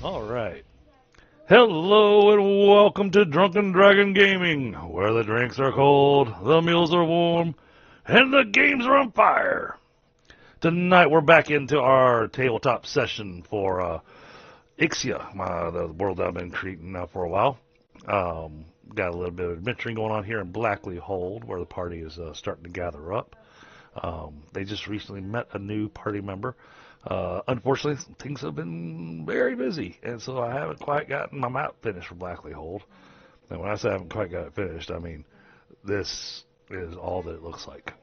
All right. Hello and welcome to Drunken Dragon Gaming, where the drinks are cold, the meals are warm, and the games are on fire. Tonight we're back into our tabletop session for Ixia, the world I've been creating now for a while. Got a little bit of adventuring going on here in Blackley Hold, where the party is starting to gather up. They just recently met a new party member. Unfortunately, things have been very busy, and so I haven't quite gotten my map finished for Blackley Hold. And when I say I haven't quite got it finished, I mean this is all that it looks like.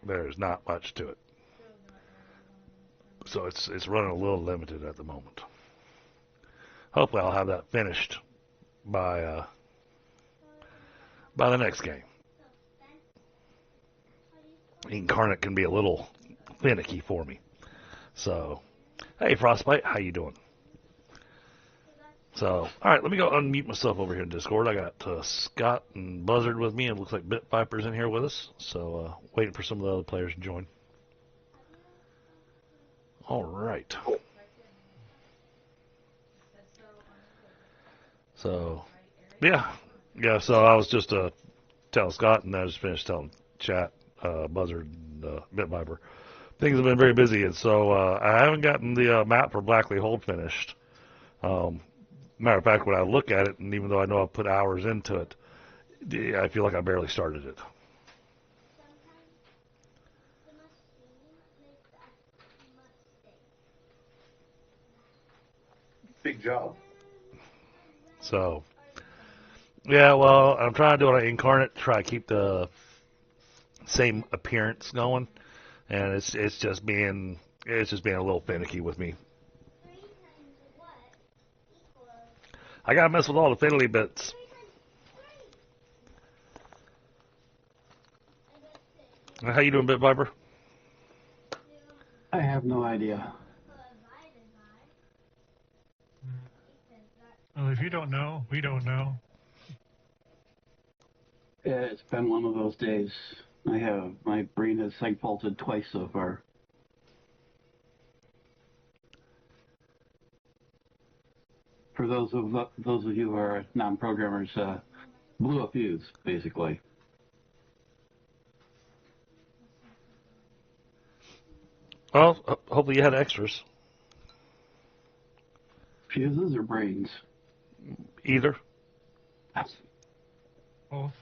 There's not much to it, so it's running a little limited at the moment. Hopefully, I'll have that finished by the next game. Incarnate can be a little finicky for me. So, hey Frostbite, how you doing? So, alright, let me go unmute myself over here in Discord. I got Scott and Buzzard with me, and it looks like Bit Viper's in here with us. So, waiting for some of the other players to join. Alright. So, yeah, so I was just telling Scott, and I just finished telling chat, Buzzard, and Bit Viper. Things have been very busy, and so I haven't gotten the map for Blackley Hold finished. Matter of fact, when I look at it, and even though I know I've put hours into it, I feel like I barely started it. Big job. So, yeah, well, I'm trying to do it on Incarnate, try to keep the same appearance going, and it's just being a little finicky with me. I gotta mess with all the fiddly bits. How you doing, Bit Viper? I have no idea. Well, if you don't know, we don't know. It's been one of those days. My brain has psych faulted twice so far. For those of you who are non-programmers, blew a fuse, basically. Well, hopefully you had extras. Fuses or brains? Either. Both.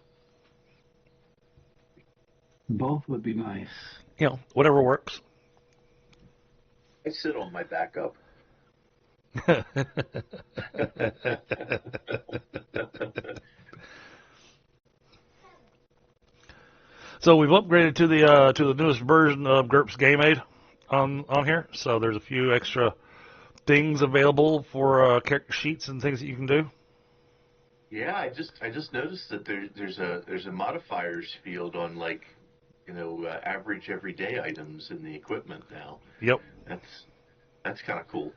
Both would be nice. You know, whatever works. I sit on my backup. So we've upgraded to the newest version of GURPS Game Aid on here. So there's a few extra things available for character sheets and things that you can do. Yeah, I just noticed that there's a modifiers field on average everyday items in the equipment now. Yep. That's kind of cool.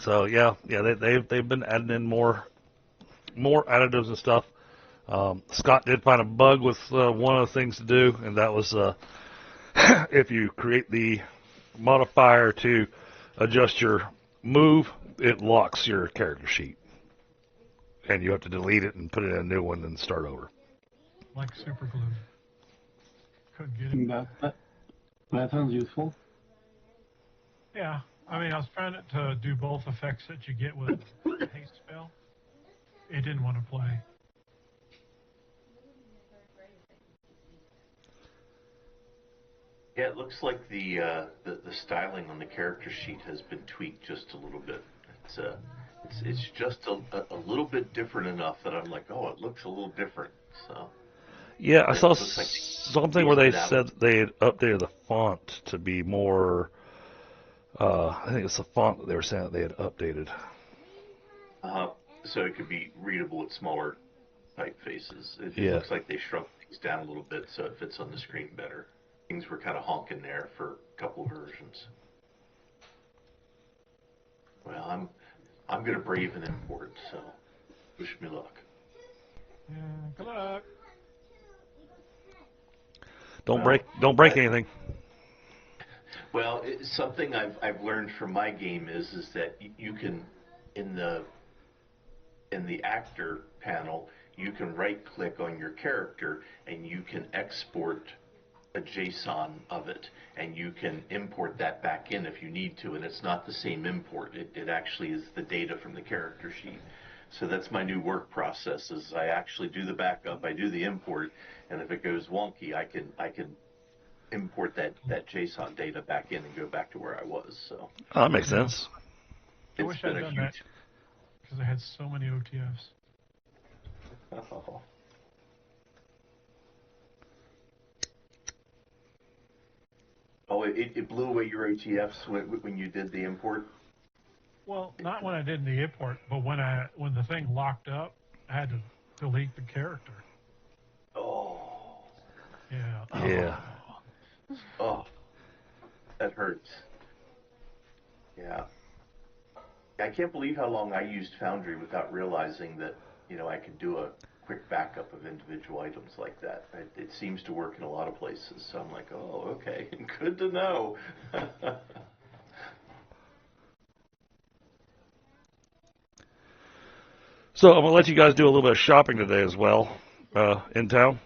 So yeah, they've been adding in more additives and stuff. Scott did find a bug with one of the things to do, and that was if you create the modifier to adjust your move, it locks your character sheet, and you have to delete it and put in a new one and start over. Like super glue. Couldn't get it. That sounds useful. Yeah. I mean, I was trying to do both effects that you get with haste spell. It didn't want to play. Yeah, it looks like the styling on the character sheet has been tweaked just a little bit. It's just a little bit different enough that I'm like, oh, it looks a little different. So yeah, I saw something where they said they had updated the font to be more. I think it's the font that they were saying that they had updated. So it could be readable at smaller typefaces. It looks like they shrunk things down a little bit so it fits on the screen better. Things were kind of honking there for a couple of versions. Well, I'm gonna brave an import, so wish me luck. Yeah, good luck. Don't break anything. Something I've learned from my game is that you can in the actor panel you can right click on your character and you can export a JSON of it, and you can import that back in if you need to, and it's not the same import. It actually is the data from the character sheet. So that's my new work process. Is I actually do the backup, I do the import, and if it goes wonky, I can import that JSON data back in and go back to where I was. So Oh, that makes sense. I wish I'd done that because I had so many OTFs. Oh. Oh, it blew away your OTFs when you did the import? Well, not when I did the import, but when the thing locked up, I had to delete the character. Oh. Yeah. Yeah. Oh. That hurts. Yeah. I can't believe how long I used Foundry without realizing that, I could do a quick backup of individual items like that. It seems to work in a lot of places, so I'm like, oh, okay, good to know. So I'm going to let you guys do a little bit of shopping today as well in town.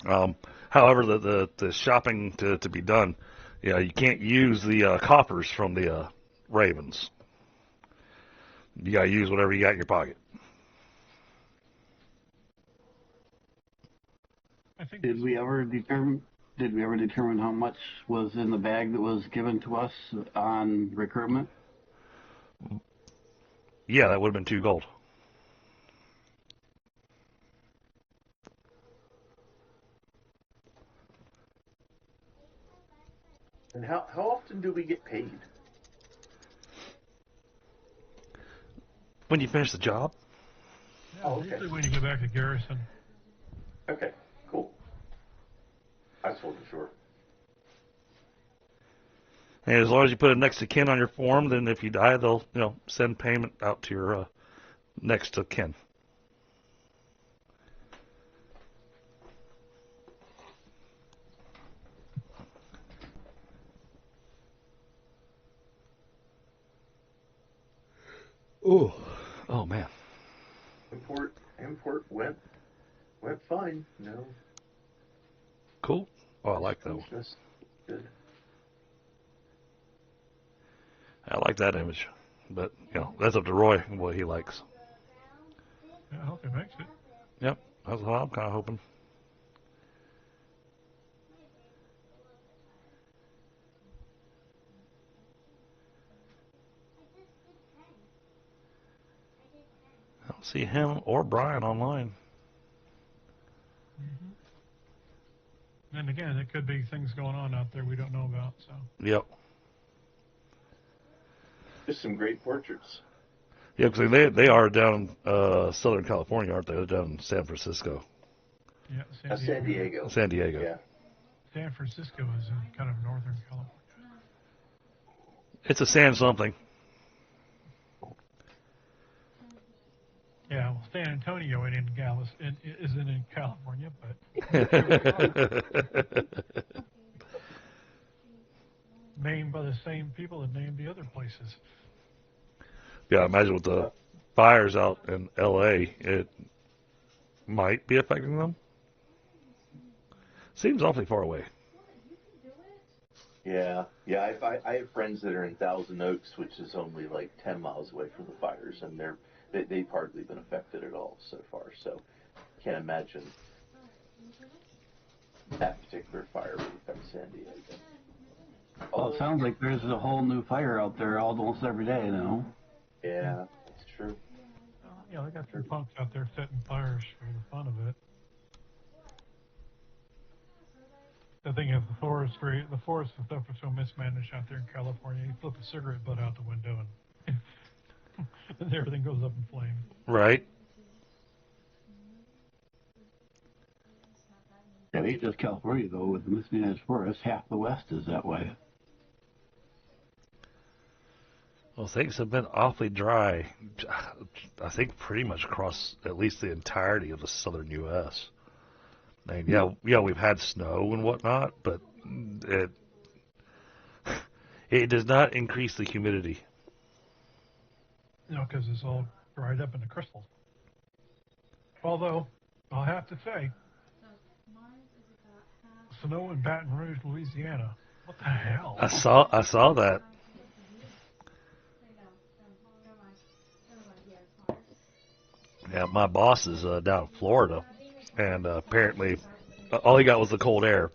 However, the shopping to be done, you can't use the coppers from the Ravens. You got to use whatever you got in your pocket. Did we ever determine how much was in the bag that was given to us on recruitment? Yeah, that would have been 2 gold. And how often do we get paid? When you finish the job. Yeah, usually when you get back to Garrison. Okay, cool. I just wasn't sure. And as long as you put a next to kin on your form, then if you die, they'll send payment out to your next to kin. Oh man. Import went fine. No. Cool. Oh, I like that one. Good. I like that image, but that's up to Roy and what he likes. Yeah, I hope he makes it. Yep, that's what I'm kind of hoping. I don't see him or Brian online. Mm-hmm. And again, it could be things going on out there we don't know about. So. Yep. Just some great portraits. Yeah, because they are down in Southern California, aren't they? They're down in San Francisco. Yeah, San Diego. San Diego. Yeah. San Francisco is in kind of northern California. It's a San something. Yeah, well, San Antonio isn't in California, but named by the same people that named the other places. Yeah, I imagine with the fires out in L.A., it might be affecting them. Seems awfully far away. Yeah. I have friends that are in Thousand Oaks, which is only like 10 miles away from the fires, and they've hardly been affected at all so far. So, can't imagine that particular fire would affect San Diego. Well, it sounds like there's a whole new fire out there almost every day now. Yeah, that's true. They got some punks out there setting fires for the fun of it. The thing is, the forest and stuff are so mismanaged out there in California. You flip a cigarette butt out the window and everything goes up in flames. Right. That ain't just California, though. With the mismanaged forest, half the West is that way. Well, things have been awfully dry, I think pretty much across at least the entirety of the southern U.S. I mean, yeah, we've had snow and whatnot, but It does not increase the humidity. You know, because it's all dried up in the crystals. Although, I'll have to say, snow in Baton Rouge, Louisiana. What the hell? I saw that. Yeah, my boss is down in Florida, and apparently all he got was the cold air.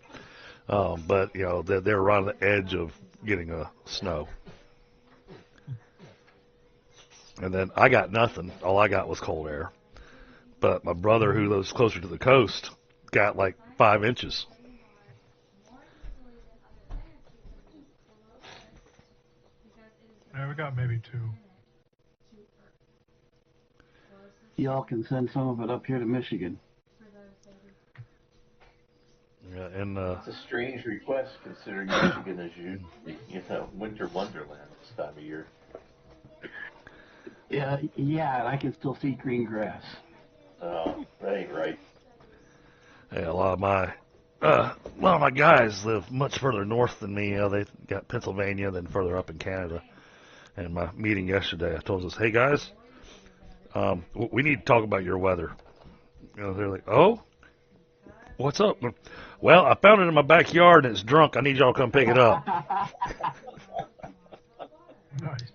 But you know they're right on the edge of getting snow. And then I got nothing. All I got was cold air. But my brother, who lives closer to the coast, got like 5 inches. Yeah, we got maybe 2. Y'all can send some of it up here to Michigan. Yeah, and It's a strange request considering Michigan is winter wonderland this time of year. Yeah, and I can still see green grass. Oh, that ain't right. yeah, a lot of my guys live much further north than me. They got Pennsylvania, then further up in Canada. And my meeting yesterday, I told us, hey guys, we need to talk about your weather. You know, they're like, oh, what's up? Well, I found it in my backyard and it's drunk. I need y'all to come pick it up. Nice.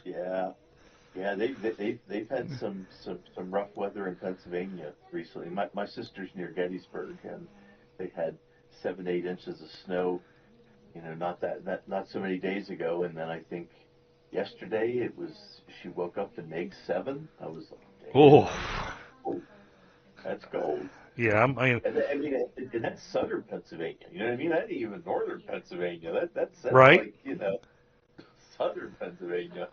Yeah, they've had some rough weather in Pennsylvania recently. My sister's near Gettysburg, and they had 7-8 inches of snow. You know, not so many days ago, and then I think yesterday she woke up to -7. I was like, Oh, that's cold. yeah, And that's southern Pennsylvania. You know what I mean? That ain't even northern Pennsylvania. That's right. like southern Pennsylvania.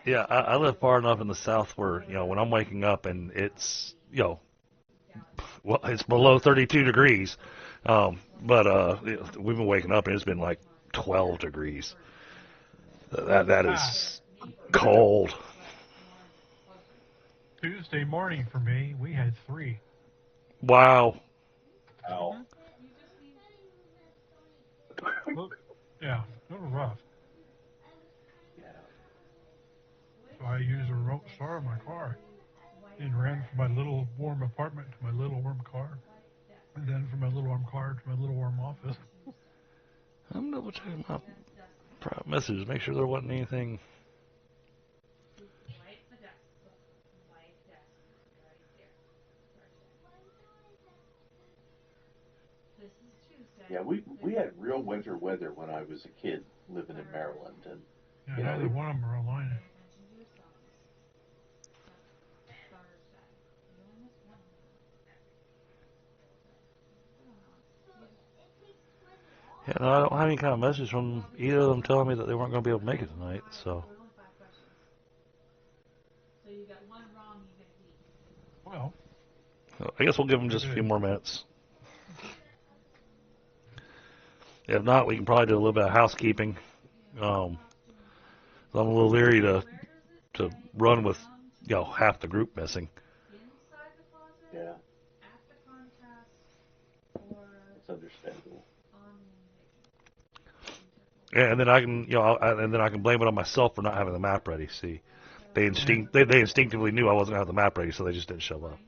Yeah, I live far enough in the south where, when I'm waking up and it's, well, it's below 32 degrees. But we've been waking up and it's been like 12 degrees. That is cold. Tuesday morning for me, we had 3. Wow. Ow. Look, yeah, a little rough. Yeah. So I used a remote start on my car and ran from my little warm apartment to my little warm car, and then from my little warm car to my little warm office. I'm double checking my private messages, make sure there wasn't anything. Yeah, we had real winter weather when I was a kid living in Maryland, and Yeah, neither one of them are online. Yeah, no, I don't have any kind of message from either of them telling me that they weren't going to be able to make it tonight. So. Well, I guess we'll give them just a few more minutes. If not, we can probably do a little bit of housekeeping. I'm a little leery to run with half the group missing. yeah, it's understandable. Yeah, and then I can and then I can blame it on myself for not having the map ready. See, they instinctively knew I wasn't going to have the map ready, so they just didn't show up.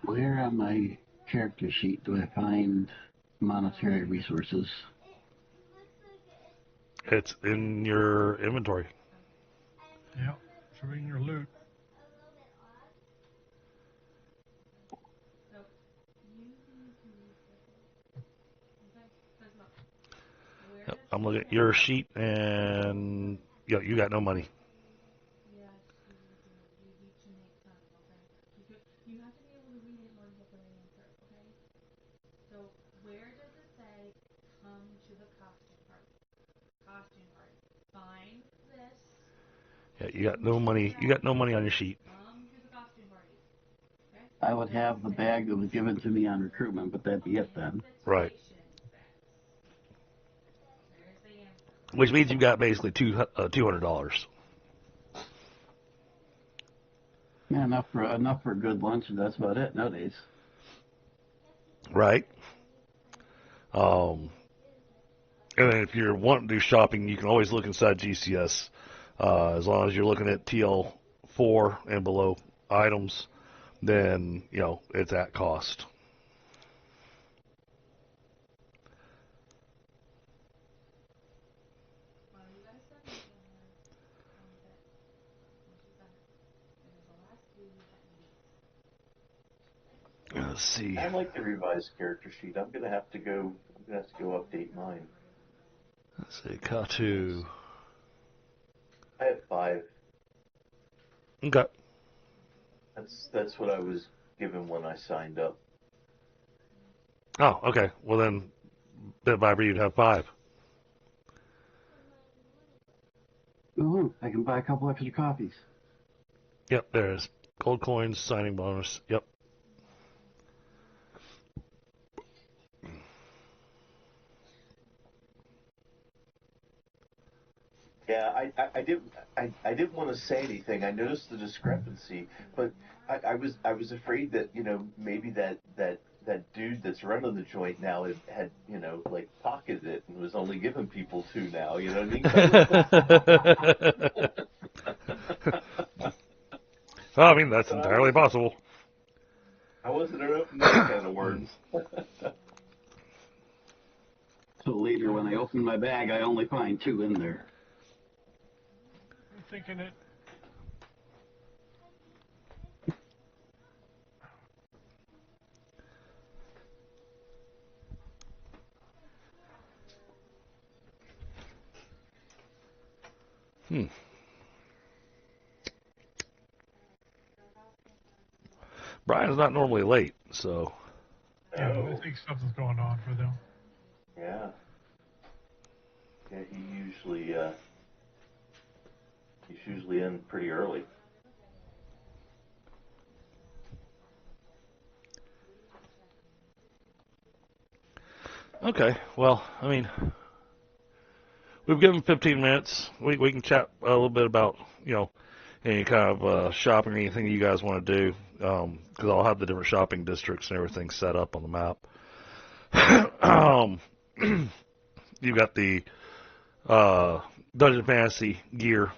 Where on my character sheet do I find monetary resources? It's in your inventory. yeah, so in your loot. Yep, I'm looking at your sheet, and you got no money. Yeah, you got no money. You got no money on your sheet. I would have the bag that was given to me on recruitment, but that'd be it then. Right. Which means you got basically $200. Yeah, enough for a good lunch, and that's about it nowadays. Right. And then if you're wanting to do shopping, you can always look inside GCS. As long as you're looking at TL4 and below items, then, it's at cost. Let's see. I like the revised character sheet. I'm gonna have to go update mine. Let's see. Katu. I have 5. Okay. That's what I was given when I signed up. Oh, okay. Well, then, bit by bit, you'd have 5. Ooh, I can buy a couple extra copies. Yep, there's gold coins, signing bonus. Yep. Yeah, I didn't want to say anything. I noticed the discrepancy, but I was afraid that maybe that dude that's running the joint now had like pocketed it and was only giving people 2 now. You know what I mean? Well, I mean, that's entirely possible. I wasn't opening that kind of words. So later, when I open my bag, I only find 2 in there. I'm thinking it. Brian's not normally late, so. Yeah, I think something's going on for them. Yeah. Yeah, he's usually in pretty early. Okay, well, I mean, we've given 15 minutes. We can chat a little bit about, any kind of shopping or anything you guys want to do, because I'll have the different shopping districts and everything set up on the map. You've got the Dungeon Fantasy gear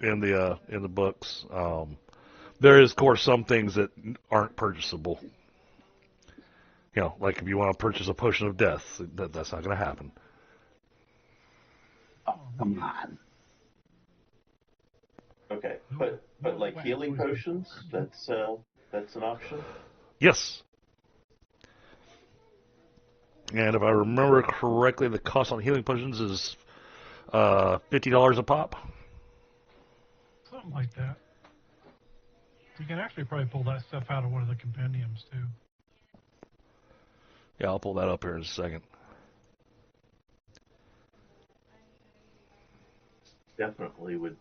in the books. There is, of course, some things that aren't purchasable. Like if you want to purchase a potion of death, that's not going to happen. Oh, come on. Okay, but like healing potions, that's an option. Yes. And if I remember correctly, the cost on healing potions is $50 a pop. Something like that. You can actually probably pull that stuff out of one of the compendiums, too. Yeah, I'll pull that up here in a second. Definitely would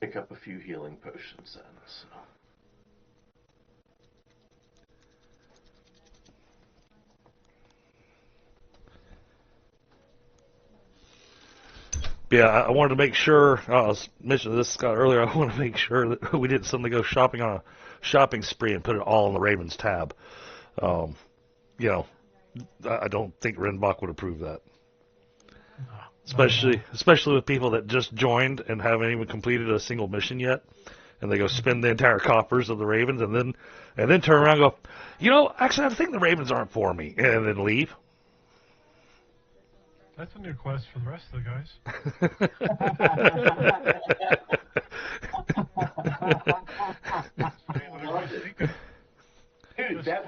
pick up a few healing potions then. So. Yeah, I wanted to make sure, I was mentioning this, Scott, earlier, I want to make sure that we didn't suddenly go shopping on a shopping spree and put it all in the Ravens tab. I don't think Renbach would approve that. Especially with people that just joined and haven't even completed a single mission yet, and they go spend the entire coffers of the Ravens, and then turn around and go, actually, I think the Ravens aren't for me, and then leave. That's a new quest for the rest of the guys. Dude, that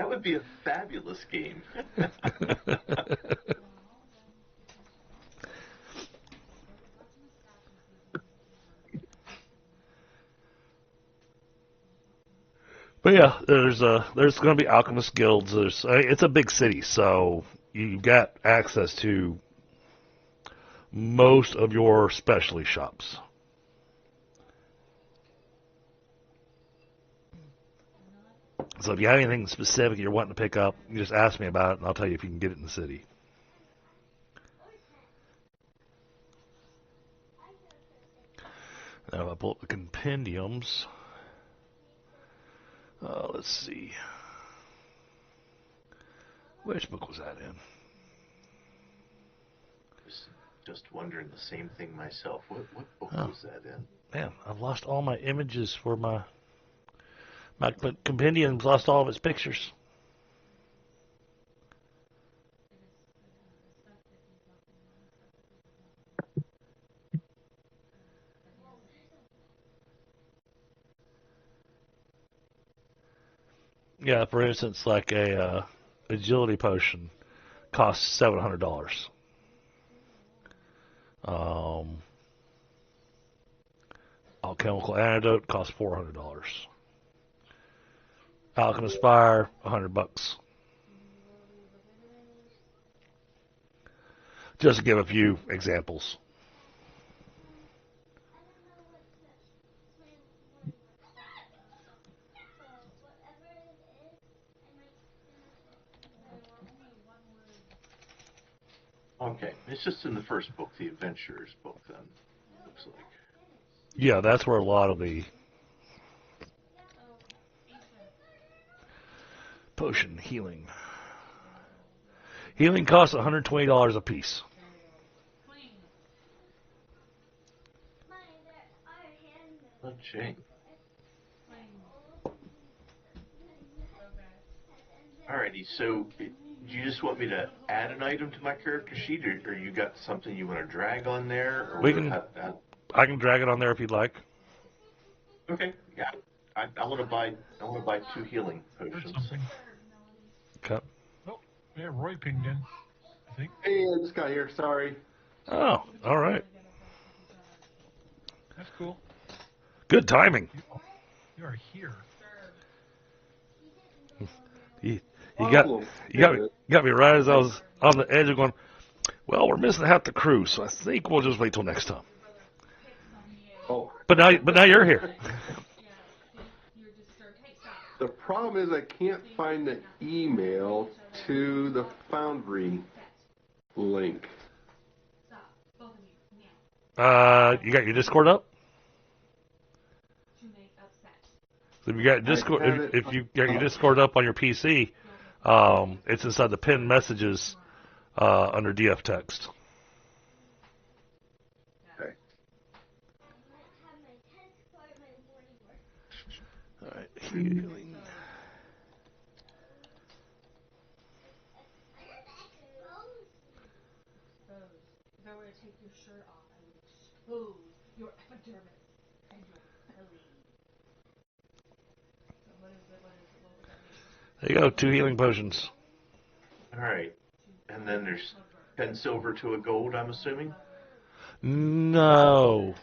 would be a fabulous game. But yeah, there's going to be alchemist guilds. It's a big city, so you've got access to most of your specialty shops. So if you have anything specific you're wanting to pick up, you just ask me about it, and I'll tell you if you can get it in the city. Now if I pull up the compendiums, let's see. Which book was that in? Just wondering the same thing myself. What book was that in? Man, I've lost all my images for my compendium's lost all of its pictures. Yeah, for instance, like a agility potion costs $700. Alchemical antidote costs $400. Alchemist Fire, $100. Just to give a few examples. Okay, it's just in the first book, the Adventurers book, then, looks like. Yeah, that's where a lot of the potion healing. Healing costs $120 a piece. Oh, Jane. Alrighty, so do you just want me to add an item to my character sheet, or you got something you want to drag on there? Or We can. I can drag it on there if you'd like. Okay, yeah. I want to buy 2 healing Heard potions. something. Okay. Oh, yeah, Roy pinged in, I think. Hey, I just got here. Sorry. Oh, all right. That's cool. Good timing. You are here. You got me right as I was on the edge of going. Well, we're missing half the crew, so I think we'll just wait till next time. Oh, But now you're here. the problem is I can't find the email to the Foundry link. You got your Discord up? So if you got Discord, I have it if you got your Discord up on your PC, it's inside the pinned messages under DF text. Okay. All right, healing. If I were to take your shirt off, I would expose your epidermis and your belly. So what would that be? There you go, 2 healing potions. Alright. And then there's 10 silver to a gold, I'm assuming? No.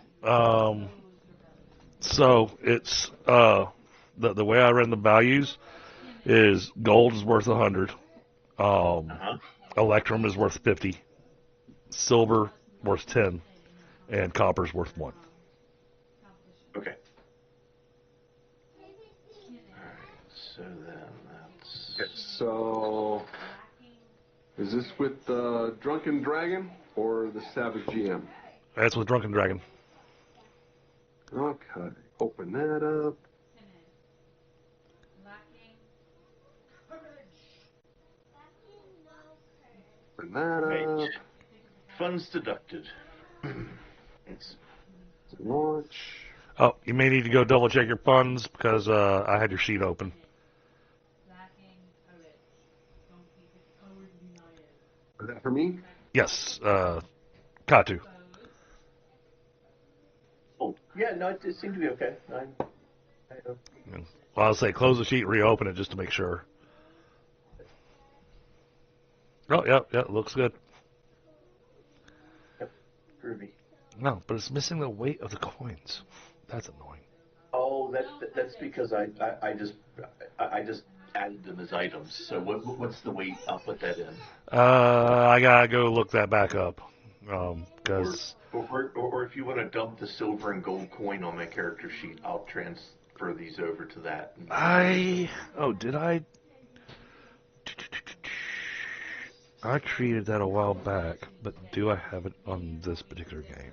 So it's the way I ran the values is gold is worth 100. Electrum is worth 50. Silver worth 10, and copper's worth 1. Okay. Alright, so then that's... Okay, so, is this with the Drunken Dragon or the Savage GM? That's with Drunken Dragon. Okay, open that up. Open that Right. up. Funds deducted. Launch. Oh, you may need to go double check your funds because I had your sheet open. Is that for me? Yes, Katu. Oh, yeah, no, it seemed to be okay. Well, I'll say close the sheet, reopen it just to make sure. Oh, yeah, looks good. Yep, groovy. No, but it's missing the weight of the coins. That's annoying. Oh, that's because I just added them as items. So what's the weight? I'll put that in. I gotta go look that back up. Because Or if you want to dump the silver and gold coin on my character sheet, I'll transfer these over to that. did I? I created that a while back, but do I have it on this particular game?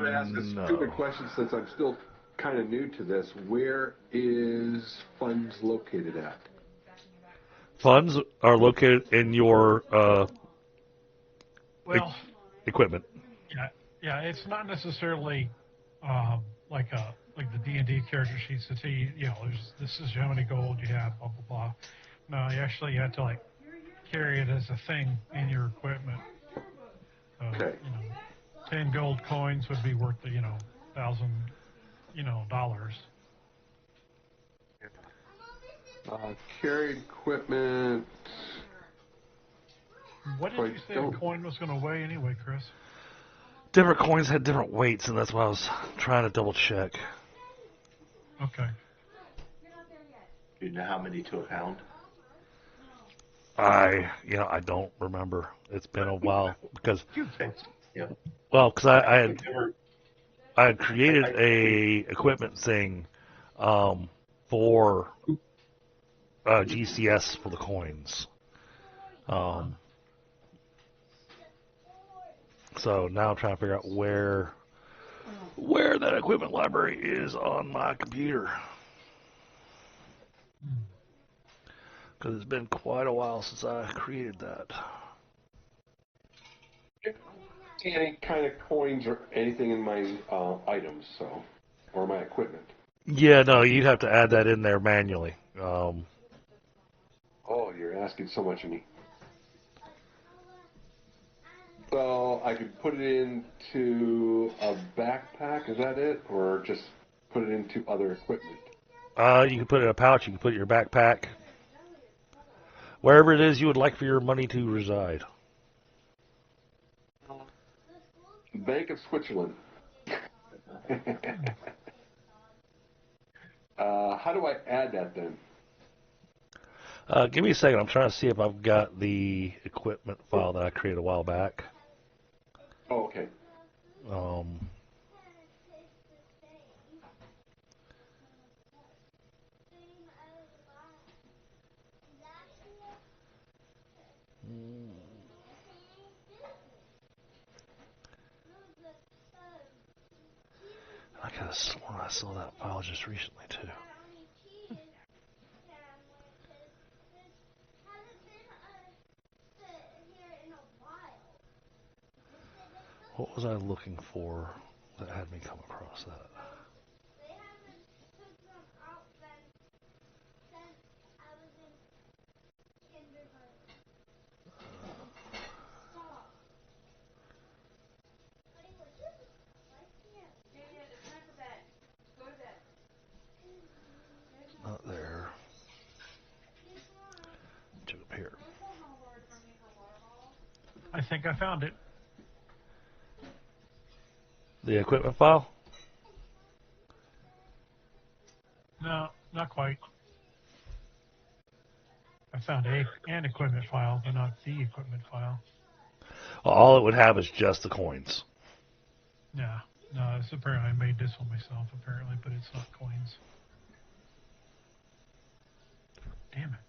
I'm going to ask a stupid question since I'm still kind of new to this. Where is funds located at? Funds are located in your Well, equipment. yeah, it's not necessarily like the D&D character sheets that say, this is how many gold you have, blah blah blah. No, you have to like carry it as a thing in your equipment. Okay. 10 gold coins would be worth $1,000, dollars. Carried equipment. What did you say a coin was going to weigh anyway, Chris? Different coins had different weights, and that's why I was trying to double check. Okay. Do you know how many to a pound? I don't remember. It's been a while because, Yeah. well, because I had created a equipment thing for GCS for the coins. So now I'm trying to figure out where that equipment library is on my computer. Because it's been quite a while since I created that. Any kind of coins or anything in my items, or my equipment. Yeah, no, you'd have to add that in there manually. Oh, you're asking so much of me. So I could put it into a backpack, is that it? Or just put it into other equipment? You can put it in a pouch, you can put it in your backpack. Wherever it is you would like for your money to reside. Bank of Switzerland. How do I add that then? Give me a second. I'm trying to see if I've got the equipment file that I created a while back. Oh, okay. I could have sworn I saw that file just recently too. What was I looking for that had me come across that? Not there. Check up here. I think I found it. The equipment file? No, not quite. I found an equipment file, but not the equipment file. Well, all it would have is just the coins. Yeah. No, it's apparently I made this one myself, apparently, but it's not coins. Damn it.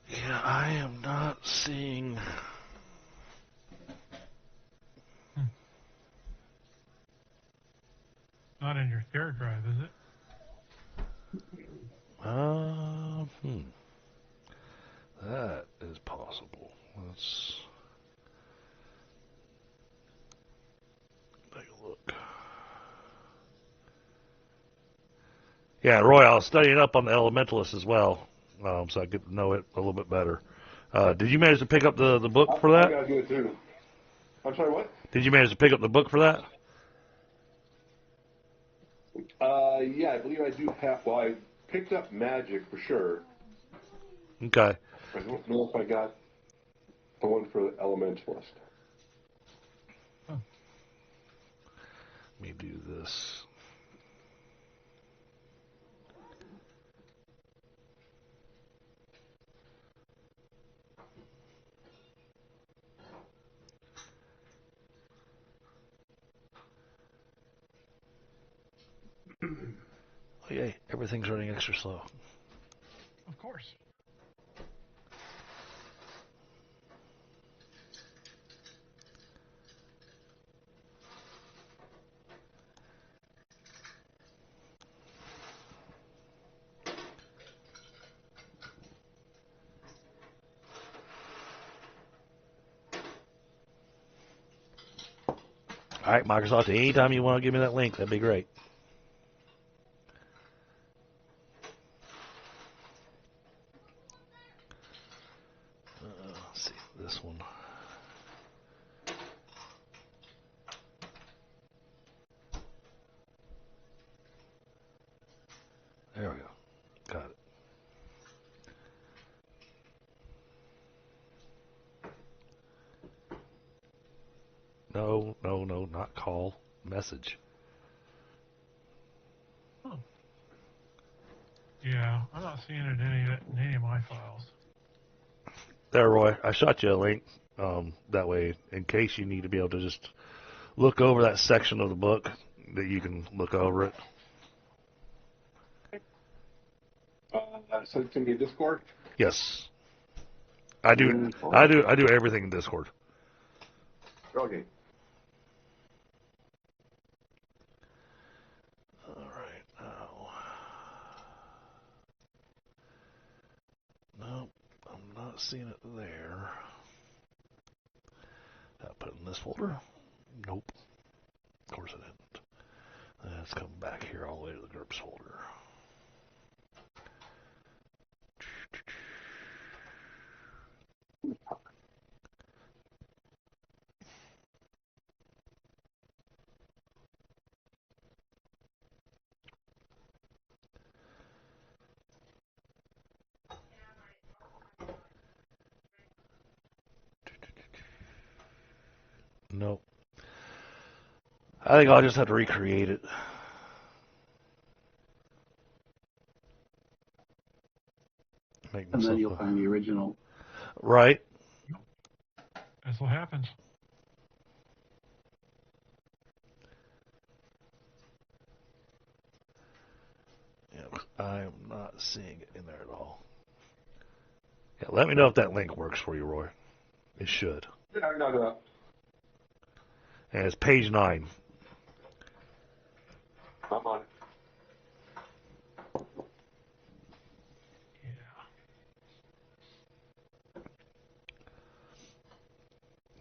Yeah, I am not seeing... Not in your third drive, is it? That is possible. Let's take a look. Yeah, Roy, I was studying up on the Elementalist as well, so I get to know it a little bit better. Did you manage to pick up the book for that? I gotta do it too. I'm sorry, what? Did you manage to pick up the book for that? Yeah, I believe I do have. Well, I picked up Magic for sure. Okay. I don't know if I got the one for the Elementalist. Let me do this. Oh, yay, everything's running extra slow. Of course. All right, Microsoft, anytime you want to give me that link, that'd be great. Let's see, this one. There we go. Got it. No, not call. Message. Huh. Yeah, I'm not seeing it in any of my files. There, Roy. I shot you a link. That way, in case you need to be able to just look over that section of the book, that you can look over it. Send it to me in Discord. Yes, I do. I do everything in Discord. Okay. All right. Now, no, I'm not seeing it there. Did I put it in this folder? Nope. Of course I didn't. Let's come back here all the way to the GURPS folder. Nope. I think I'll just have to recreate it. Make And then myself you'll find the original. right. That's what happens. Yeah, I'm not seeing it in there at all. Yeah, let me know if that link works for you, Roy. It should. Yeah, I got it. And it's page 9. I'm on it. Yeah.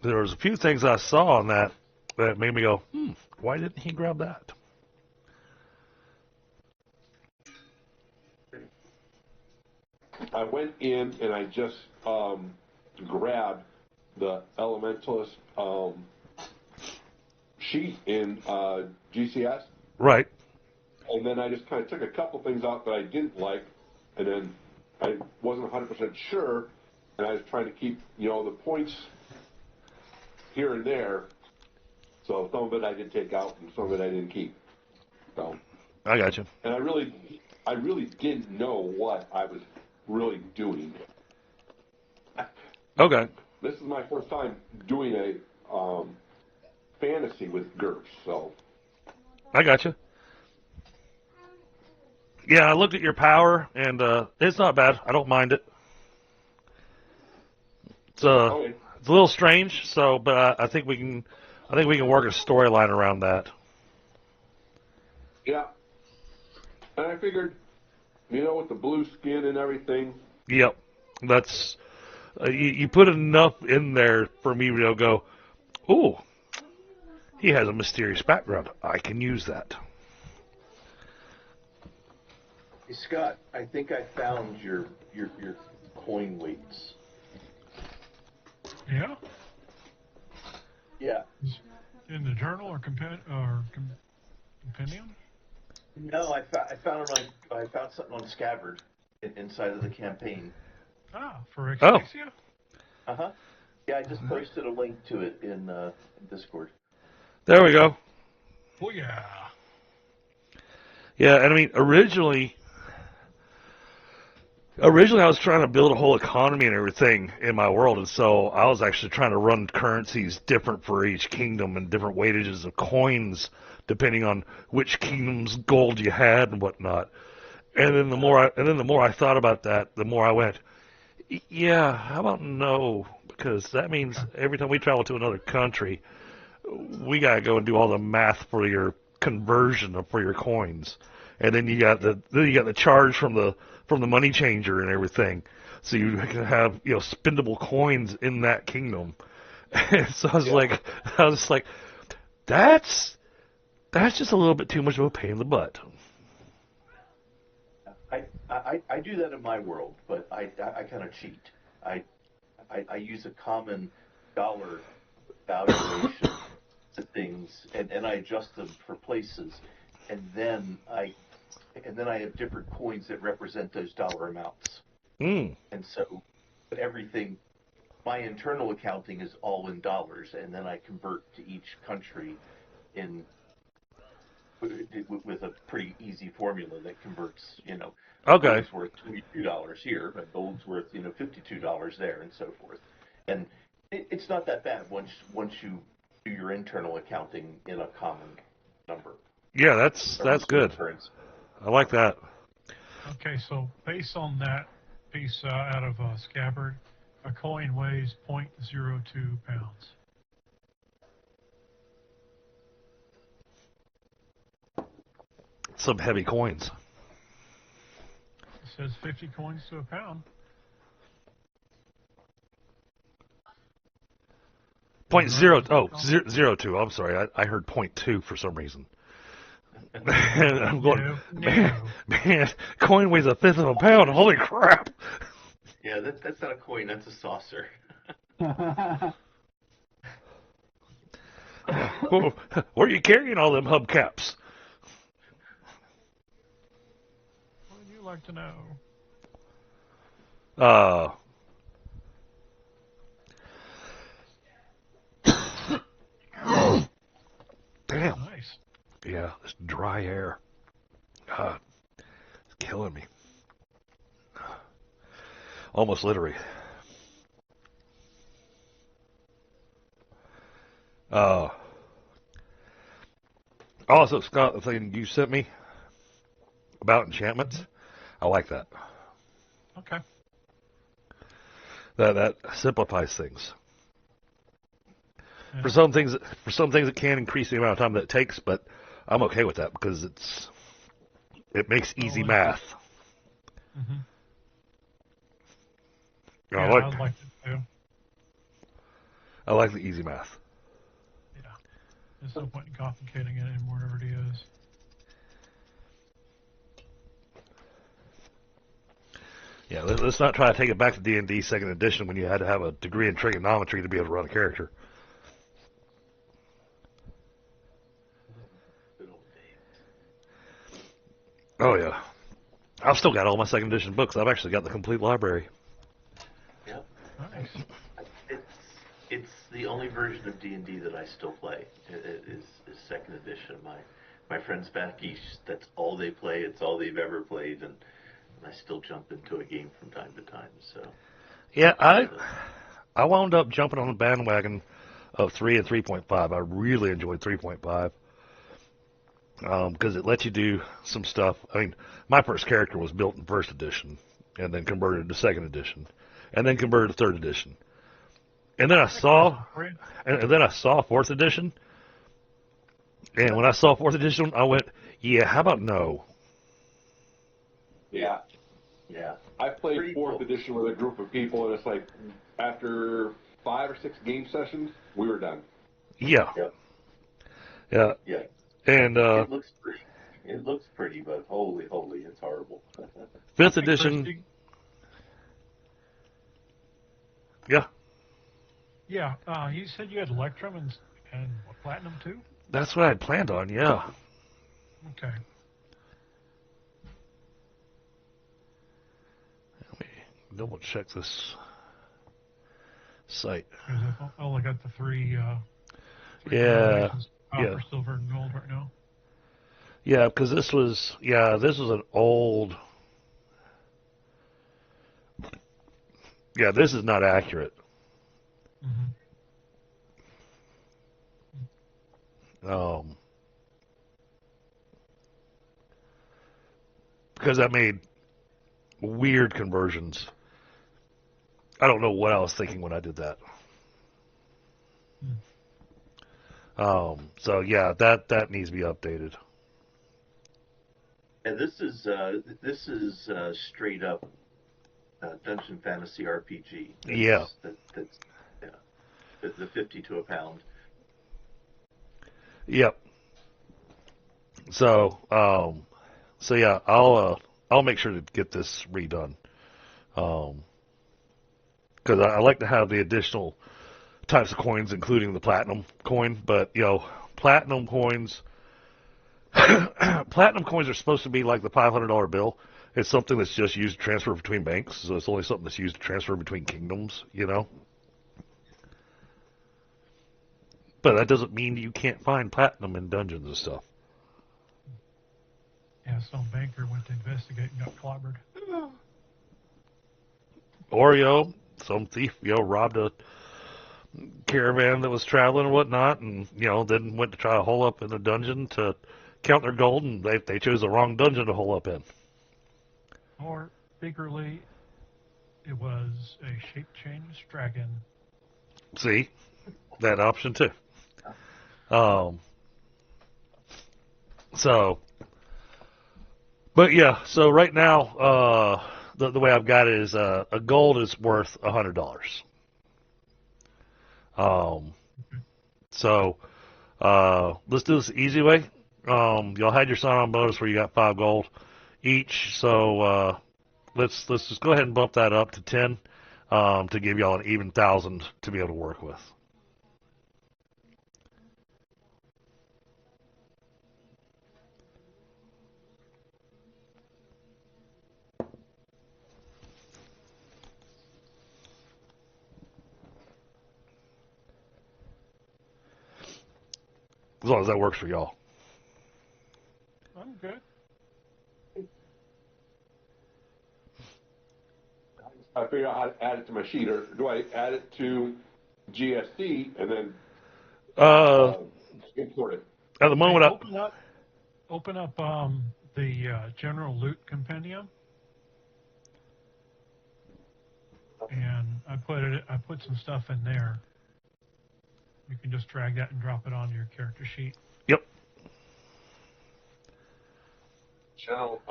There was a few things I saw on that made me go, why didn't he grab that? I went in and I just grabbed the Elementalist sheet in GCS, Right. and then I just kind of took a couple things out that I didn't like, and then I wasn't 100% sure, and I was trying to keep, the points here and there. So some of it I did take out, and some of it I didn't keep. So I got you. and I really didn't know what I was really doing. Okay. This is my first time doing a fantasy with GURPS, so. I got you. Yeah, I looked at your power, and it's not bad. I don't mind it. It's Okay. it's a little strange, but I think we can work a storyline around that. Yeah. And I figured, with the blue skin and everything. Yep, that's you put enough in there for me to go, ooh, he has a mysterious background. I can use that. Hey, Scott, I think I found your coin weights. Yeah? Yeah. In the journal or compendium? No, I found something on Scabbard inside of the campaign. Ah, for Oh. Ixia? Uh-huh. Yeah, I just posted a link to it in Discord. There we go. Oh, yeah. Yeah, and I mean, originally I was trying to build a whole economy and everything in my world, and so I was actually trying to run currencies different for each kingdom and different weightages of coins depending on which kingdom's gold you had and whatnot. And then the more I thought about that, the more I went, yeah, how about no? Because that means every time we travel to another country, we gotta go and do all the math for your conversion for your coins, and then you got the charge from the money changer and everything. So you can have spendable coins in that kingdom. And so I was like, that's just a little bit too much of a pain in the butt. I do that in my world, but I kind of cheat. I use a common dollar valuation to things, and I adjust them for places, and then I have different coins that represent those dollar amounts. Mm. And so, but everything, my internal accounting is all in dollars, and then I convert to each country with a pretty easy formula that converts, Okay. gold's worth $22 here, but gold's worth, $52 there, and so forth. And it's not that bad once you do your internal accounting in a common number. Yeah, that's good. I like that. Okay, so based on that piece out of Scabbard, a coin weighs 0.02 pounds. Some heavy coins. It says 50 coins to a pound. 0.02. I'm sorry, I heard 0.2 for some reason. I'm going, no. man, coin weighs a fifth of a pound. Holy crap! Yeah, that's not a coin. That's a saucer. Where are you carrying all them hubcaps? What would you like to know? Damn. Nice. Yeah, this dry air. It's killing me. Almost literally. Also, Scott, the thing you sent me about enchantments, I like that. Okay. That simplifies things. Yeah. For some things, it can increase the amount of time that it takes, but I'm okay with that because it makes easy math. Mm-hmm. I Yeah, like I like it too. I like the easy math. Yeah. There's no point in complicating it anymore, it already is. Yeah, let's not try to take it back to D&D second edition when you had to have a degree in trigonometry to be able to run a character. Oh yeah, I've still got all my second edition books. I've actually got the complete library. Yep. Nice. It's the only version of D&D that I still play. It is second edition. My friends back east, that's all they play. It's all they've ever played, and I still jump into a game from time to time. So yeah, I wound up jumping on the bandwagon of 3 and 3.5. I really enjoyed 3.5 because it lets you do some stuff. I mean, my first character was built in first edition, and then converted to second edition, and then converted to third edition. And then I saw fourth edition, and when I saw fourth edition, I went, "Yeah, how about no?" Yeah. yeah, I played Pretty fourth cool. edition with a group of people, and it's like after 5 or 6 game sessions, we were done. Yeah, Yep. yeah, Yeah. and It looks pretty. It looks pretty, but holy, it's horrible. fifth Hey, edition. Christy, Yeah, yeah, you said you had Electrum and what, Platinum too? that's what I had planned on. Yeah. Okay. Let me double check this site. Because I've only got the three Yeah, combinations, yeah. copper, silver, and gold right now. Yeah, because this was an old. Yeah, this is not accurate. Mm-hmm. because I made weird conversions. I don't know what I was thinking when I did that. So yeah, that needs to be updated. And this is straight up Dungeon Fantasy RPG. Yeah. That's the 50 to a pound. Yep. So yeah, I'll make sure to get this redone. Because I like to have the additional types of coins, including the platinum coin. But platinum coins, platinum coins are supposed to be like the $500 bill. It's something that's just used to transfer between banks, so it's only something that's used to transfer between kingdoms. But that doesn't mean you can't find platinum in dungeons and stuff. Yeah, some banker went to investigate and got clobbered. Or some thief robbed a caravan that was traveling and whatnot, and then went to try to hole up in the dungeon to count their gold, and they chose the wrong dungeon to hole up in. Or secretly, it was a shape-changed dragon. See, that option too. But yeah, so right now, the way I've got it is a gold is worth $100. So let's do this the easy way. Y'all had your sign-on bonus where you got 5 gold each. So let's just go ahead and bump that up to 10 to give y'all an even 1,000 to be able to work with. As long as that works for y'all. I'm good. I figure out how to add it to my sheet, or do I add it to GSD and then import it? At the moment, open up the general loot compendium, and I put some stuff in there. You can just drag that and drop it onto your character sheet. Yep. General.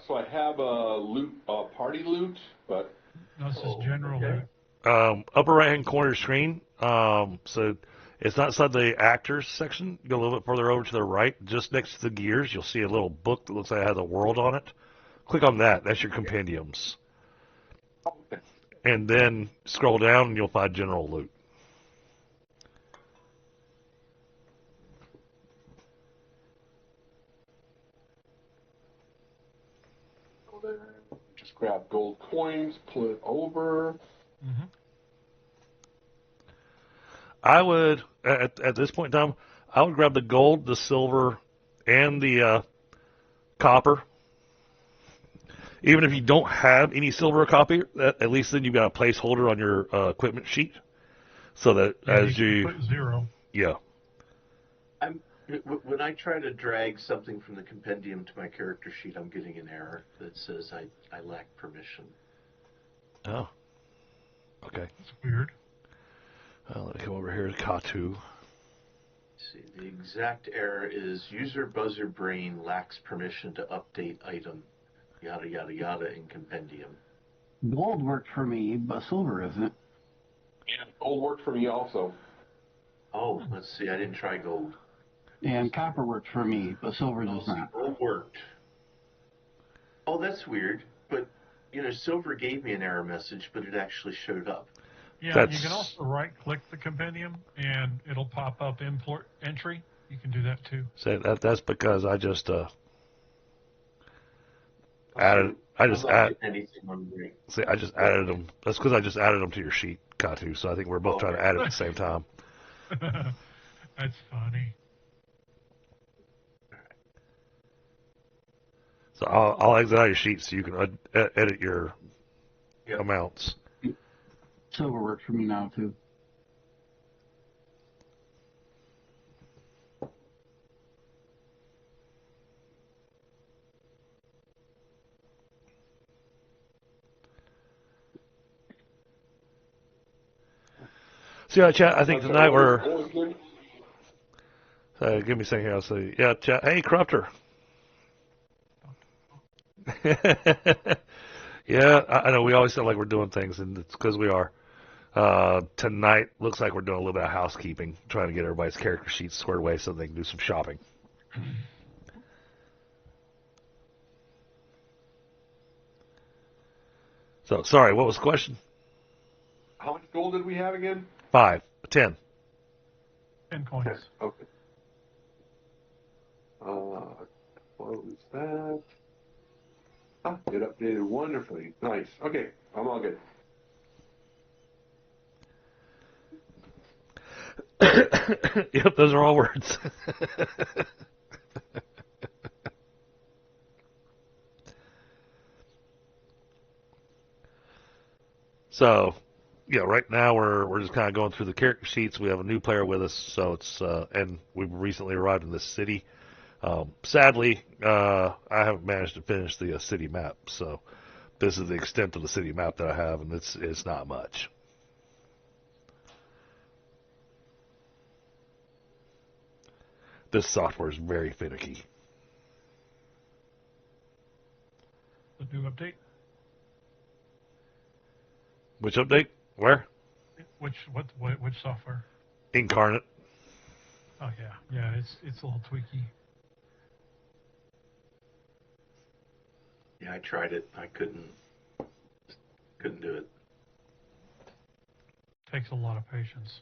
So I have a loot, party loot, but No, this is general loot. Upper right-hand corner screen. So it's not inside the actors section. Go a little bit further over to the right, just next to the gears. You'll see a little book that looks like it has a world on it. Click on that. That's your compendiums. And then scroll down, and you'll find general loot. just grab gold coins, pull it over. Mm-hmm. I would, at this point in time, I would grab the gold, the silver, and the copper. Even if you don't have any silver or copper, at least then you've got a placeholder on your equipment sheet, so that as you put 0. Yeah. When I try to drag something from the compendium to my character sheet, I'm getting an error that says I lack permission. Oh. Okay. That's weird. Let me come over here to Katu. Let's see, the exact error is user buzzer brain lacks permission to update item, yada yada yada in compendium. Gold worked for me, but silver isn't. And gold worked for me also. Oh, let's see, I didn't try gold. And copper worked for me, but silver does not. Gold worked. Oh, that's weird. But, silver gave me an error message, but it actually showed up. Yeah, you can also right-click the compendium, and it'll pop up import entry. You can do that too. So that's because I just added. I just added them. That's because I just added them to your sheet, Katu. So I think we're both trying to add it at the same time. That's funny. So I'll exit out your sheet so you can edit your amounts. Silver works for me now, too. So, chat, I think tonight we're... Oh, again? give me a second here. I'll say, yeah, chat. Hey, Crufter. Yeah, I know we always sound like we're doing things, and it's because we are. Tonight looks like we're doing a little bit of housekeeping, trying to get everybody's character sheets squared away so they can do some shopping. So, sorry, what was the question? How much gold did we have again? 5, 10. 10 coins. Okay. Close that. Ah, it updated wonderfully. Nice. Okay, I'm all good. Yep, those are all words. So, yeah, right now we're just kind of going through the character sheets. We have a new player with us, so it's and we've recently arrived in this city. Sadly, I haven't managed to finish the city map, so this is the extent of the city map that I have, and it's not much. This software is very finicky. The new update? Which update? Where? Which software? Incarnate. Oh yeah, it's a little tweaky. Yeah, I tried it. I couldn't do it. Takes a lot of patience.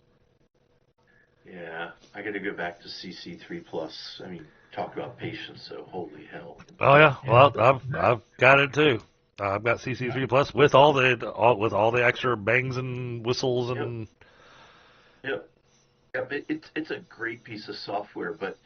Yeah, I got to go back to CC3 plus. I mean, talk about patience. So holy hell. Oh yeah, well I've got it too. I've got CC3 Plus with all the extra bangs and whistles and. Yep. It's a great piece of software, but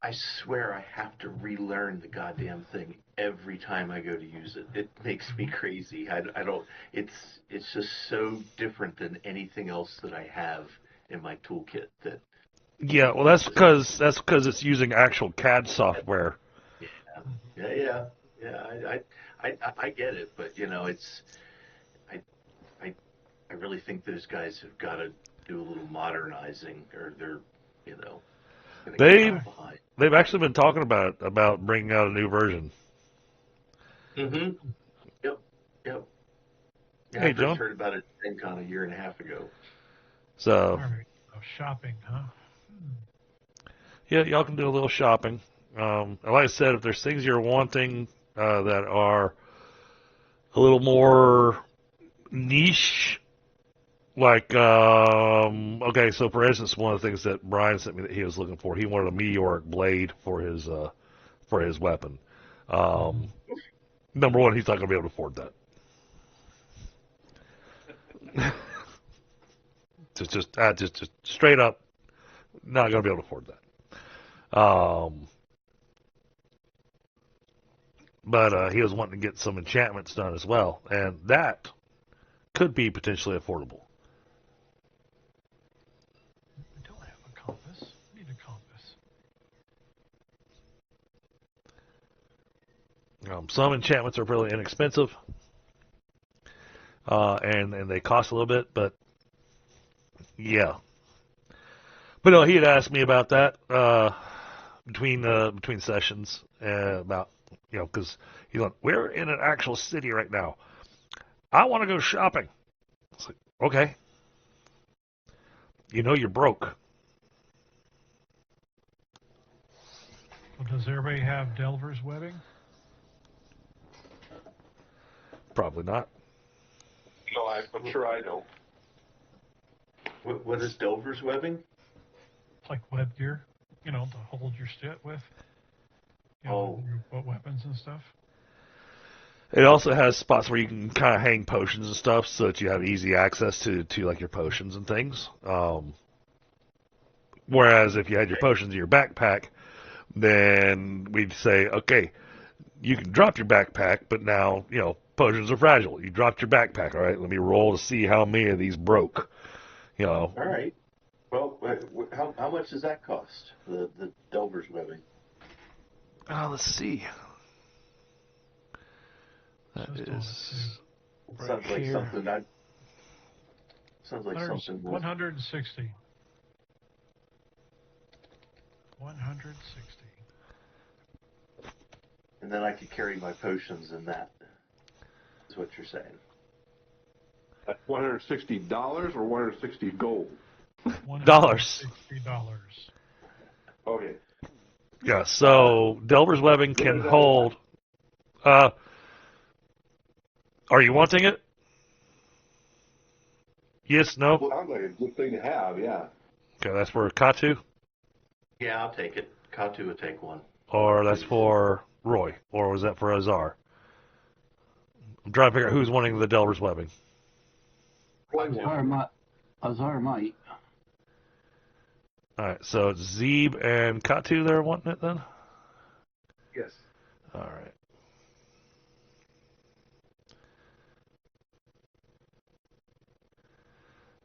I swear I have to relearn the goddamn thing every time I go to use it. It makes me crazy. I don't. It's just so different than anything else that I have in my toolkit. That. Yeah, well that's because it's using actual CAD software. Yeah. I get it, but it's. I really think those guys have got to do a little modernizing, or they're, going to get left behind. They've actually been talking about bringing out a new version. Mm-hmm. Yep. Yeah, Hey, I first John. heard about it at TenCon a year and a half ago. So. Shopping, huh? Yeah, y'all can do a little shopping. Like I said, if there's things you're wanting that are a little more niche, like okay, so for instance, one of the things that Brian sent me that he was looking for, he wanted a meteoric blade for his weapon. Number one, he's not going to be able to afford that. just straight up, not going to be able to afford that. But he was wanting to get some enchantments done as well, and that could be potentially affordable. I don't have a compass. I need a compass. Some enchantments are really inexpensive, and they cost a little bit, but yeah. But no, he had asked me about that between sessions about because he's like, we're in an actual city right now. I want to go shopping. It's like, okay. You're broke. Well, does everybody have Delver's webbing? Probably not. No, I'm sure I don't. What is Delver's webbing? It's like web gear, to hold your stick with. What weapons and stuff. It also has spots where you can kind of hang potions and stuff, so that you have easy access to like your potions and things. Whereas if you had your potions in your backpack, then we'd say, okay, you can drop your backpack, but now potions are fragile. You dropped your backpack. All right, let me roll to see how many of these broke. All right. Well, how much does that cost? The Delver's webbing. Let's see. That is Sounds like sounds like something. 160. 160. And then I could carry my potions in that. Is what you're saying? That's $160 or 160 gold? Dollars. $160. Okay. Yeah, so Delver's Webbing can hold... are you wanting it? Yes, no? Sounds like a good thing to have, yeah. Okay, that's for Katu? Yeah, I'll take it. Katu would take one. Or that's for Roy? Or was that for Azar? I'm trying to figure out who's wanting the Delver's Webbing. Azar might. Alright, so it's Zeeb and Katu that are wanting it then? Yes. Alright.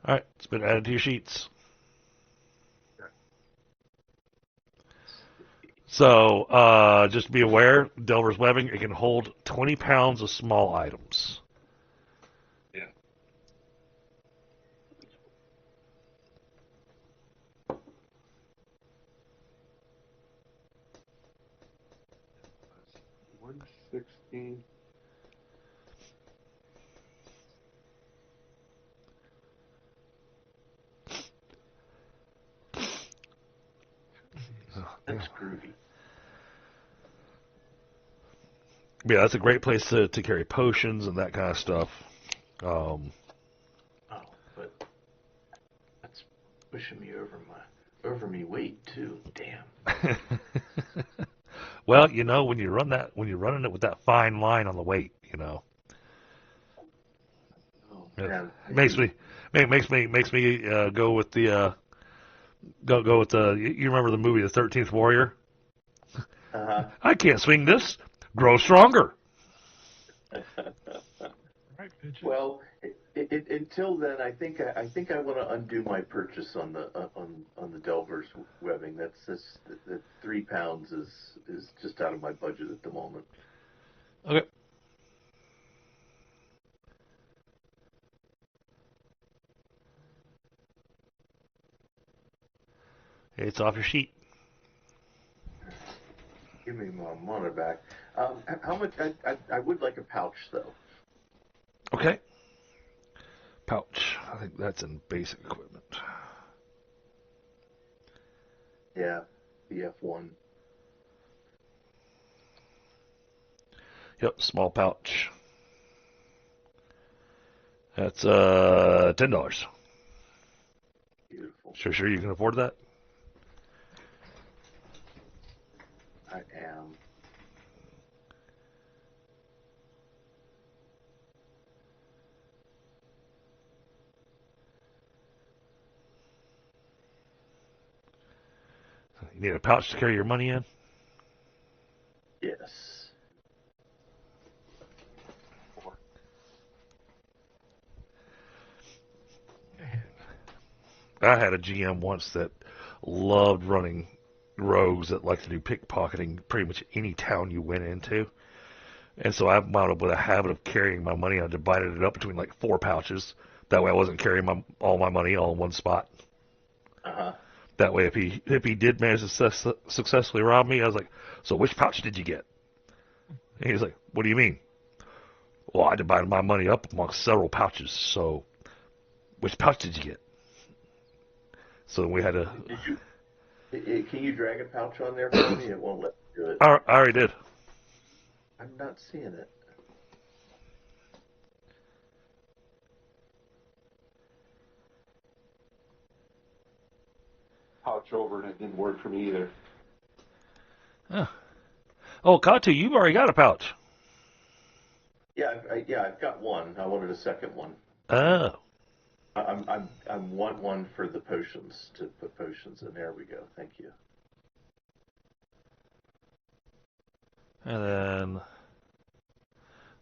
Alright, it's been added to your sheets. So, just be aware, Delver's Webbing, it can hold 20 pounds of small items. Yeah. $116. That's groovy. Yeah, that's a great place to carry potions and that kind of stuff. Oh, but that's pushing me over me weight too. Damn. Well, you know, when you're running it with that fine line on the weight, you know, Oh, it man. makes me go with the go with the. You remember the movie The 13th Warrior? I can't swing this. Grow stronger. Right, bitches. Well, until then, I think I want to undo my purchase on the Delver's Webbing. That's the 3 pounds is just out of my budget at the moment. Okay. It's off your sheet. Give me my money back. How much? I would like a pouch though. Okay. Pouch. I think that's in basic equipment. Yeah, BF1. Yep, small pouch. That's $10. Beautiful. Sure you can afford that? I am. You need a pouch to carry your money in? Yes. I had a GM once that loved running rogues that like to do pickpocketing pretty much any town you went into. And so I wound up with a habit of carrying my money. I divided it up between like 4 pouches. That way I wasn't carrying all my money all in one spot. Uh-huh. That way if he did manage to successfully rob me, I was like, so which pouch did you get? And he's like, what do you mean? Well, I divided my money up amongst several pouches, so which pouch did you get? So we had to... Can you drag a pouch on there for me? It won't let me do it. I already did. I'm not seeing it. Pouch over and it didn't work for me either. Huh. Oh, Katu, you've already got a pouch. Yeah, I've got one. I wanted a second one. Oh. I want one for the potions, to put potions in. There we go. Thank you. And then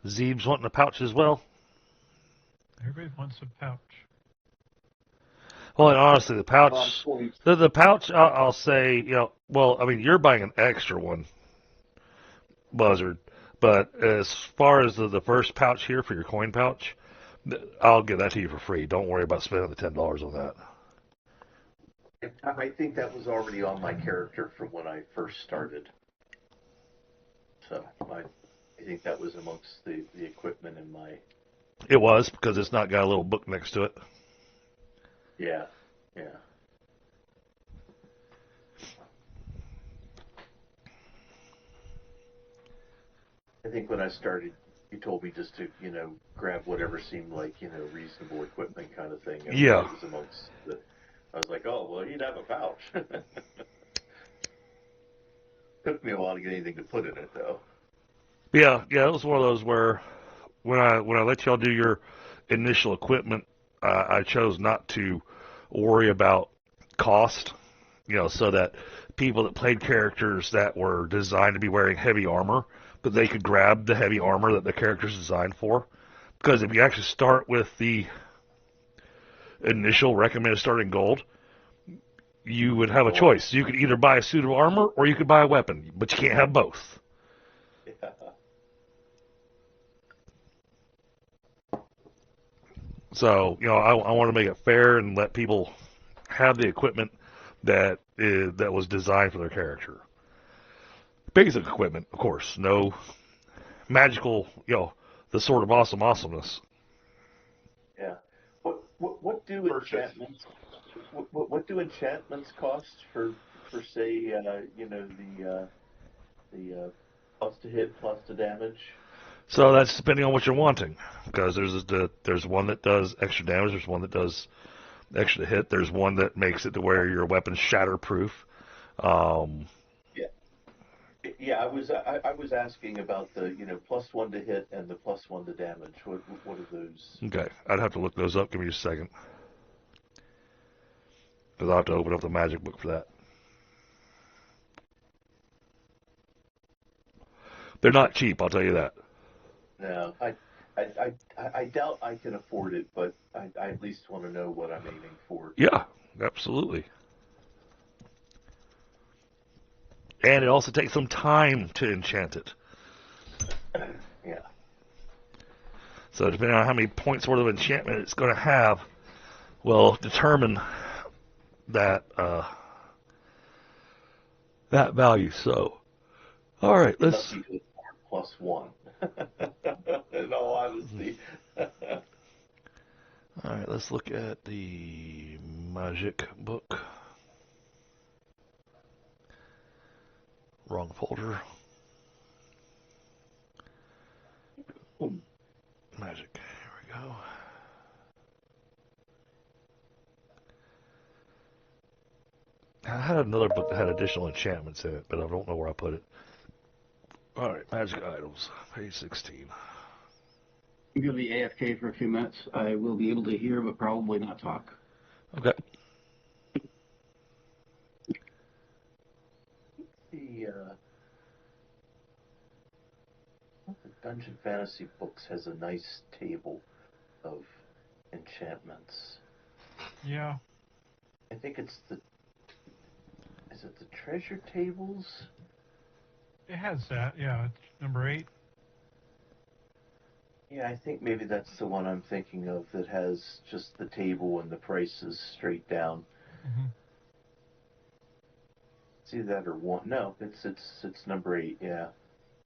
Zeeb's wanting a pouch as well. Everybody wants a pouch. Well, and honestly, the pouch, the pouch, I'll say, you know, well, I mean, you're buying an extra one, Buzzard. But as far as the first pouch here for your coin pouch, I'll give that to you for free. Don't worry about spending the $10 on that. I think that was already on my character from when I first started. So I think that was amongst the equipment in my... It was, because it's not got a little book next to it. Yeah. I think when I started, you told me just to, grab whatever seemed like, reasonable equipment kind of thing. And Yeah. it was amongst the... I was like, oh, well, you'd have a pouch. Took me a while to get anything to put in it, though. Yeah, it was one of those where when I let y'all do your initial equipment, I chose not to worry about cost, so that people that played characters that were designed to be wearing heavy armor, that they could grab the heavy armor that the character's designed for. Because if you actually start with the initial recommended starting gold, you would have a choice. You could either buy a suit of armor or you could buy a weapon, but you can't have both. Yeah. So, I want to make it fair and let people have the equipment that was designed for their character. Basic equipment, of course. No magical, the sort of awesomeness. Yeah. What do enchantments? What do enchantments cost for say the plus to hit, plus to damage? So that's depending on what you're wanting, because there's one that does extra damage, there's one that does extra hit, there's one that makes it to where your weapon's shatterproof. Yeah, I was asking about the +1 to hit and the +1 to damage. What are those? Okay, I'd have to look those up. Give me a second, because I'll have to open up the magic book for that. They're not cheap, I'll tell you that. No, I doubt I can afford it, but I at least want to know what I'm aiming for. Yeah, absolutely. And it also takes some time to enchant it. Yeah. So depending on how many points worth of enchantment it's going to have, will determine that that value. So, all right, let's. +1. In all honesty. All right, let's look at the magic book. Wrong folder. Magic. Here we go. I had another book that had additional enchantments in it, but I don't know where I put it. All right, magic items, page 16. I'm going to be AFK for a few minutes. I will be able to hear, but probably not talk. Okay. The Dungeon Fantasy Books has a nice table of enchantments. Yeah. I think is it the treasure tables? It has that, yeah. It's number 8. Yeah, I think maybe that's the one I'm thinking of that has just the table and the prices straight down. Mm-hmm. See that or one? No, it's number 8. Yeah.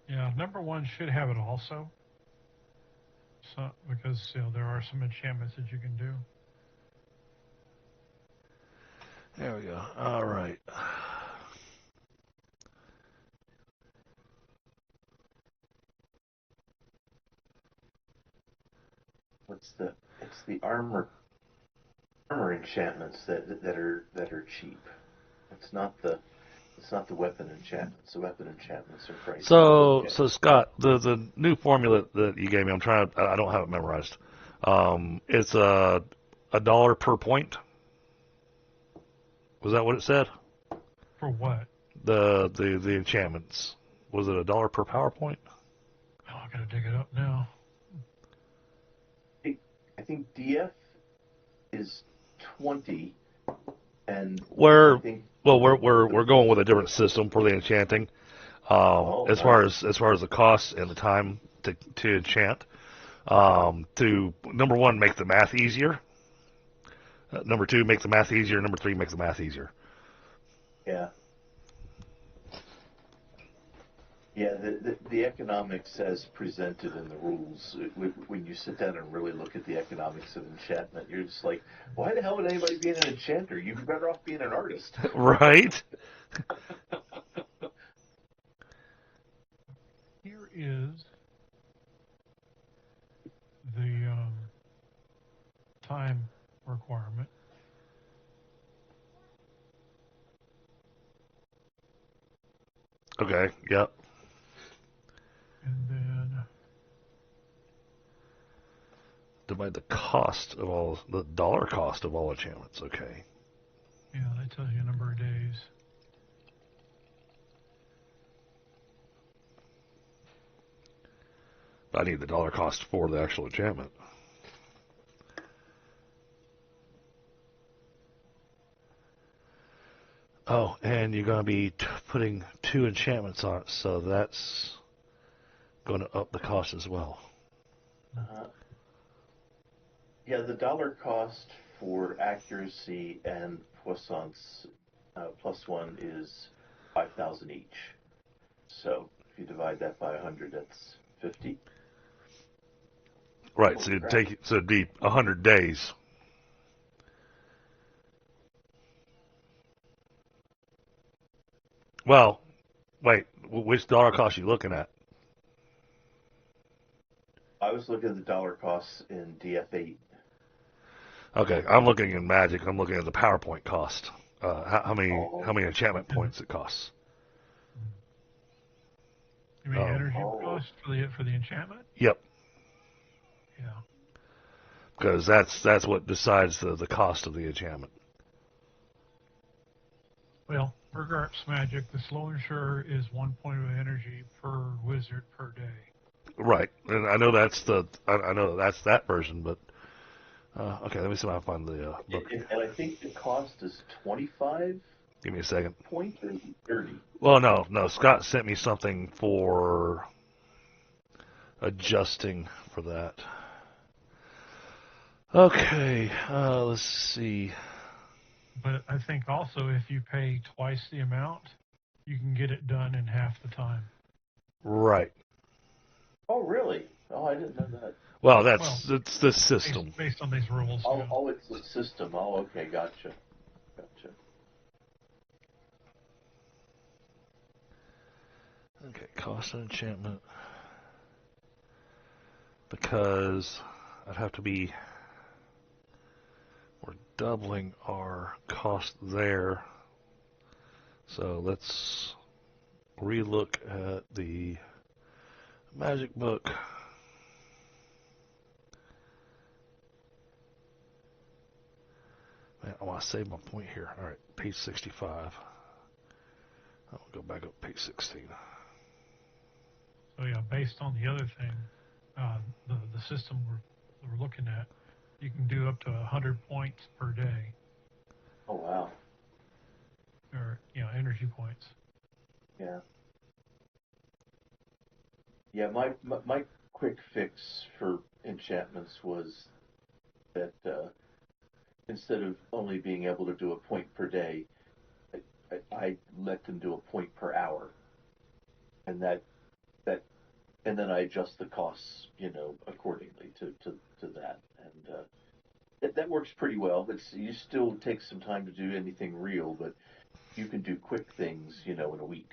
Yeah, number 1 should have it also. So because there are some enchantments that you can do. There we go. All right. It's the armor enchantments that are cheap. It's not the weapon enchantments. The weapon enchantments are pricey. So Scott, the new formula that you gave me, I don't have it memorized. It's $1 per point. Was that what it said? For what? The enchantments. Was it $1 per PowerPoint? Oh, I gotta dig it up now. I think DF is 20, and we're going with a different system for the enchanting. As far as the cost and the time to enchant, To, number one, make the math easier. Number two, make the math easier. Number three, make the math easier. Yeah. Yeah, the economics as presented in the rules, when you sit down and really look at the economics of enchantment, you're just like, why the hell would anybody be an enchanter? You'd be better off being an artist. Right? Here is the time requirement. Okay, yep. And then Divide the cost of all, the dollar cost of all enchantments. Okay. yeah, that tells you a number of days. I need the dollar cost for the actual enchantment. Oh, and you're going to be putting 2 enchantments on it, so that's going to up the cost as well. Yeah, the dollar cost for accuracy and puissance +1 is 5,000 each. So if you divide that by 100, that's 50. Right, so it'd be 100 days. Well, wait, which dollar cost are you looking at? I was looking at the dollar costs in DF8. Okay, I'm looking in Magic. I'm looking at the PowerPoint cost. How many enchantment points it costs? You mean energy cost for the enchantment? Yep. Yeah. Because that's what decides the cost of the enchantment. Well, for GURPS Magic, the slow insurer is 1 point of energy per wizard per day. Right, and I know that's that version, but okay, let me see if I can find the book. And I think the cost is 25. Give me a second. Points or 30. Well, no. Scott sent me something for adjusting for that. Okay, let's see. But I think also if you pay twice the amount, you can get it done in half the time. Right. Oh, really? Oh, I didn't know that. Well, it's the system. Based on these rules. Oh, yeah. oh, it's the system. Oh, okay, gotcha. Okay, cost of enchantment. Because I'd have to be... We're doubling our cost there. So let's relook at the Magic book. Man, I want to save my point here. All right, page 65. I'll go back up to page 16. So yeah, based on the other thing, the system we're looking at, you can do up to 100 points per day. Oh, wow. Or, energy points. Yeah. Yeah, my quick fix for enchantments was that instead of only being able to do a point per day, I let them do a point per hour, and and then I adjust the costs, accordingly to that, and that works pretty well. You still take some time to do anything real, but you can do quick things, in a week,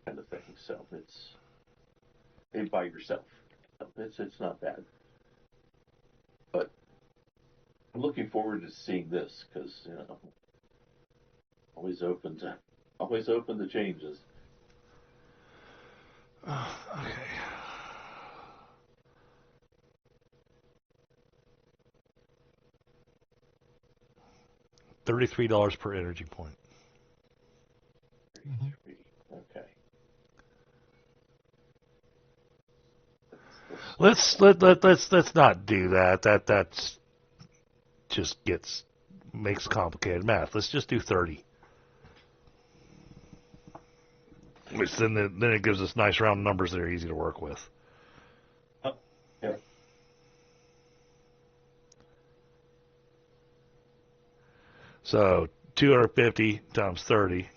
kind of thing. So it's by yourself. It's not bad, but I'm looking forward to seeing this because always open to changes. Okay. $33 per energy point. Mm-hmm. Okay. Let's not do that. That's just makes complicated math. Let's just do 30. Which then it gives us nice round numbers that are easy to work with. Yeah. So 250 times 30.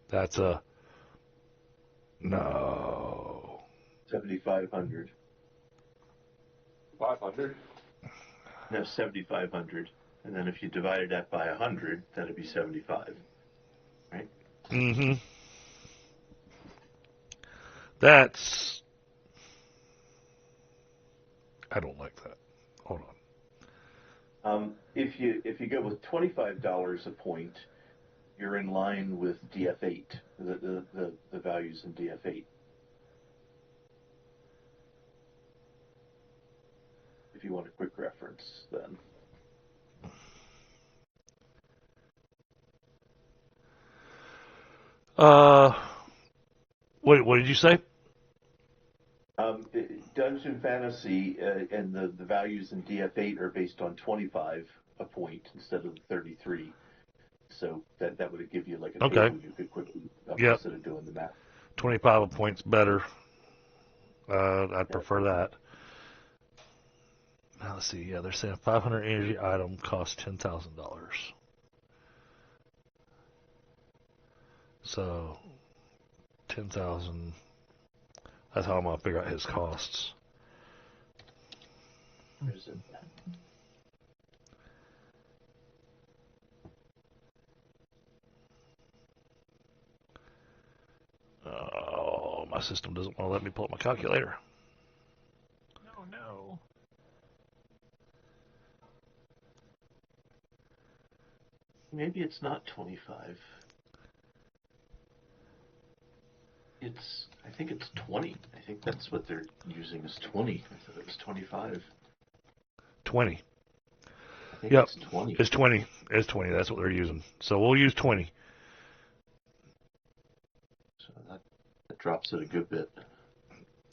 That's a no. 7,500. 500. No, 7,500. And then if you divided that by 100, that'd be 75. Right? Mm-hmm. That's. I don't like that. Hold on. If you go with $25 a point, you're in line with DF8, the values in DF8. If you want a quick reference, then. What did you say? Dungeon Fantasy and the values in DF8 are based on 25 a point instead of the 33. So that would give you like a Okay. table you could quickly Yep. instead of doing the math. 25 a point's better. I'd prefer that. Now let's see. Yeah, they're saying 500 energy item costs $10,000. So 10,000. That's how I'm gonna figure out his costs. There's it. Oh, my system doesn't want to let me pull up my calculator. No. Maybe it's not 25. I think it's 20. I think that's what they're using is 20. I thought it was 25. 20. I think Yep. it's 20. It's 20. It's 20. That's what they're using. So we'll use 20. So that drops it a good bit.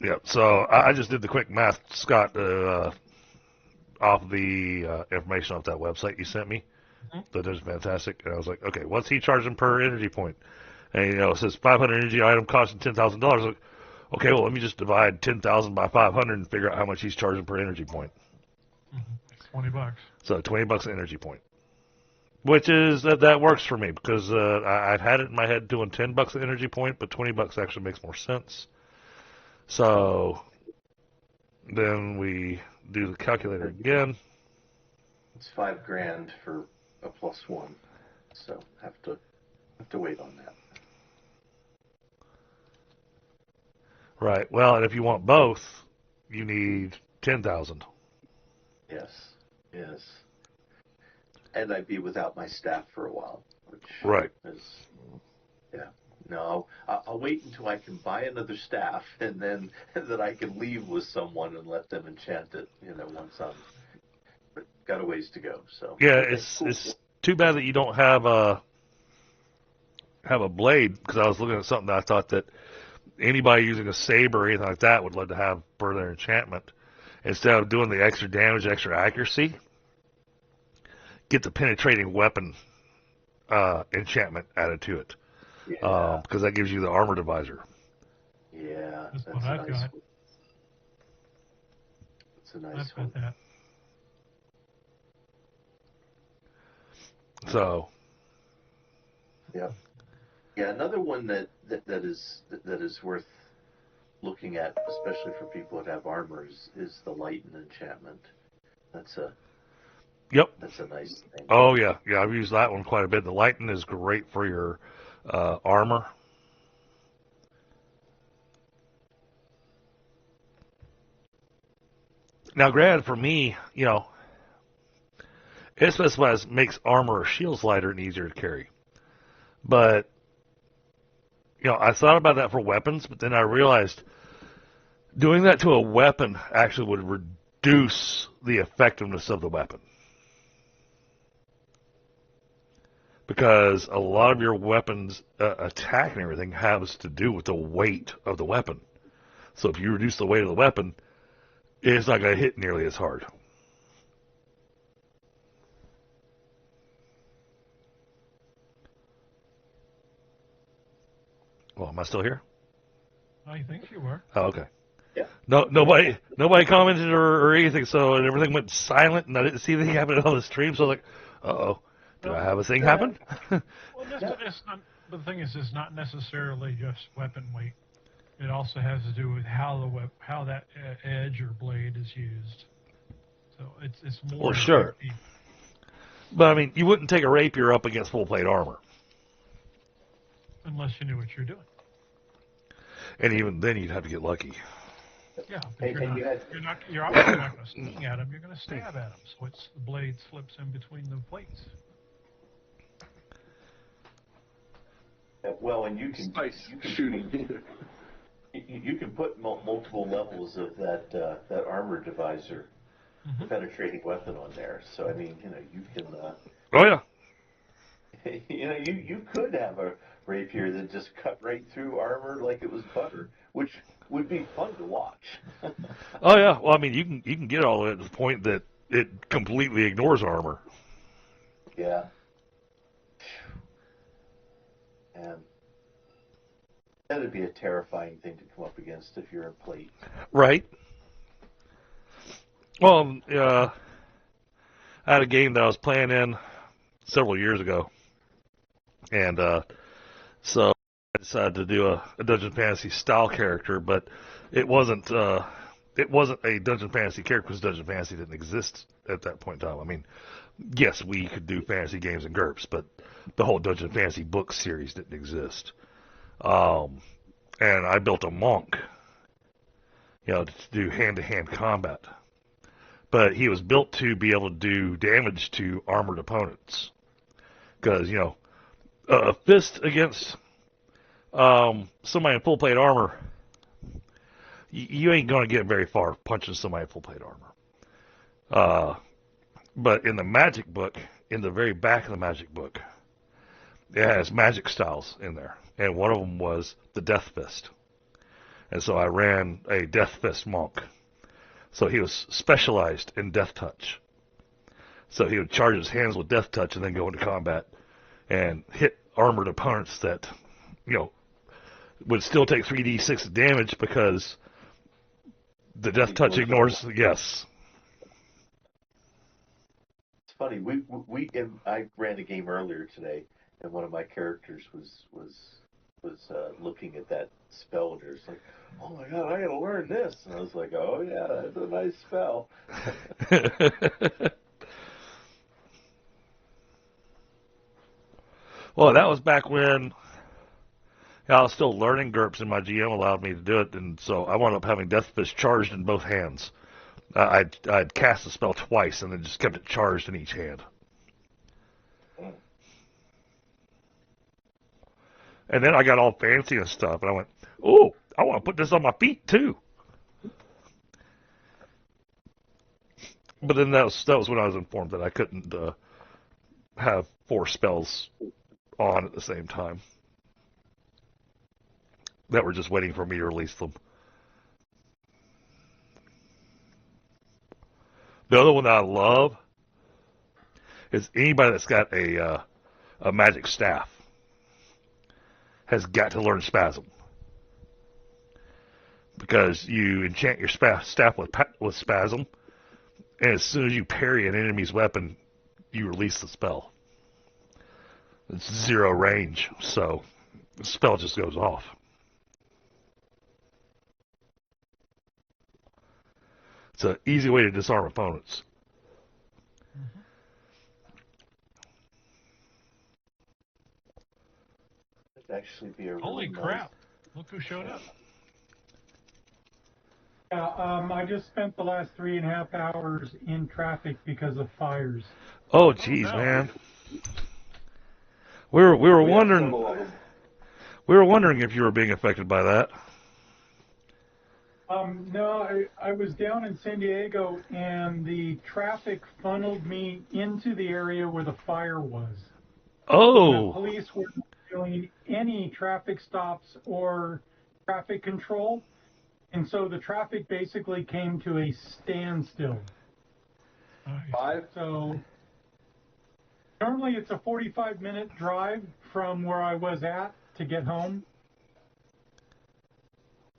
Yep. So I just did the quick math, Scott, off the information off that website you sent me. That is fantastic. And I was like, okay, what's he charging per energy point? And it says 500 energy item costing $10,000. Like, okay, well let me just divide 10,000 by 500 and figure out how much he's charging per energy point. $20. So $20 an energy point, which is that works for me because I've had it in my head doing $10 an energy point, but $20 actually makes more sense. So then we do the calculator again. It's $5,000 for a +1. So have to wait on that. Right. Well, and if you want both, you need 10,000. Yes. And I'd be without my staff for a while, which Right. is, yeah. No, I'll wait until I can buy another staff, and then I can leave with someone and let them enchant it. Once but got a ways to go. So Yeah, okay, cool. it's too bad that you don't have a blade, because I was looking at something that I thought that anybody using a saber or anything like that would love to have for their enchantment. Instead of doing the extra damage, extra accuracy, get the penetrating weapon enchantment added to it. Yeah. Because that gives you the armor divisor. Yeah, That's that's what a I've nice got. one. That's a nice I've one. got that. So. Yeah. Yeah, another one that is worth looking at, especially for people that have armor, is the lighten enchantment. That's a nice thing. Oh yeah, I've used that one quite a bit. The lighten is great for your armor. Now, granted, for me, it specifies makes armor or shields lighter and easier to carry. But I thought about that for weapons, but then I realized doing that to a weapon actually would reduce the effectiveness of the weapon. Because a lot of your weapons attack and everything has to do with the weight of the weapon. So if you reduce the weight of the weapon, it's not going to hit nearly as hard. Well, am I still here? I think you were. Oh, okay. Yeah. nobody commented or anything, so everything went silent, and I didn't see anything happen on the stream. So I was like, "Uh-oh, did I have a thing happen?" Well, it's not. But the thing is, it's not necessarily just weapon weight. It also has to do with how that edge or blade is used. So it's more. Well, sure. But I mean, you wouldn't take a rapier up against full plate armor, unless you knew what you're doing. and even then, you'd have to get lucky. Yeah, but you're obviously not going to swing at them. You're going to stab at them. So the blade slips in between the plates. Well, and you can shooting. You can put multiple levels of that armor divisor, penetrating weapon on there. So I mean, you can. Oh yeah. You could have a rapier that just cut right through armor like it was butter, which would be fun to watch. Oh yeah. Well, I mean, you can get all the way to the point that it completely ignores armor. Yeah. And that'd be a terrifying thing to come up against if you're in plate. Right. Well, I had a game that I was playing in several years ago, and so I decided to do a Dungeon Fantasy style character, but it wasn't a Dungeon Fantasy character because Dungeon Fantasy didn't exist at that point in time. I mean, yes, we could do fantasy games in GURPS, but the whole Dungeon Fantasy book series didn't exist. And I built a monk, to do hand-to-hand combat. But he was built to be able to do damage to armored opponents. Because, a fist against somebody in full plate armor, you ain't going to get very far punching somebody in full plate armor. But in the magic book, in the very back of the magic book, it has magic styles in there. And one of them was the Death Fist. And so I ran a Death Fist monk. So he was specialized in Death Touch. So he would charge his hands with Death Touch and then go into combat and hit armored opponents that, would still take 3d6 damage because the Death Touch ignores, yes. It's funny. I ran a game earlier today, and one of my characters was looking at that spell, and it's like, oh my god, I gotta learn this. And I was like, oh yeah, that's a nice spell. Well, that was back when I was still learning GURPS, and my GM allowed me to do it, and so I wound up having Death Fist charged in both hands. I'd cast the spell twice, and then just kept it charged in each hand. And then I got all fancy and stuff, and I went, oh, I want to put this on my feet, too. But then that was when I was informed that I couldn't have 4 spells on at the same time. That were just waiting for me to release them. The other one that I love is anybody that's got a magic staff has got to learn Spasm. Because you enchant your staff with Spasm, and as soon as you parry an enemy's weapon, you release the spell. It's 0 range, so the spell just goes off. It's an easy way to disarm opponents. It'd actually be a really Holy crap! Look who showed up. Yeah, I just spent the last 3.5 hours in traffic because of fires. Oh, geez, man. We were wondering if you were being affected by that. No, I was down in San Diego, and the traffic funneled me into the area where the fire was. Oh. The police weren't doing any traffic stops or traffic control, and so the traffic basically came to a standstill. So normally it's a 45-minute drive from where I was at to get home.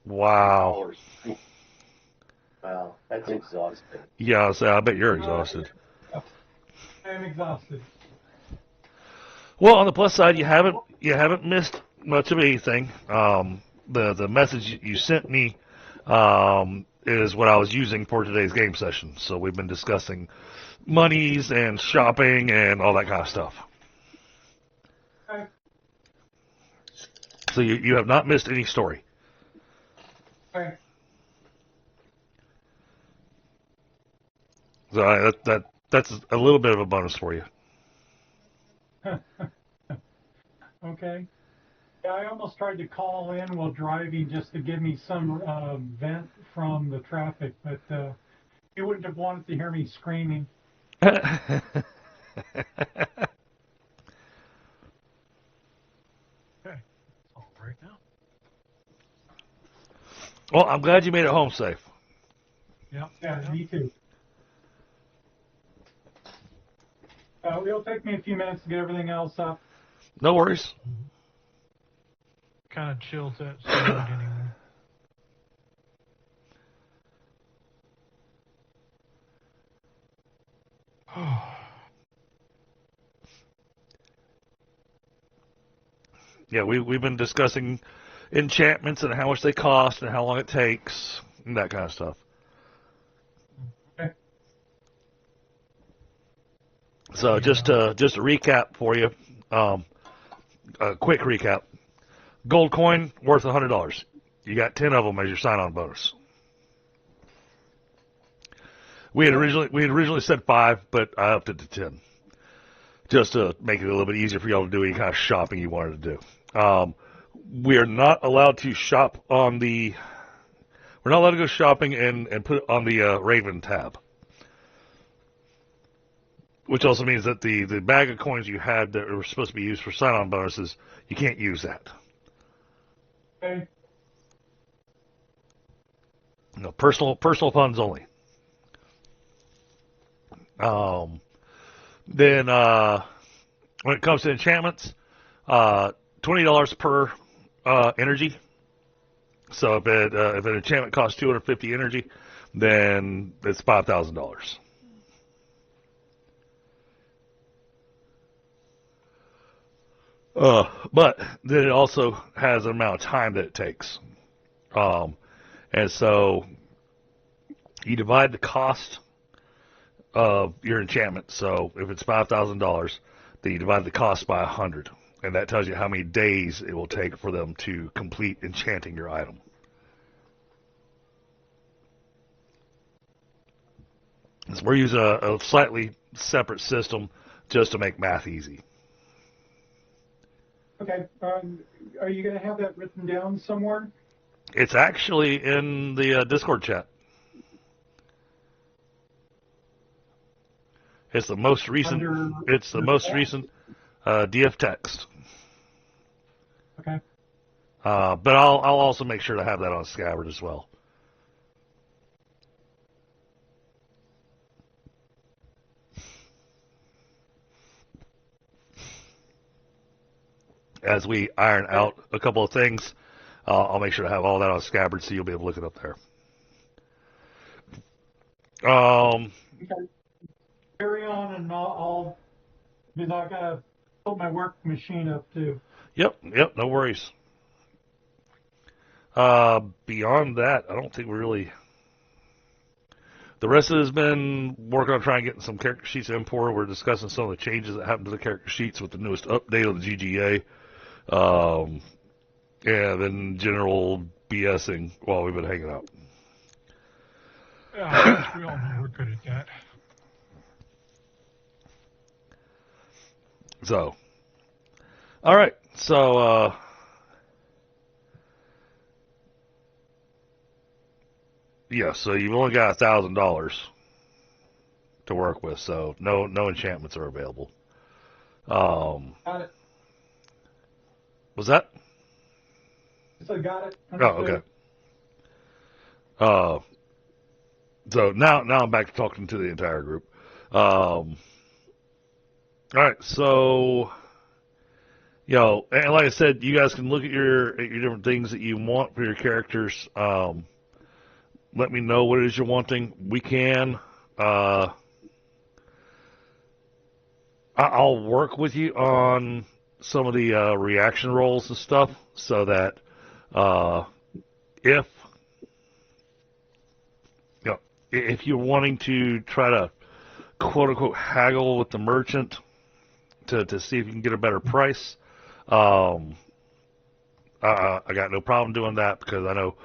Wow. Wow, that's exhausting. Yeah, so I bet you're exhausted. I am exhausted. Well, on the plus side, you haven't missed much of anything. The message you sent me is what I was using for today's game session. So we've been discussing monies and shopping and all that kind of stuff. Okay. So you have not missed any story. Okay. So that's a little bit of a bonus for you. Okay. Yeah, I almost tried to call in while driving just to give me some vent from the traffic, but you wouldn't have wanted to hear me screaming. Okay. All right now. Well, I'm glad you made it home safe. Yeah. Yeah, me too. It'll take me a few minutes to get everything else up. No worries. Kind of chills that sound anyway. Yeah, we've been discussing enchantments and how much they cost and how long it takes and that kind of stuff. Okay. So just a recap for you, a quick recap. Gold coin worth $100. You got 10 of them as your sign-on bonus. We had originally said 5, but I upped it to 10, just to make it a little bit easier for y'all to do any kind of shopping you wanted to do. We are not allowed to shop on the. We're not allowed to go shopping and put it on the Raven tab, which also means that the bag of coins you had that were supposed to be used for sign-on bonuses, you can't use that. Okay. No, personal funds only. Then when it comes to enchantments, $20 per energy. So if an enchantment costs 250 energy, then it's $5,000. But then it also has an amount of time that it takes. And so you divide the cost of your enchantment. So if it's $5,000, then you divide the cost by 100. And that tells you how many days it will take for them to complete enchanting your item. So we're using a slightly separate system just to make math easy. Okay. Are you going to have that written down somewhere? It's actually in the Discord chat. It's the most recent. It's the most recent DF text. Okay. But I'll also make sure to have that on Scabbard as well. As we iron out a couple of things, I'll make sure to have all that on Scabbard so you'll be able to look it up there. Okay. Carry on, and I'll because I gotta put my work machine up too. Yep, no worries. Beyond that, I don't think we really. The rest of it has been working on trying to get some character sheets imported. We're discussing some of the changes that happened to the character sheets with the newest update on the GGA. And then general BSing while we've been hanging out. Yeah, I guess we all know we're good at that. So, all right. So, yeah. So you've only got $1,000 to work with. So no enchantments are available. Got it. Was that? So got it. Oh, okay. So now I'm back to talking to the entire group. All right, so and like I said, you guys can look at your different things that you want for your characters. let me know what it is you're wanting. We can. I'll work with you on some of the reaction rolls and stuff, so that if if you're wanting to try to quote unquote haggle with the merchant to see if you can get a better price, I got no problem doing that, because I know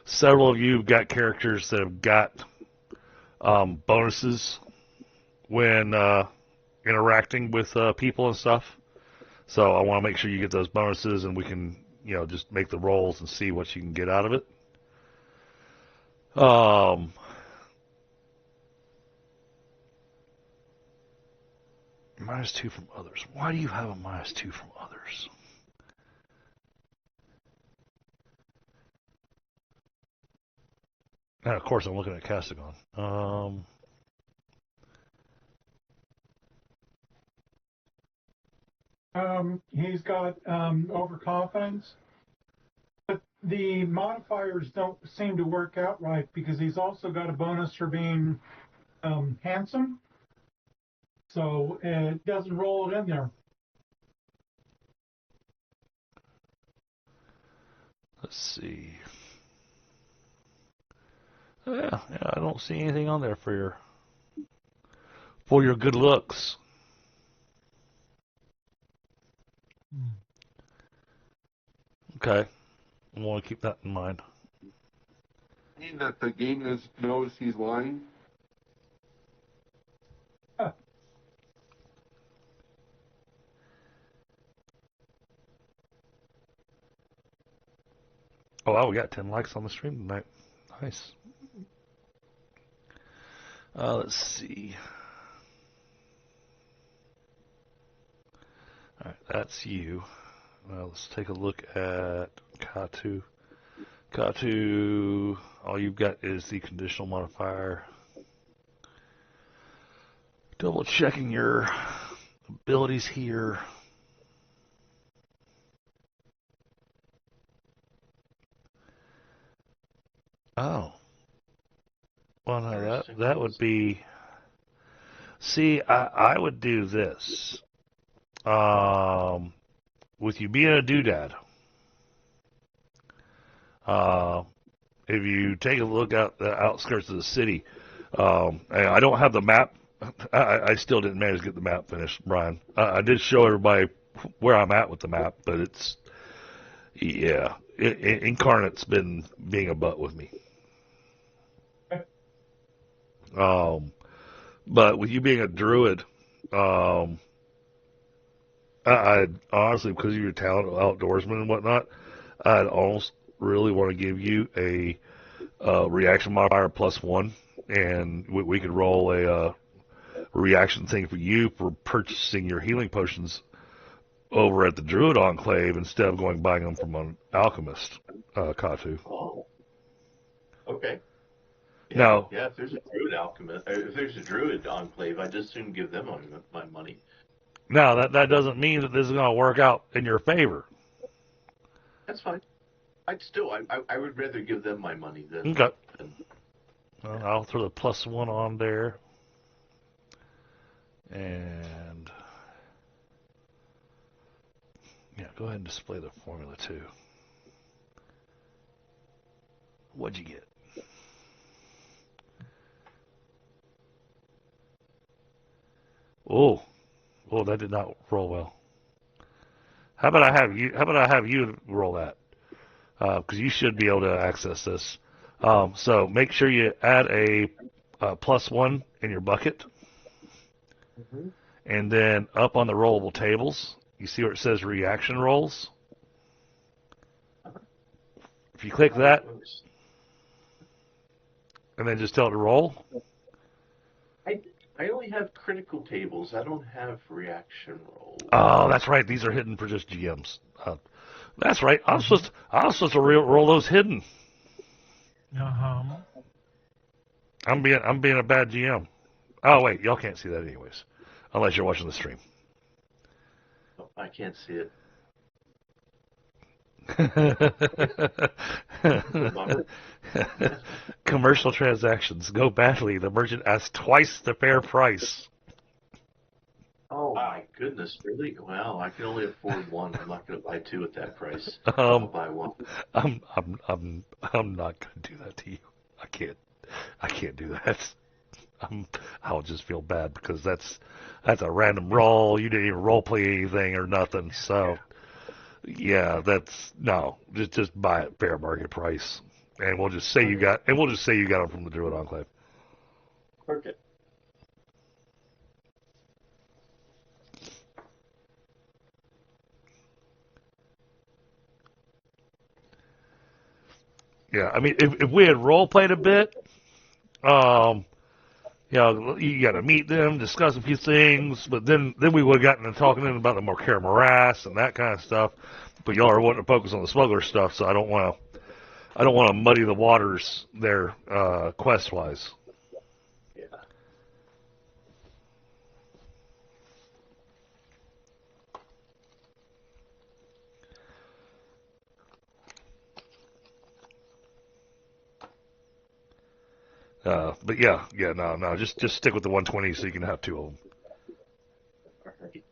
several of you have got characters that have got bonuses when interacting with people and stuff. So I want to make sure you get those bonuses, and we can, just make the rolls and see what you can get out of it. -2 from others. Why do you have a -2 from others? And of course, I'm looking at Castigon. He's got overconfidence, but the modifiers don't seem to work out right, because he's also got a bonus for being handsome, so it doesn't roll it in there. Let's see. Yeah, I don't see anything on there for your good looks. Okay, I want to keep that in mind. Mean that the game knows he's lying? Oh, wow, we got 10 likes on the stream tonight. Nice. Let's see. All right, that's you. Now let's take a look at Katu. Katu, all you've got is the conditional modifier. Double checking your abilities here. Oh. Well, no, that would be... See, I would do this. With you being a doodad, if you take a look at the outskirts of the city, I don't have the map. I still didn't manage to get the map finished, Brian. I did show everybody where I'm at with the map, but it's... Yeah, Incarnate's been being a butt with me. But with you being a druid, I'd honestly, because of your talent of outdoorsman and whatnot, I'd almost really want to give you a reaction modifier +1, and we could roll a reaction thing for you for purchasing your healing potions over at the Druid Enclave instead of going buying them from an alchemist, Katu. Oh. Okay. Yeah, Now, if there's a druid alchemist, if there's a druid enclave, I'd just soon give them my money. now that doesn't mean that this is going to work out in your favor. That's fine. I would rather give them my money than. Okay. Well, I'll throw the +1 on there, and yeah, go ahead and display the formula too. What'd you get? Oh, that did not roll well. How about I have you roll that? Because you should be able to access this. So make sure you add a +1 in your bucket, and then up on the rollable tables, you see where it says reaction rolls. If you click that, and then just tell it to roll. I only have critical tables. I don't have reaction rolls. Oh, that's right. These are hidden for just GMs. That's right. I was supposed to roll those hidden. I'm being a bad GM. Oh wait, y'all can't see that anyways, unless you're watching the stream. I can't see it. Commercial transactions go badly. The merchant asks twice the fair price. Oh my goodness, really? Well, I can only afford one. I'm not going to buy two at that price. Um, I'll buy one. I'm not gonna do that to you. I can't do that. I'll just feel bad because that's a random roll. You didn't even role play anything or nothing. So yeah, that's no. Just buy it fair market price, and we'll just say you got them from the Druid Enclave. Okay. Yeah, I mean, if we had role played a bit, you got to meet them, discuss a few things, but then we would have gotten to talking to them about the Morcara Morass and that kind of stuff. But y'all are wanting to focus on the smuggler stuff, so I don't want to muddy the waters there, quest wise. Yeah. But no, just stick with the 120 so you can have two of them. All right.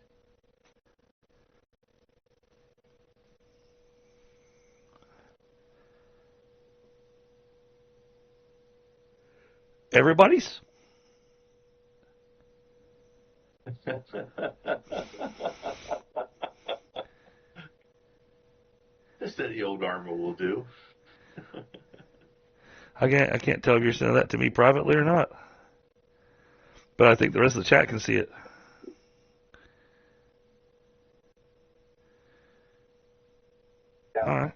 Everybody's? Just any old armor will do. I can't tell if you're sending that to me privately or not. But I think the rest of the chat can see it. All right.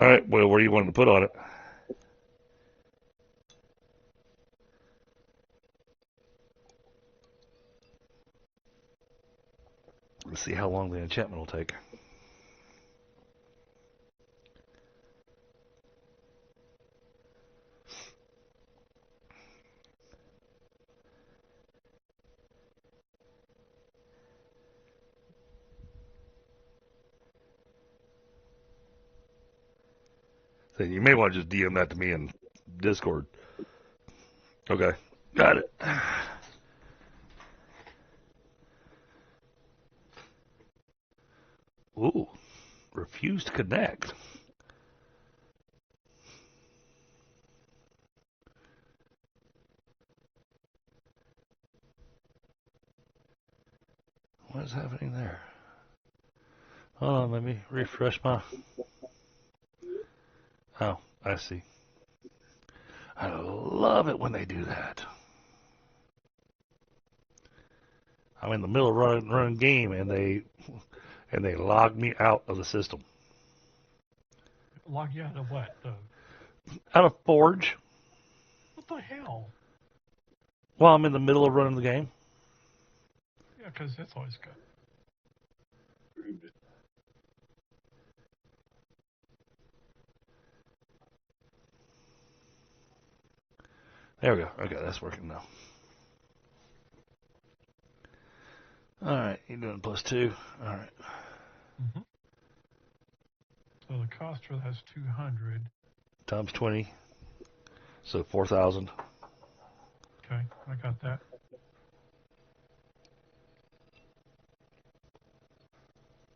All right. Well, what do you want to put on it? Let's see how long the enchantment will take. So you may want to just DM that to me in Discord. Okay. Got it. Ooh. Refuse to connect. What is happening there? Hold on, let me refresh my... Oh, I see. I love it when they do that. I'm in the middle of running game and they log me out of the system. Log you out of what? Out of Forge. What the hell? While I'm in the middle of running the game. Yeah, because that's always good. There we go. Okay, that's working now. Alright, you're doing +2. Alright. Mm-hmm. So the cost for that's 200. Times 20. So 4,000. Okay, I got that.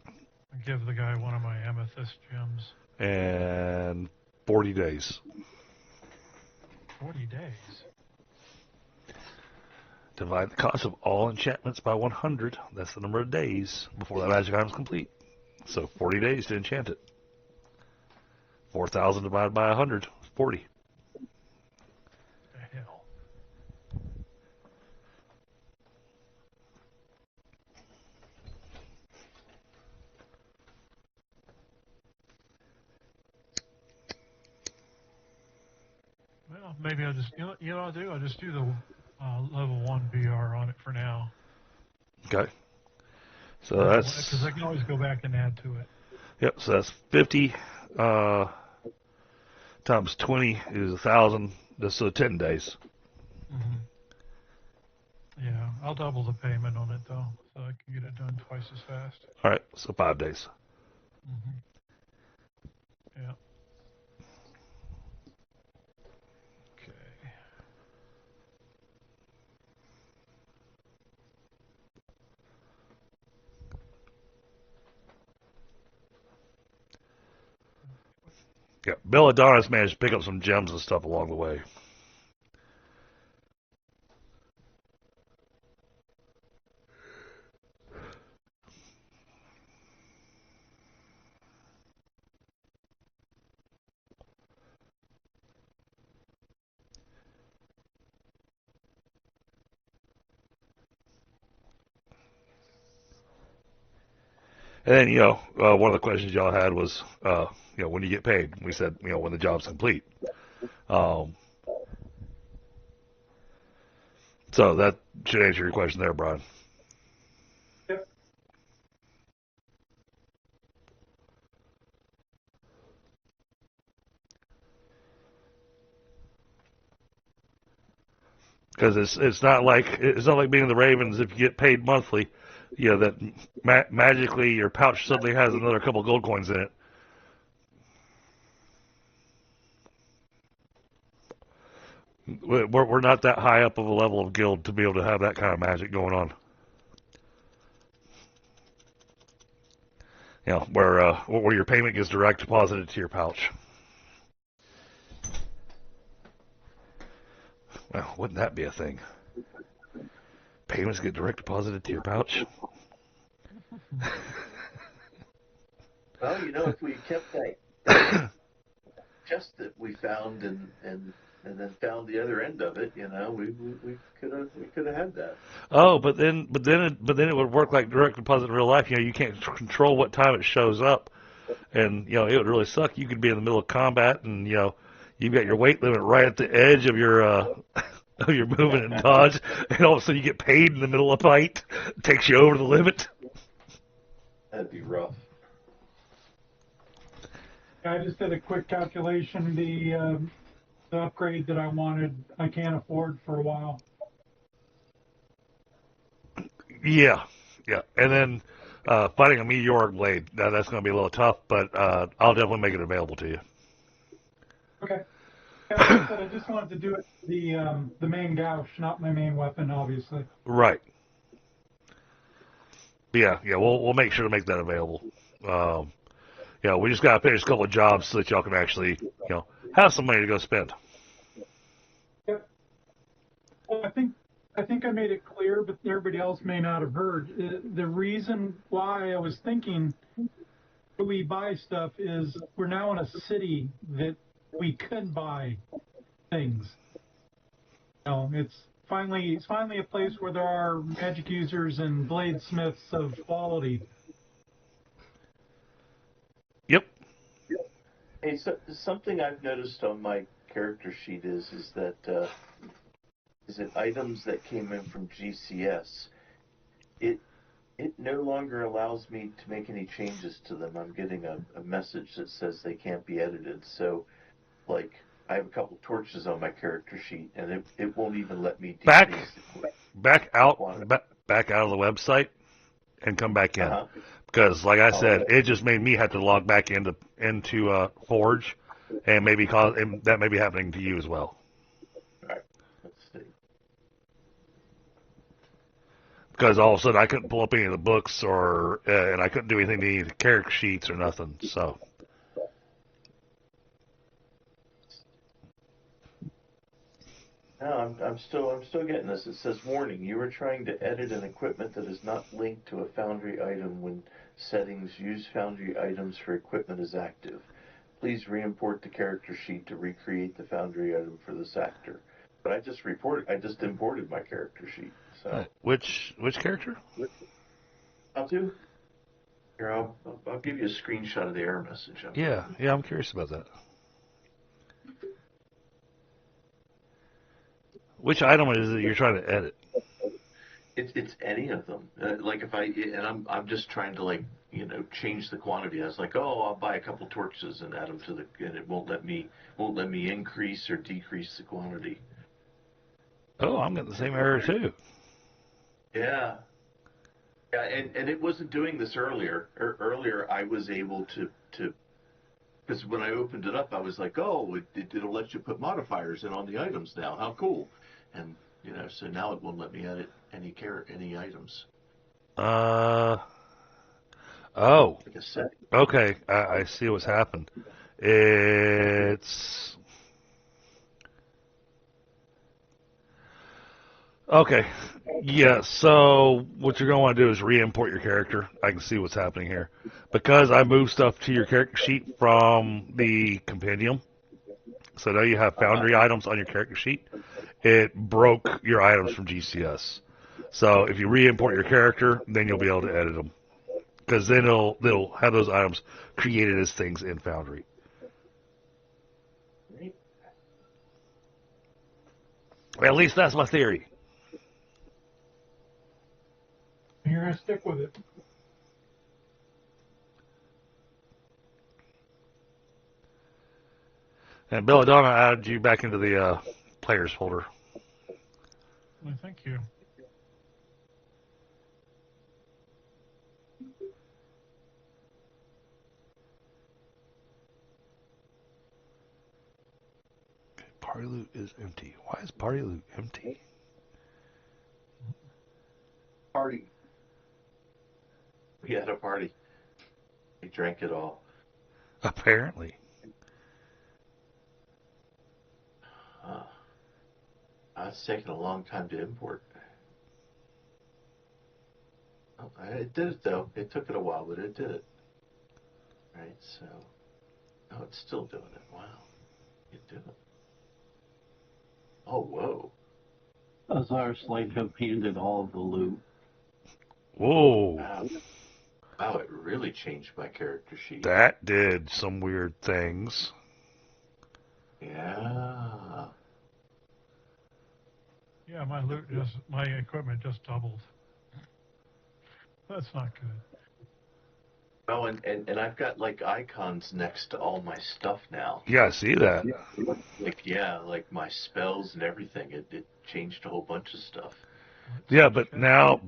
I give the guy one of my amethyst gems. And 40 days. 40 days. Divide the cost of all enchantments by 100. That's the number of days before that magic item is complete. So 40 days to enchant it. 4,000 divided by 100. 40. The hell. Well, maybe I'll just, you know what I'll do? I'll just do the level 1 BR on it for now. Okay. So that's... Because I can always go back and add to it. Yep, so that's 50 times 20 is 1,000. So 10 days. Mm-hmm. Yeah, I'll double the payment on it, though. so I can get it done twice as fast. All right, so 5 days. Mm-hmm. Yeah. Okay. Yeah, Bill Adonis managed to pick up some gems and stuff along the way. And then, one of the questions y'all had was, when you get paid. We said, when the job's complete. So that should answer your question there, Brian. Yep. Because it's not like being in the Ravens. If you get paid monthly, that magically your pouch suddenly has another couple gold coins in it. We're not that high up of a level of guild to be able to have that kind of magic going on. Where your payment gets direct deposited to your pouch. Well, wouldn't that be a thing? Payments get direct deposited to your pouch? Well, if we kept that chest that we found and then found the other end of it, we could have had that. Oh, but then it would work like direct deposit in real life. You can't control what time it shows up, and it would really suck. You could be in the middle of combat, and you've got your weight limit right at the edge of your of your movement and dodge, and all of a sudden you get paid in the middle of a fight. It takes you over the limit. That'd be rough. I just did a quick calculation. The upgrade that I wanted, I can't afford for a while. Yeah, and then fighting a meteoric blade. Now that's going to be a little tough, but I'll definitely make it available to you. Okay. Yeah, like I said, I just wanted to do it the main gouge, not my main weapon, obviously. Right. Yeah, we'll make sure to make that available. We just got to finish a couple of jobs so that y'all can actually, have some money to go spend. Yep. Well, I think I made it clear, but everybody else may not have heard. The reason why I was thinking that we buy stuff is we're now in a city that we could buy things. It's finally a place where there are magic users and bladesmiths of quality. Yep. Hey, so something I've noticed on my character sheet is that items that came in from GCS, it no longer allows me to make any changes to them. I'm getting a message that says they can't be edited. So, like, I have a couple torches on my character sheet, and it won't even let me decrease back out of the website and come back in. Uh-huh. Because, like I said, it just made me have to log back into Forge, and that may be happening to you as well. All right, let's see. Because all of a sudden I couldn't pull up any of the books, and I couldn't do anything to any of the character sheets or nothing. So. No, I'm still getting this. It says, warning, you are trying to edit an equipment that is not linked to a Foundry item when settings use Foundry items for equipment is active. Please re-import the character sheet to recreate the Foundry item for this actor. But I just imported my character sheet. So which character? I'll do. Here, I'll give you a screenshot of the error message. Yeah, I'm curious about that. Which item is it you're trying to edit? It's any of them. Like if I'm just trying to change the quantity. I was like, oh, I'll buy a couple torches and add them and it won't let me increase or decrease the quantity. Oh, I'm getting the same error too. Yeah. Yeah, and it wasn't doing this earlier. Earlier, I was able to because when I opened it up, I was like, oh, it'll let you put modifiers in on the items now. How cool! And so now it won't let me edit any items. Oh, Like a set. okay. I see what's happened. It's okay. Yeah. So what you're going to want to do is re-import your character. I can see what's happening here because I moved stuff to your character sheet from the compendium. So now you have Foundry items on your character sheet. It broke your items from GCS. So if you re-import your character, then you'll be able to edit them. Because then it'll have those items created as things in Foundry. Well, at least that's my theory. You're going to stick with it. And Belladonna added you back into the players folder. Well, thank you. Party loot is empty. Why is party loot empty? Party. We had a party. We drank it all. Apparently. It's taken a long time to import. Oh, it did it though. It took it a while, but it did it. Right, so. Oh, it's still doing it. Wow. You do it. Oh, whoa. Azar Slate have handed all of the loot. Whoa. Wow, it really changed my character sheet. That did some weird things. Yeah. Yeah, my equipment just doubled. That's not good. Oh, and I've got like icons next to all my stuff now. Yeah, I see that. Like my spells and everything. It changed a whole bunch of stuff. Yeah, but now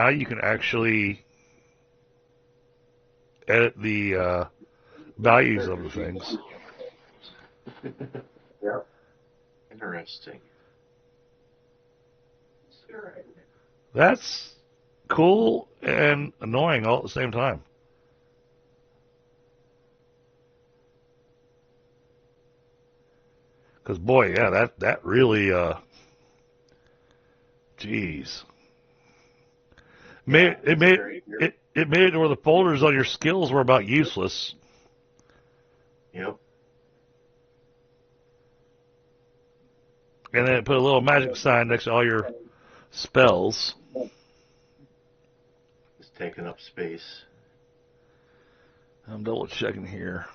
you can actually edit the values of the things. Yeah. Interesting. That's cool and annoying all at the same time. Because boy, yeah, that really, geez, it made it to where the folders on your skills were about useless. Yep. And then it put a little magic sign next to all your spells. It's taking up space. I'm double checking here.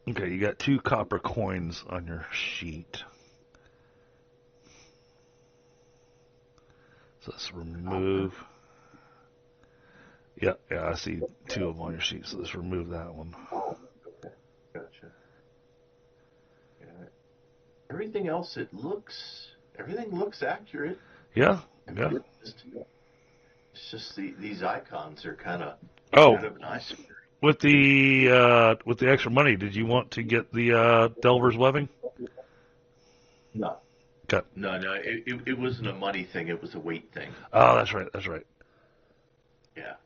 Okay, you got 2 copper coins on your sheet. So let's remove. Yeah, I see 2 of them on your sheet. So let's remove that one. Okay, gotcha. Yeah. Everything else, everything looks accurate. Yeah. It's just these icons are kind of nice. With the extra money, did you want to get the Delver's Webbing? No. Okay. No, it wasn't a money thing. It was a weight thing. Oh, that's right. Yeah.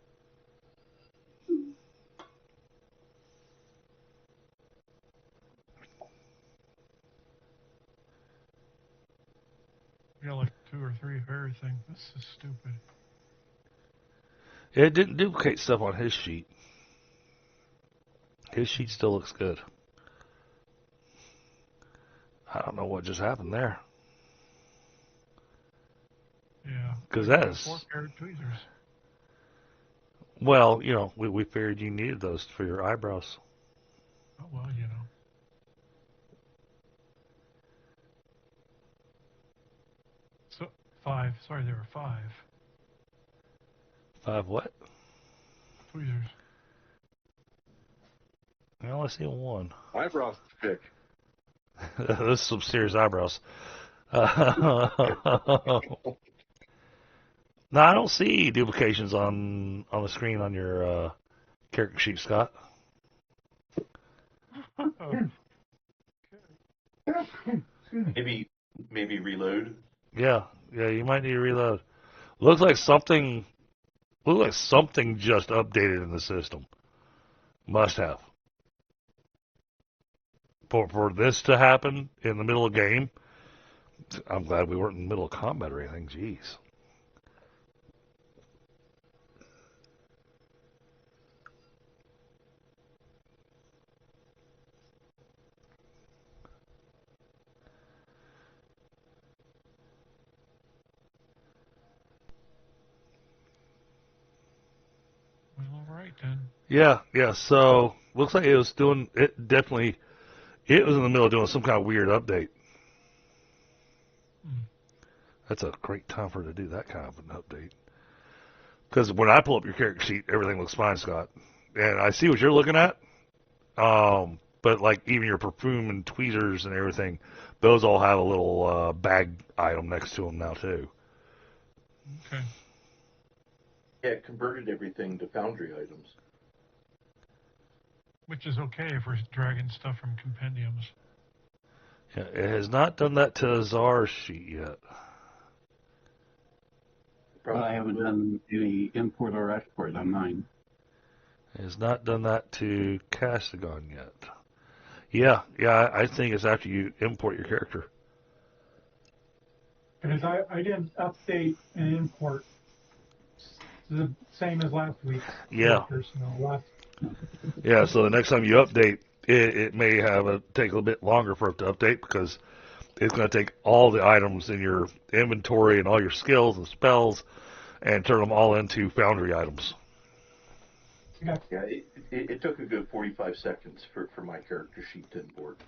You got like 2 or 3 of everything. This is stupid. It didn't duplicate stuff on his sheet. His sheet still looks good. I don't know what just happened there. Yeah. Because that is... 4-carat tweezers. Well, we figured you needed those for your eyebrows. Oh, well, So, 5. Sorry, there were 5. 5 what? Tweezers. I only see 1. Eyebrows to pick. Those are some serious eyebrows. No, I don't see duplications on the screen on your character sheet, Scott. Oh, Maybe reload. Yeah, you might need to reload. Looks like something just updated in the system. Must have. For this to happen in the middle of game, I'm glad we weren't in the middle of combat or anything. Jeez. well, all right then. Yeah. So looks like it was doing it. Definitely, it was in the middle of doing some kind of weird update. Hmm. That's a great time for it to do that kind of an update. Because when I pull up your character sheet, everything looks fine, Scott. And I see what you're looking at. But like even your perfume and tweezers and everything, those all have a little bag item next to them now too. Okay. Yeah, it converted everything to Foundry items. Which is okay if we're dragging stuff from compendiums. Yeah, it has not done that to Czar's sheet yet. But I haven't done any import or export on mine. It has not done that to Casagon yet. Yeah, I think it's after you import your character. Because I didn't update and import. It's the same as last week's Yeah. characters. No, Yeah, so the next time you update, it may take a little bit longer for it to update because it's going to take all the items in your inventory and all your skills and spells and turn them all into Foundry items. Yeah, it took a good 45 seconds for my character sheet to import.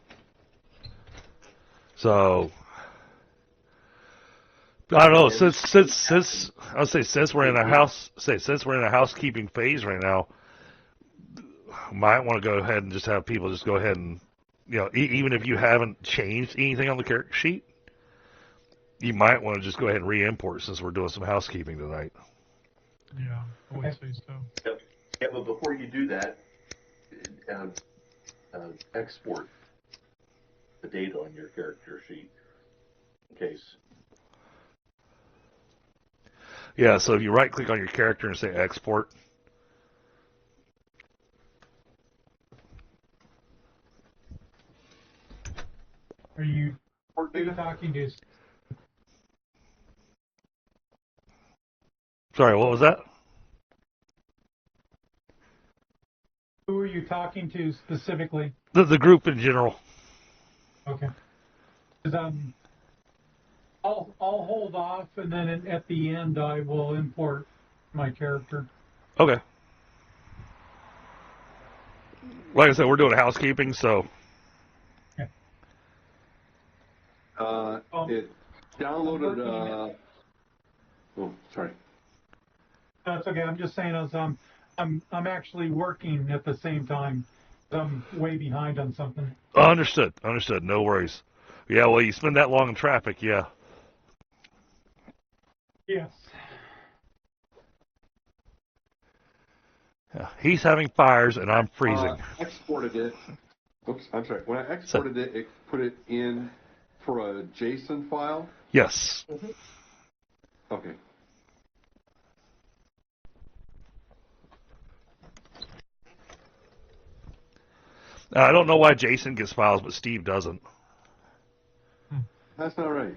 So I don't know. Since I would say since we're in a housekeeping phase right now, might want to go ahead and just have people just go ahead and even if you haven't changed anything on the character sheet, you might want to just go ahead and re-import since we're doing some housekeeping tonight. Yeah, I would say so. Yep. Yeah, but before you do that, export the data on your character sheet in case. Yeah, so if you right-click on your character and say export. Are you talking to? Sorry, what was that? Who are you talking to specifically? The group in general. Okay. 'Cause, I'll hold off, and then at the end I will import my character. Okay. Like I said, we're doing housekeeping, so. Okay. It downloaded. Oh, sorry. No, it's okay. I'm just saying as I'm actually working at the same time. I'm way behind on something. Understood. No worries. Yeah, well, you spend that long in traffic, yeah. Yes. Yeah. He's having fires and I'm freezing. Exported it. Oops, I'm sorry. When I exported it, it put it in for a JSON file. Yes. Okay. I don't know why Jason gets files, but Steve doesn't. That's not right.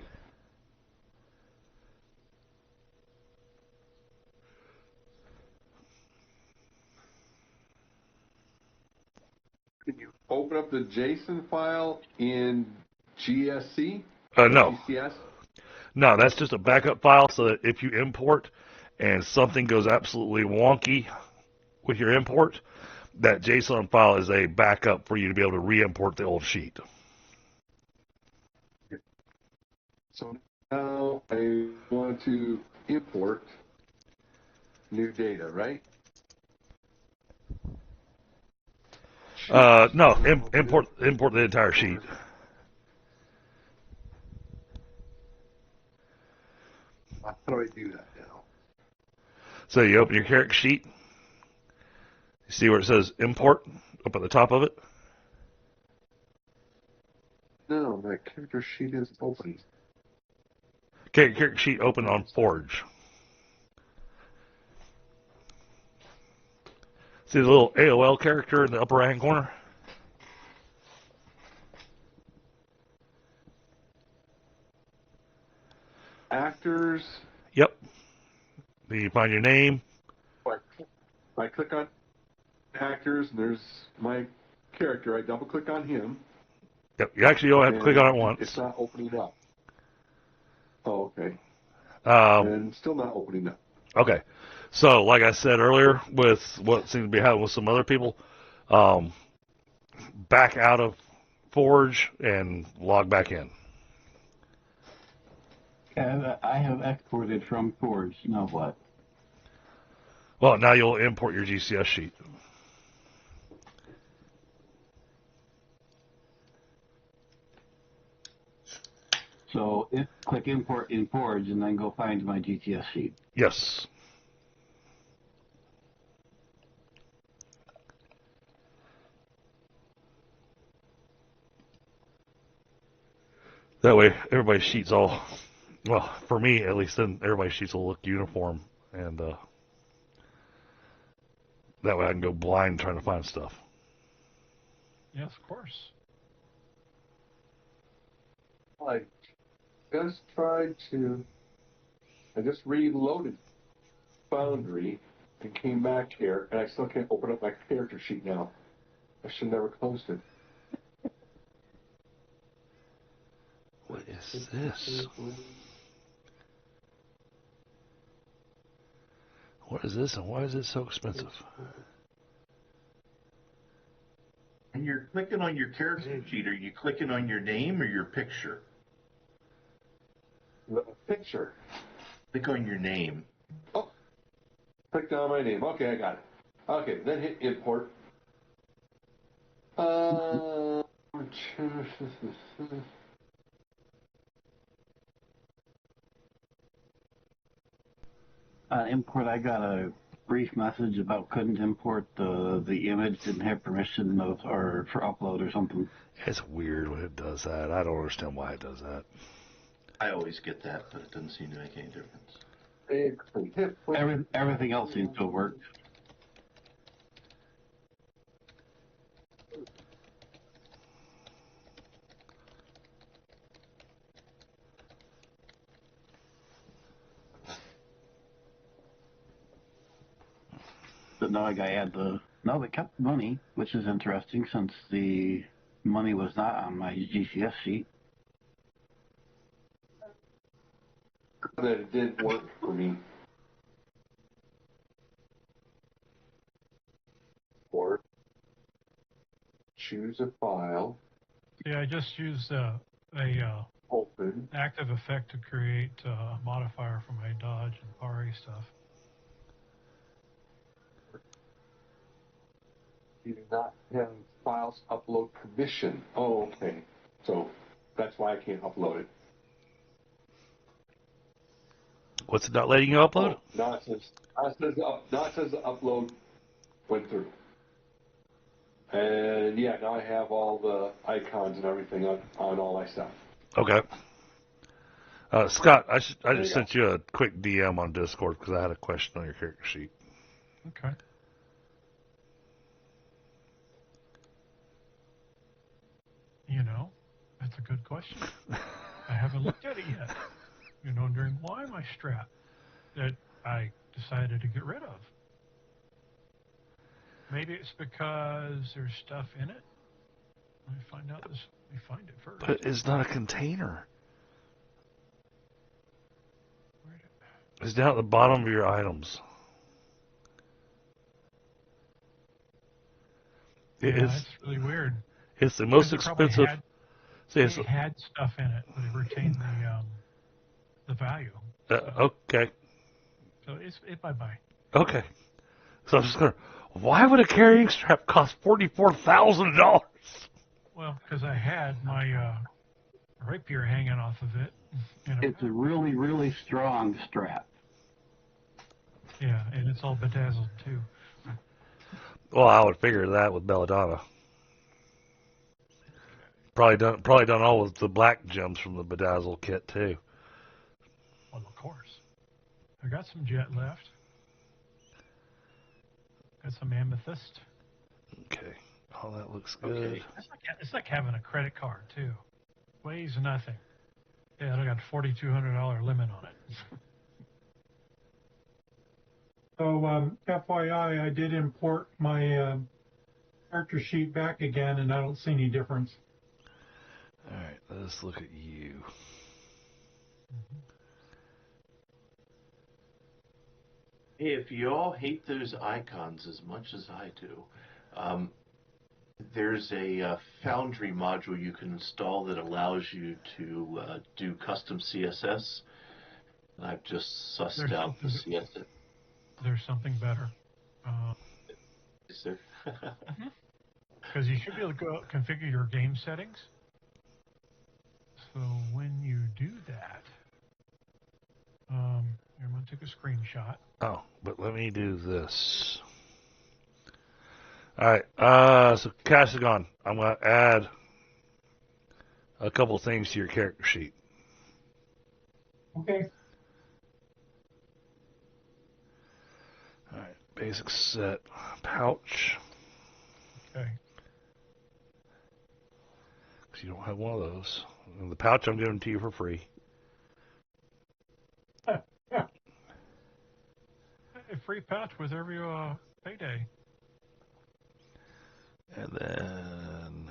Can you open up the JSON file in GSC? No. GCS? No, that's just a backup file so that if you import and something goes absolutely wonky with your import, that JSON file is a backup for you to be able to re-import the old sheet. So now I want to import new data, right? No, import the entire sheet. do I do that now? So you open your character sheet. You see where it says import up at the top of it? No, my character sheet is open. Okay, character sheet open on Forge. See the little AOL character in the upper right-hand corner? Actors. Yep. You find your name. I click on actors, and there's my character. I double click on him. Yep. You actually only have to click on it once. It's not opening up. Oh, okay. Um, And still not opening up. Okay. So, like I said earlier, with what seems to be happening with some other people, back out of Forge and log back in. I have exported from Forge. Now what? Well, now you'll import your GCS sheet. So click import in Forge and then go find my GTS sheet. Yes. That way, everybody's sheets all, well, for me at least, then everybody's sheets will look uniform, and that way I can go blind trying to find stuff. Yes, of course. I just reloaded Foundry and came back here, and I still can't open up my character sheet now. I should have never closed it. What is this? What is this, and why is it so expensive? When you're clicking on your character sheet, are you clicking on your name or your picture? The picture. Click on your name. Oh, clicked on my name. Okay, I got it. Okay, then hit import. Import, I got a brief message about couldn't import the image, didn't have permission or for upload or something. It's weird when it does that. I don't understand why it does that. I always get that, but it doesn't seem to make any difference. Everything else seems to have worked. But now I got to add now they kept the money, which is interesting since the money was not on my GCS sheet. That it did work for me. Or choose a file. Yeah, I just used a Open. active effect to create a modifier for my Dodge and Pari stuff. You do not have files upload permission. Oh, okay. So that's why I can't upload it. What's it not letting you upload? Oh, now it says the upload went through. And yeah, now I have all the icons and everything on all my stuff. Okay. Scott, I just sent you a quick DM on Discord because I had a question on your character sheet. Okay. You know, that's a good question. I haven't looked at it yet. You're wondering why my strap that I decided to get rid of. Maybe it's because there's stuff in it. Let me find out this. Let me find it first. But it's not a container. It's down at the bottom of your items. It's really weird. It's the most Because it probably expensive. It had stuff in it, but it retained the value. Okay. So it's bye-bye. Okay. So I'm just going, why would a carrying strap cost $44,000? Well, because I had my rapier hanging off of it. You know. It's a really, really strong strap. Yeah, and it's all bedazzled too. Well, I would figure that with Belladonna. Probably done all with the black gems from the bedazzle kit too. Well, of course. I got some jet left. Got some amethyst. Okay. Oh, that looks good. Okay. It's like having a credit card too. Weighs nothing. Yeah, I got a $4,200 limit on it. So, FYI, I did import my character sheet back again, and I don't see any difference. All right, let's look at you. Hey, if you all hate those icons as much as I do, there's a Foundry module you can install that allows you to do custom CSS. And I've just sussed out the CSS. There's something better. Is there? Because you should be able to go configure your game settings. So when you do that, I'm going to take a screenshot. Oh, but let me do this. All right, so Casagon, I'm going to add a couple things to your character sheet. Okay. All right, basic set pouch. Okay. Because you don't have one of those. And the pouch I'm giving to you for free. A free pouch with every payday. And then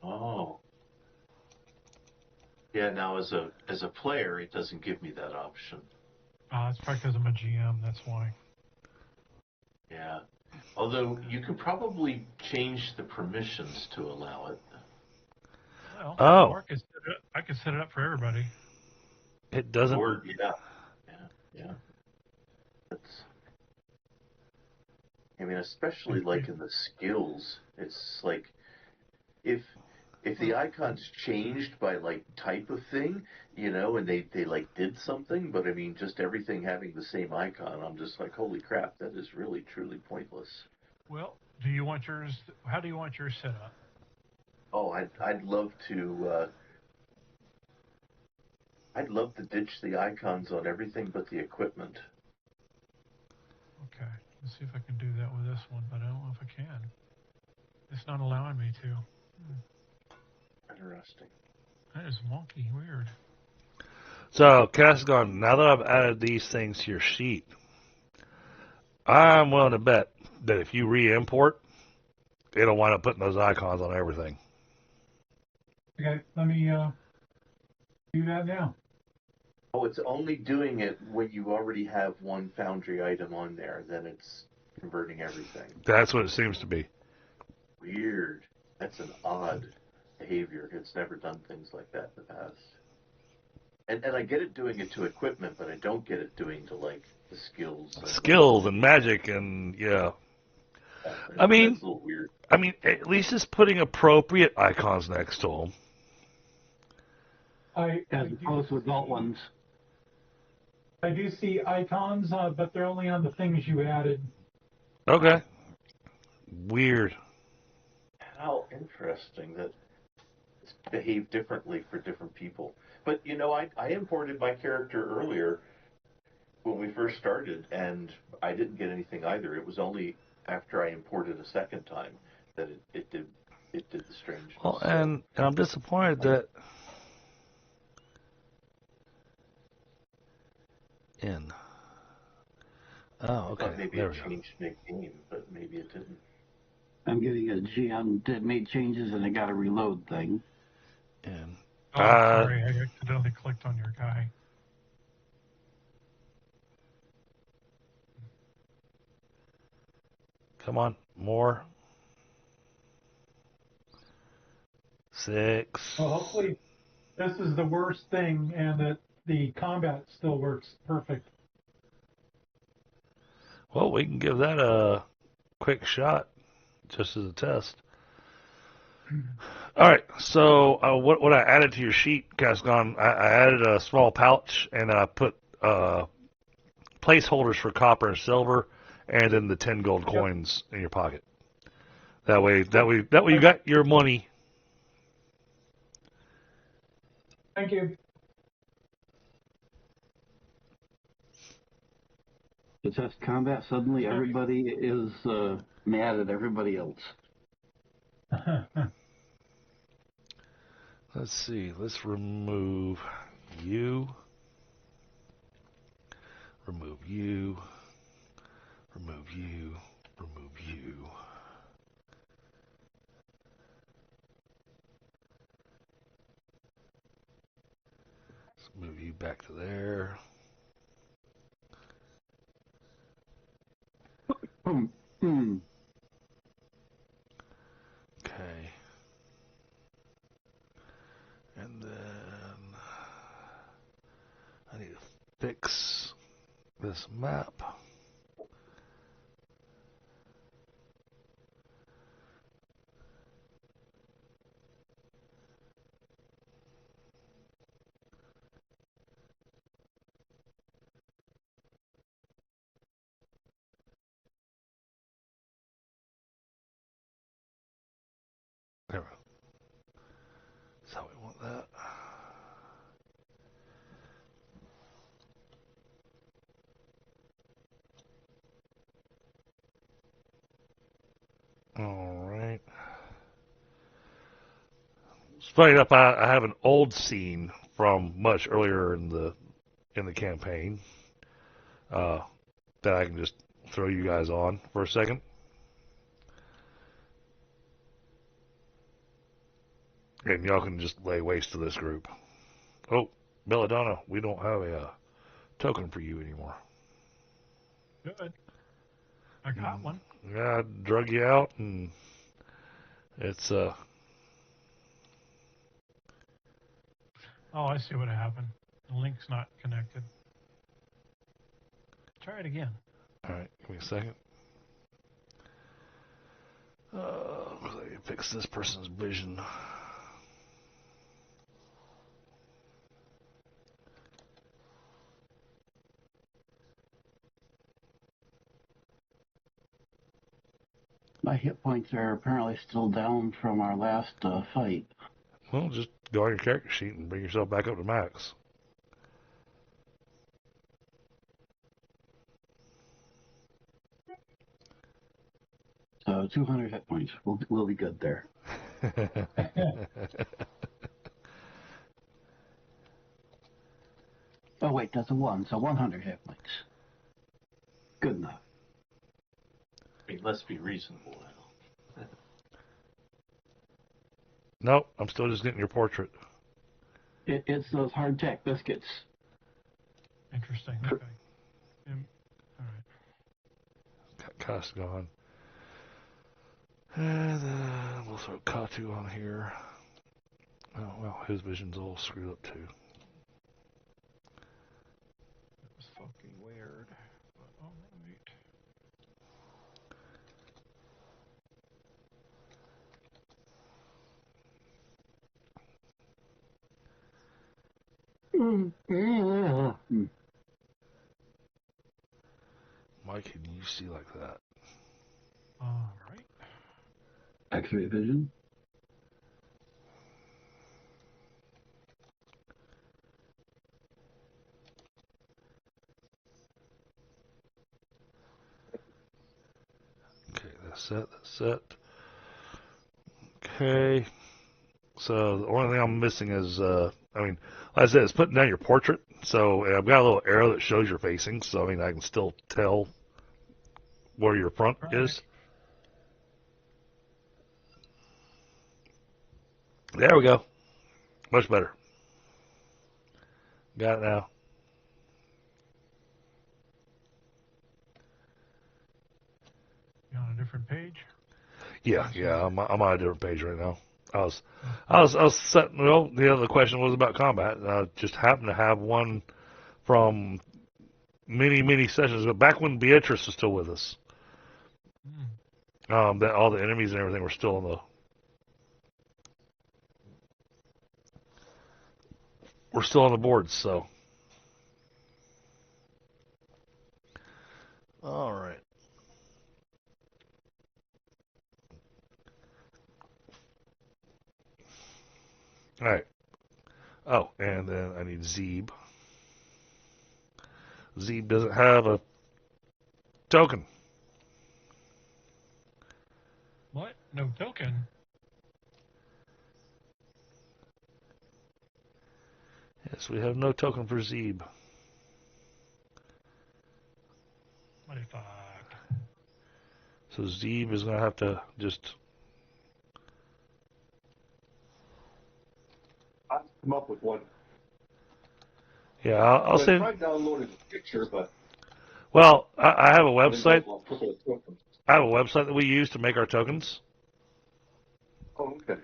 Oh. Yeah, now as a player, it doesn't give me that option. It's probably because I'm a GM, that's why. Yeah. Although you could probably change the permissions to allow it. Well, Oh. or I could set it up for everybody. it doesn't. Or, yeah. That's, I mean, especially like in the skills, it's like if the icon's changed by like type of thing, and they like did something, but I mean, just everything having the same icon, I'm just like, holy crap, that is really truly pointless. Well, do you want yours? How do you want yours set up? Oh, I'd love to. I'd love to ditch the icons on everything but the equipment. Okay, let's see if I can do that with this one, but I don't know if I can. It's not allowing me to. Interesting. That is wonky, weird. So, Casagon, now that I've added these things to your sheet, I'm willing to bet that if you re-import, it'll wind up putting those icons on everything. Okay, let me do that now. Oh, it's only doing it when you already have one Foundry item on there, then it's converting everything. That's what it seems to be. Weird. That's an odd behavior. It's never done things like that in the past. And I get it doing it to equipment, but I don't get it doing to, like, the skills. Skills and magic and, yeah. That's I mean, a little weird. I mean, at least it's putting appropriate icons next to them. As opposed to adult ones. I do see icons, but they're only on the things you added. Okay. Weird. How interesting that it's behaved differently for different people. But, I imported my character earlier when we first started, and I didn't get anything either. It was only after I imported a second time that it did the strangeness. Well, and I'm disappointed that in. Oh, okay. Maybe There it we go. changed mid-game, but maybe it didn't. I'm getting a GM that made changes and it got a reload thing. In. Oh, sorry, I accidentally clicked on your guy. Come on, more. 6. Well, hopefully this is the worst thing and that the combat still works perfect. Well, we can give that a quick shot, just as a test. All right. So what I added to your sheet, Gascon, I added a small pouch and I put placeholders for copper and silver, and then the 10 gold coins in your pocket. That way you got your money. Thank you. To test combat, suddenly everybody is mad at everybody else. Let's see. Let's remove you. Remove you. Remove you. Remove you. Let's move you back to there. Okay. And then I need to fix this map. There we go. That's how we want that. All right. Funny enough, I have an old scene from much earlier in the campaign that I can just throw you guys on for a second. And y'all can just lay waste to this group. Oh, Belladonna, we don't have a token for you anymore. Good. I got one. Yeah, I drug you out, and it's Oh, I see what happened. The link's not connected. Try it again. all right. Give me a second. Let me fix this person's vision. My hit points are apparently still down from our last fight. Well, just go on your character sheet and bring yourself back up to max. So 200 hit points. We'll be good there. Oh wait, that's a 1, so 100 hit points. Good enough. I mean, let's be reasonable now. Nope, I'm still just getting your portrait. It's those hardtack biscuits. Interesting. Okay. All right. Cost gone. And then we'll throw Katu on here. Oh, well, his vision's all screwed up too. It was fucking weird. But all right. Why can you see like that? All right. X-ray vision. Okay, that's set, that's set. Okay. So the only thing I'm missing is, I mean, like I said, it's putting down your portrait. So I've got a little arrow that shows your facing. So, I mean, I can still tell where your front is. There we go. Much better. Got it now. You on a different page? Yeah, I'm on a different page right now. I was setting. Well, the other question was about combat. I just happened to have one from many sessions ago, back when Beatrice was still with us. That all the enemies and everything were still we're still on the board, so. All right. All right. Oh, and then I need Zeeb. Zeeb doesn't have a token. What? No token? Yes, we have no token for Zeeb. What the fuck? So Zeeb is going to have to just... I'll come up with one. Yeah, I'll I send... tried downloading the picture, but Well, I have a I didn't know website. if I'll put it with them. I have a website that we use to make our tokens. Oh, okay.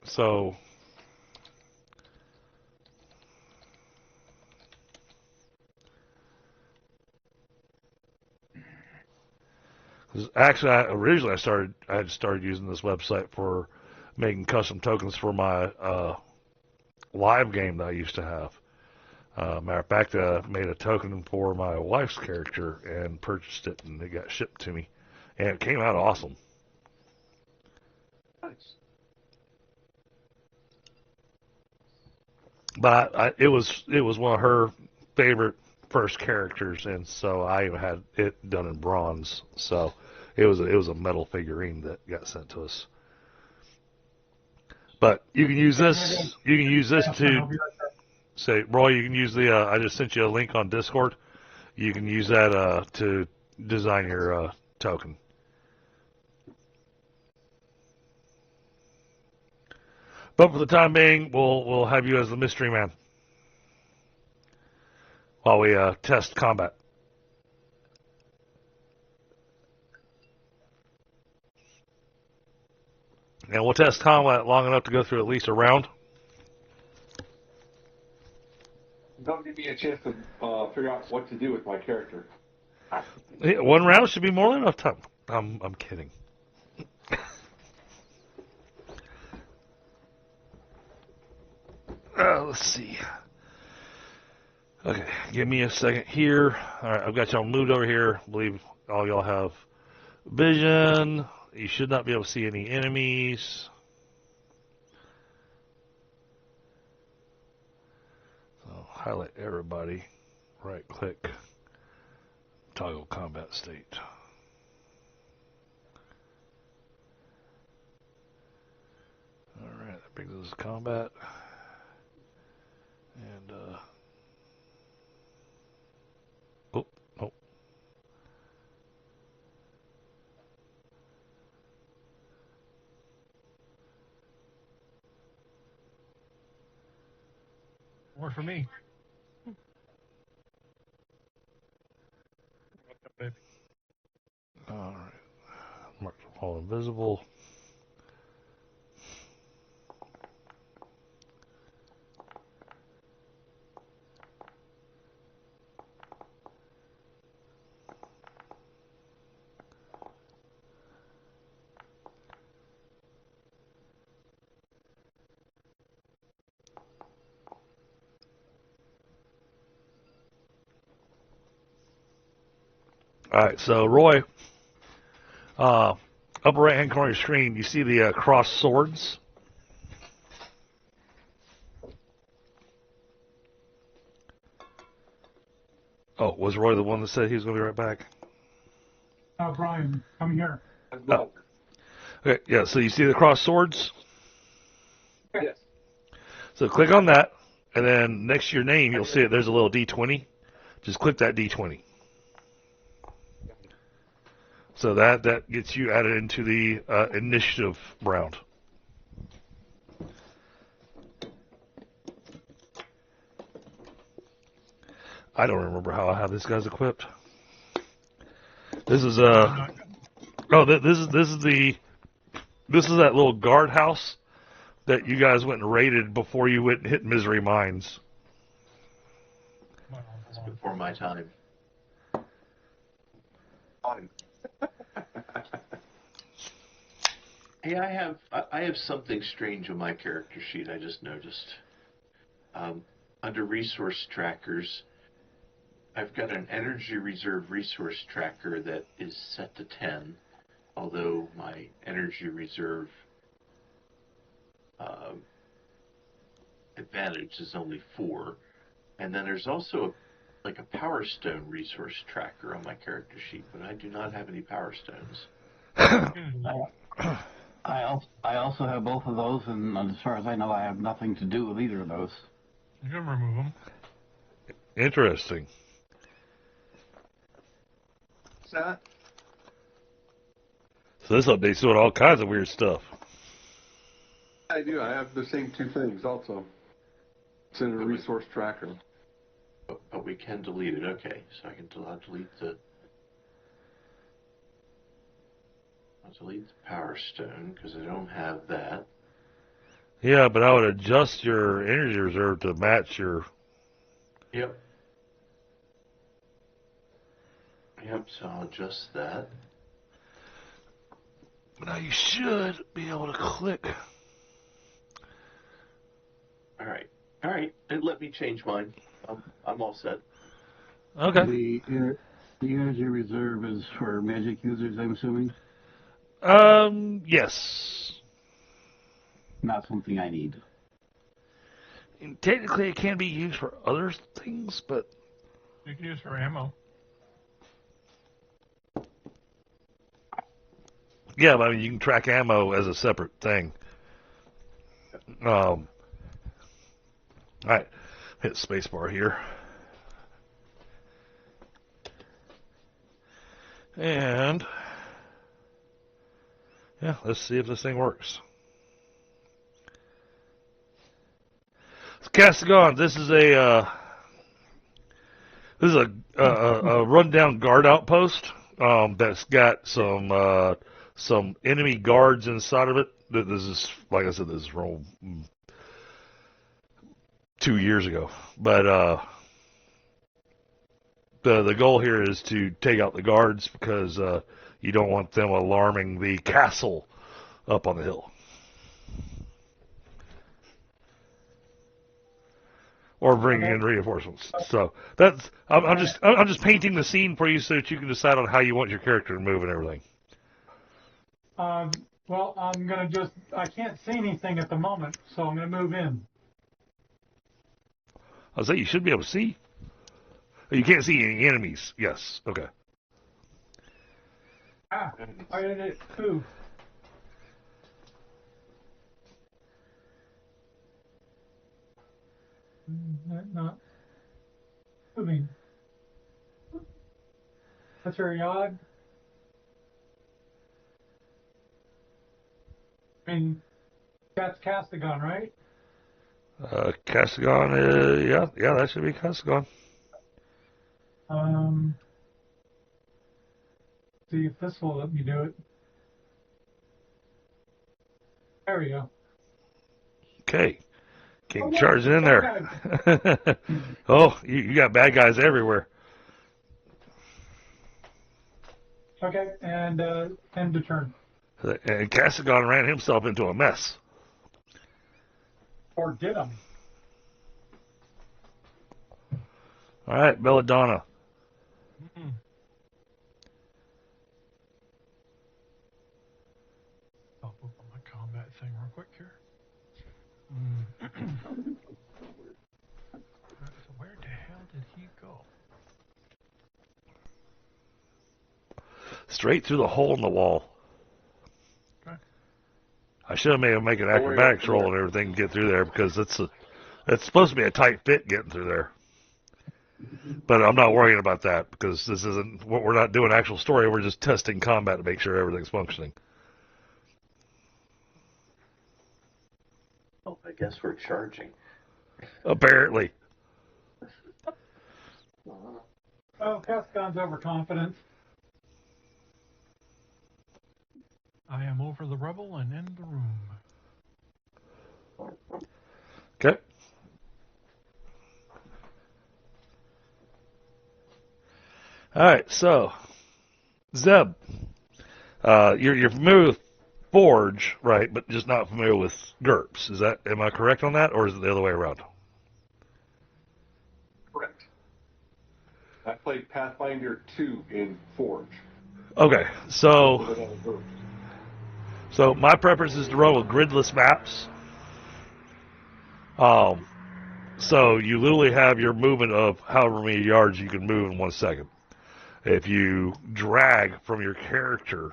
So... Actually, originally I had started using this website for making custom tokens for my live game that I used to have. Matter of fact, I made a token for my wife's character and purchased it, and it got shipped to me, and it came out awesome. Nice. But it was one of her favorite first characters, and so I even had it done in bronze. So it was a metal figurine that got sent to us. But you can use this. You can use this to say, Roy. You can use the. I just sent you a link on Discord. You can use that to design your token. But for the time being, we'll have you as the mystery man while we test combat. And we'll test combat long enough to go through at least a round. Don't give me a chance to figure out what to do with my character. Yeah, one round should be more than enough time. I'm kidding. Let's see. Okay, give me a second here. All right, I've got y'all moved over here. I believe all y'all have vision. You should not be able to see any enemies. So highlight everybody. Right click. Toggle combat state. All right, that brings us to combat. And oh. Work for me. All right. Mark all invisible. All right, so Roy, upper right-hand corner of your screen, you see the crossed swords? Oh, was Roy the one that said he was going to be right back? Brian, come here. Oh. Okay, yeah, so you see the crossed swords? Yes. So click on that, and then next to your name, you'll see it. There's a little D20. Just click that D20. So that gets you added into the initiative round. I don't remember how I have this guy's equipped. This is this is that little guardhouse that you guys went and raided before you went and hit Misery Mines. It's before my time. Fine. Hey, I have something strange on my character sheet. I just noticed. Under resource trackers, I've got an energy reserve resource tracker that is set to 10, although my energy reserve advantage is only 4. And then there's also like a power stone resource tracker on my character sheet, but I do not have any power stones. I also have both of those, and as far as I know, I have nothing to do with either of those. You can remove them. Interesting. That So this update's doing all kinds of weird stuff. I do. I have the same 2 things also. It's in a resource tracker. But we can delete it. Okay, so I can delete the. I'll delete the power stone because I don't have that. Yeah, but I would adjust your energy reserve to match your... Yep. Yep, so I'll adjust that. Now you should be able to click. Alright. Alright, and let me change mine. I'm all set. Okay. The energy reserve is for magic users, I'm assuming? Yes. Not something I need. And technically it can be used for other things, but... You can use for ammo. Yeah, but I mean, you can track ammo as a separate thing. Alright. Hit spacebar here. And... yeah, let's see if this thing works. Castigon, this is a rundown guard outpost that's got some enemy guards inside of it. This is, like I said, this is from 2 years ago. But the goal here is to take out the guards because you don't want them alarming the castle up on the hill. Or bringing in reinforcements. So that's I'm just painting the scene for you so that you can decide on how you want your character to move and everything. Well, I'm gonna I can't see anything at the moment, so I'm gonna move in. I'll say you should be able to see. Oh, you can't see any enemies. Yes. Okay. I did it too. Not moving. That's very odd. I mean, that's Castigon, right? Castigon, yeah, that should be Castigon. See if this will let me do it. There we go. Okay. King charging in there. Oh, you got bad guys everywhere. Okay, and end to turn. And Castigon ran himself into a mess. Or did I? All right, Belladonna. Mm-hmm. I'll open my combat thing real quick here. So where the hell did he go? Straight through the hole in the wall. Okay. I should have made him make an acrobatics roll and everything to get through there because it's supposed to be a tight fit getting through there. But I'm not worrying about that because this isn't what we're not doing actual story. We're just testing combat to make sure everything's functioning. Oh, I guess we're charging. Apparently. Oh, Castigon's overconfident. I am over the rubble and in the room. Okay. All right, so Zeb, you're familiar with Forge, right, but just not familiar with GURPS. Am I correct on that, or is it the other way around? Correct. I played Pathfinder 2 in Forge. Okay, so my preference is to run with gridless maps. So you literally have your movement of however many yards you can move in 1 second. If you drag from your character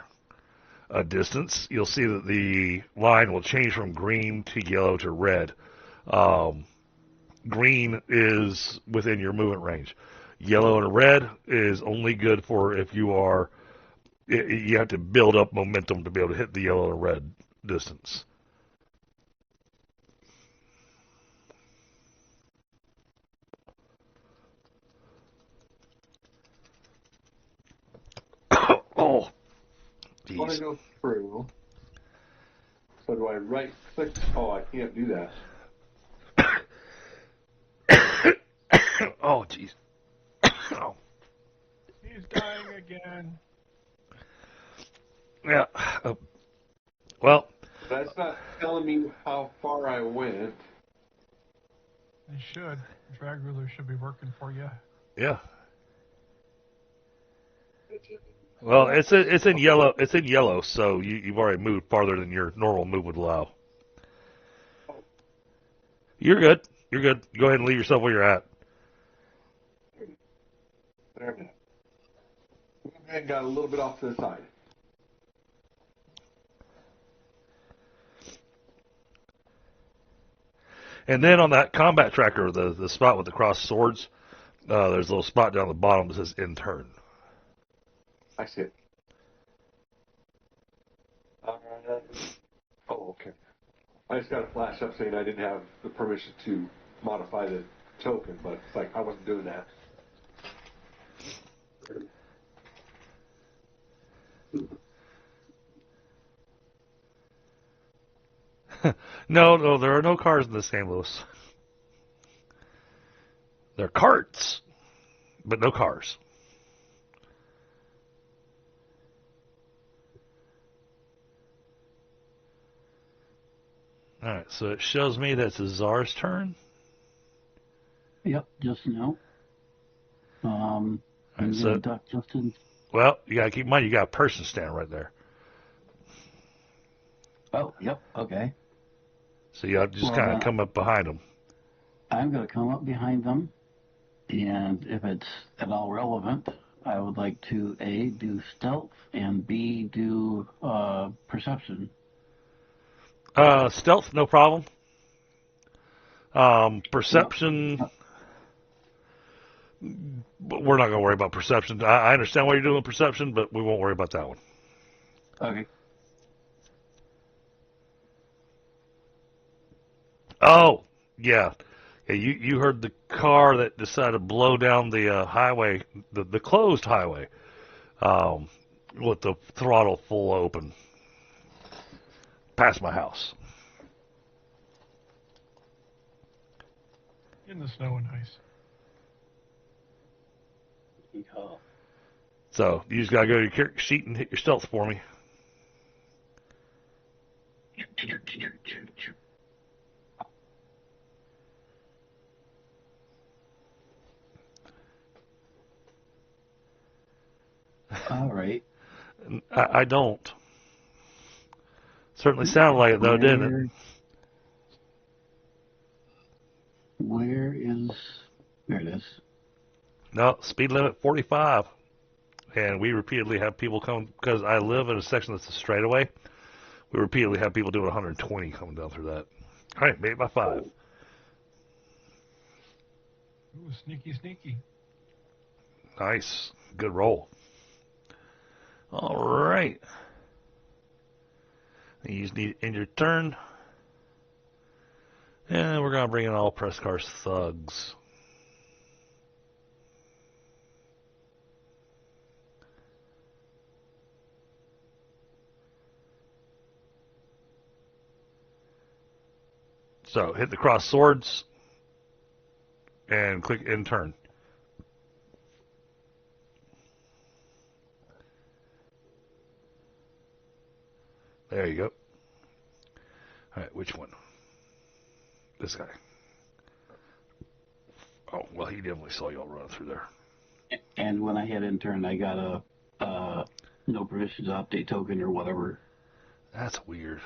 a distance, you'll see that the line will change from green to yellow to red. Green is within your movement range. Yellow and red is only good for if you have to build up momentum to be able to hit the yellow and red distance. Oh, I want to jeez. go through. So do I right click? Oh, I can't do that. Oh, jeez. Oh. He's dying again. Yeah. Well. That's not telling me how far I went. It should. Drag ruler should be working for you. Yeah. Well, it's in yellow. It's in yellow, so you've already moved farther than your normal move would allow. You're good. You're good. Go ahead and leave yourself where you're at. There we go. I got a little bit off to the side. And then on that combat tracker, the spot with the crossed swords, there's a little spot down the bottom that says intern. I see it. Oh, okay. I just got a flash up saying I didn't have the permission to modify the token, but it's like I wasn't doing that. No, there are no cars in the St. Louis. There are carts, but no cars. All right, so it shows me that's Azar's turn. Yep, just now. I'm Right, going to duck just in. Well, you got to keep in mind you got a person standing right there. Oh, yep, okay. So you have to just kind of come up behind them. I'm going to come up behind them, and if it's at all relevant, I would like to A, do stealth, and B, do perception. Stealth, no problem. Perception, we're not going to worry about perception. I understand why you're doing perception, but we won't worry about that one. Okay. Oh, yeah. You heard the car that decided to blow down the highway, the closed highway, with the throttle full open, past my house. In the snow and ice. So you just got to go to your character sheet and hit your stealth for me. All right. I don't. Certainly sounded like it, though, didn't it? Where is... There it is. No, speed limit 45. And we repeatedly have people come, because I live in a section that's a straightaway, we repeatedly have people doing 120 coming down through that. All right, made it by 5. Ooh, sneaky, sneaky. Nice. Good roll. All right. You just need to end your turn. And we're going to bring in all press cars thugs. So hit the cross swords and click in turn. There you go. All right, which one? This guy. Oh, well, he definitely saw y'all running through there. And when I hit intern, I got a no permissions update token or whatever. That's weird.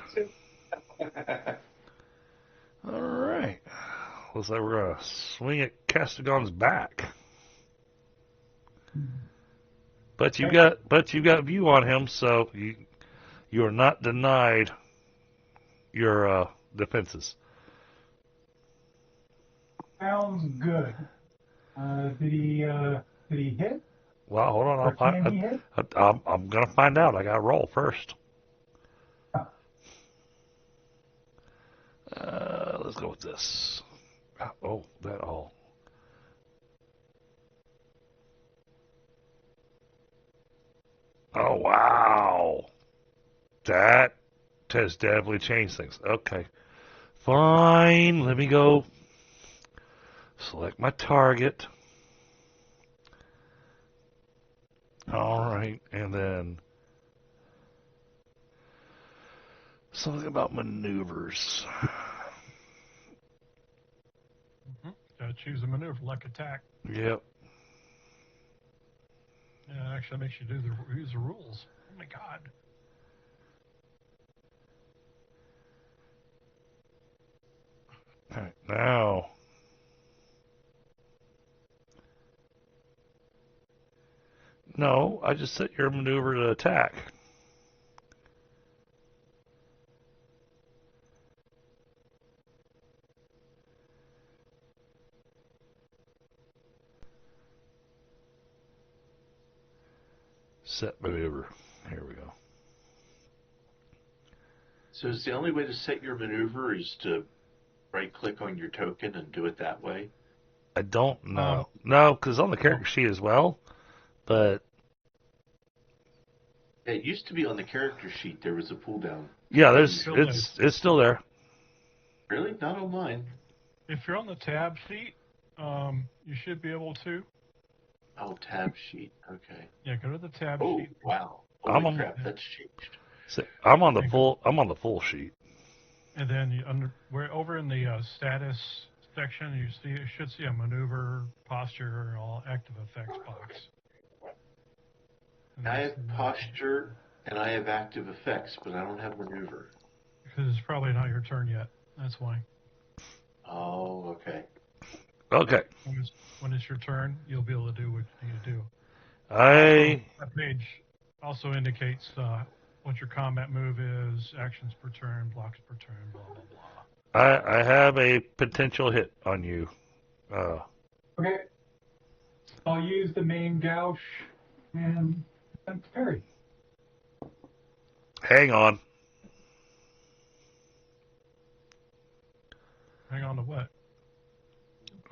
All right. Looks like we're going to swing at Castigon's back. But you got view on him, so you are not denied your defenses. Sounds good. Did he hit? Well, hold on. Or can he hit? I'm going to find out. I got to roll first. Let's go with this. Oh, that all. Oh, wow. That has definitely changed things. Okay. Fine. Let me go select my target. All right. And then something about maneuvers. Gotta choose a maneuver like attack. Yep. Yeah, it actually makes you use the rules. Oh my god. All right. Now. No, I just set your maneuver to attack. Set maneuver. Here we go. So is the only way to set your maneuver is to right-click on your token and do it that way? I don't know. No, because on the character sheet as well, but It used to be on the character sheet there was a pull-down. yeah, it's still there. Really? Not on mine. If you're on the tab sheet, you should be able to. Oh, tab sheet. Okay. Yeah, go to the tab Oh, sheet. wow. I'm Holy on- crap, that's changed. I'm on the full sheet. And then we're over in the status section. You should see a maneuver, posture, and all active effects box. And I that's have the- posture and I have active effects, but I don't have maneuver. Because it's probably not your turn yet. That's why. Oh, okay. Okay. When it's your turn, you'll be able to do what you need to do. That page also indicates what your combat move is, actions per turn, blocks per turn, blah, blah, blah. I have a potential hit on you. Okay. I'll use the main gouge and parry. Hang on. Hang on to what?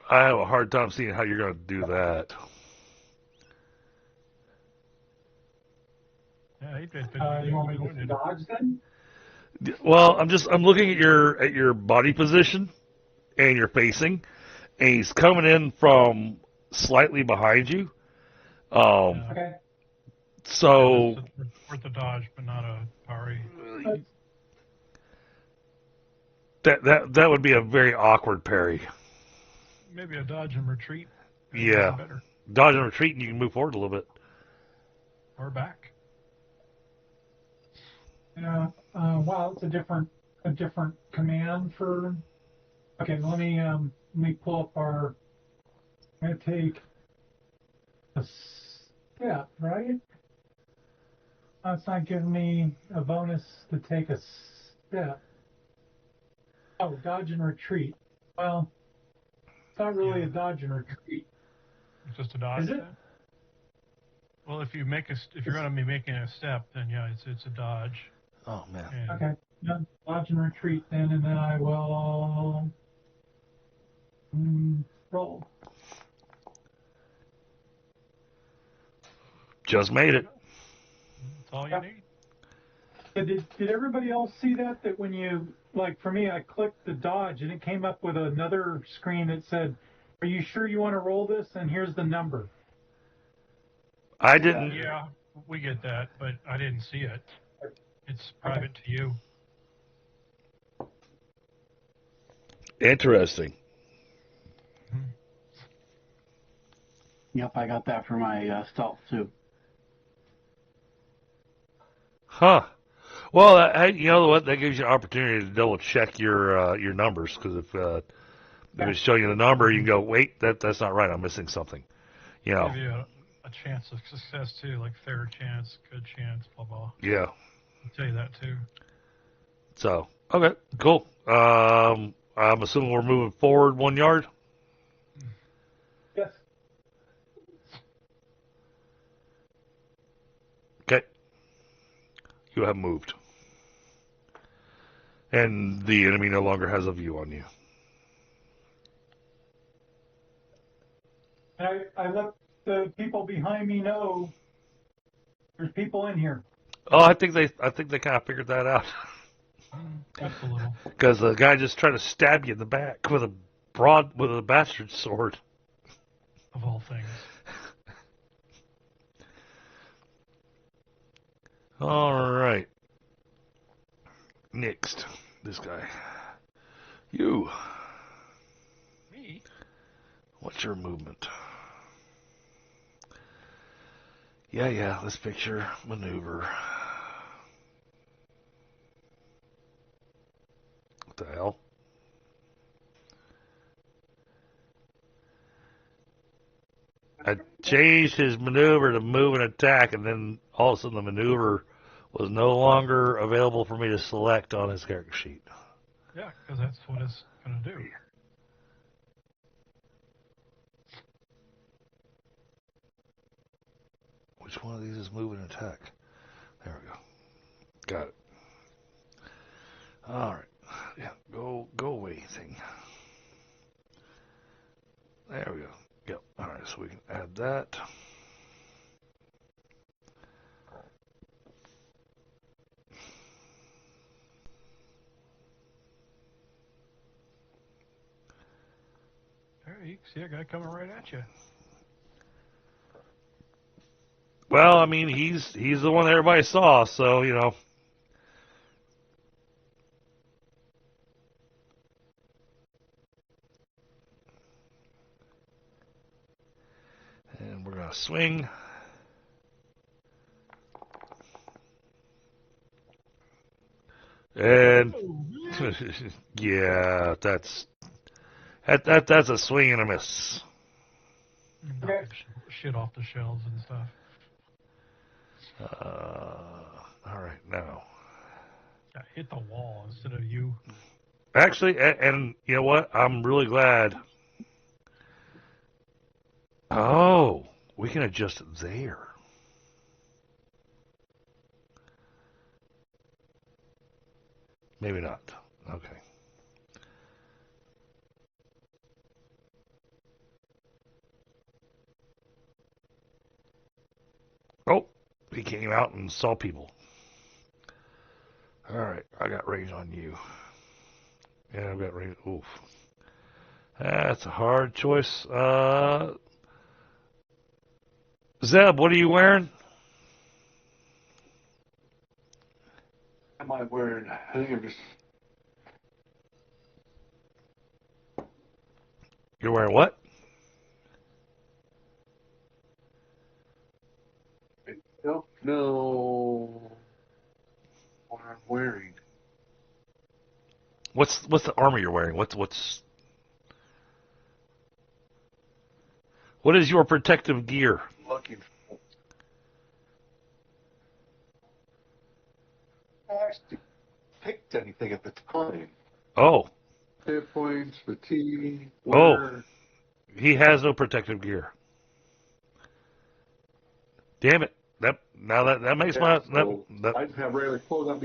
I have a hard time seeing how you're going to do that. Yeah, he did. You want me to dodge then? Well, I'm looking at your body position and your facing, and he's coming in from slightly behind you. Okay. So It's worth a dodge, but not a parry. that would be a very awkward parry. Maybe a dodge and retreat. Yeah. Better. Dodge and retreat, and you can move forward a little bit. Or back. Yeah. Wow, it's a different command for. Okay, let me pull up our. I'm gonna take a step, right? It's not giving me a bonus to take a step. Oh, dodge and retreat. Well, it's not really a dodge and retreat. It's just a dodge. Is it? Then? Well, if you're going to be making a step, then yeah, it's a dodge. Oh man. And Okay. Yeah, dodge and retreat then, and then I will roll. Just made it. That's all you need. Did everybody else see that? That when you, like for me, I clicked the dodge and it came up with another screen that said, "Are you sure you want to roll this?" And here's the number. I didn't. Yeah, we get that, but I didn't see it It's private to you. Interesting. Yep, I got that for my stealth too. Huh. Well, you know what? That gives you an opportunity to double check your numbers, because if it's showing you the number, you can go, wait, that's not right. I'm missing something. You know. Give you a chance of success too, like fair chance, good chance, blah blah. Yeah. I'll tell you that too. So, okay, cool. I'm assuming we're moving forward 1 yard. Yes. Okay. You have moved. And the enemy no longer has a view on you. I let the people behind me know there's people in here. Oh, I think they kind of figured that out. Just a little. Because the guy just tried to stab you in the back with a bastard sword. Of all things. All right. Next, this guy. You. Me? What's your movement? Yeah, this picture, maneuver. What the hell? I changed his maneuver to move and attack, and then all of a sudden the maneuver was no longer available for me to select on his character sheet. Yeah, because that's what it's going to do. Which one of these is move and attack? There we go. Got it. All right. Yeah, go away thing. There we go. Yep. All right, so we can add that. There you see a guy coming right at you. Well, I mean, he's the one that everybody saw, so, you know. And we're going to swing. And yeah, that's a swing and a miss. Knock the shit off the shelves and stuff. All right, now. Yeah, hit the wall instead of you. Actually, and you know what? I'm really glad. Oh, we can adjust it there. Maybe not. Okay. Oh, he came out and saw people. All right, I got range on you. Yeah, I've got range. Oof. That's a hard choice. Zeb, what are you wearing? Am I wearing? I think I'm just. You're wearing what? I don't know what I'm wearing. What's the armor you're wearing? What is your protective gear? Looking for. I actually picked anything at the time. Oh. Hit points, fatigue. Oh. He has no protective gear. Damn it. That makes yeah, my I just have regular clothes on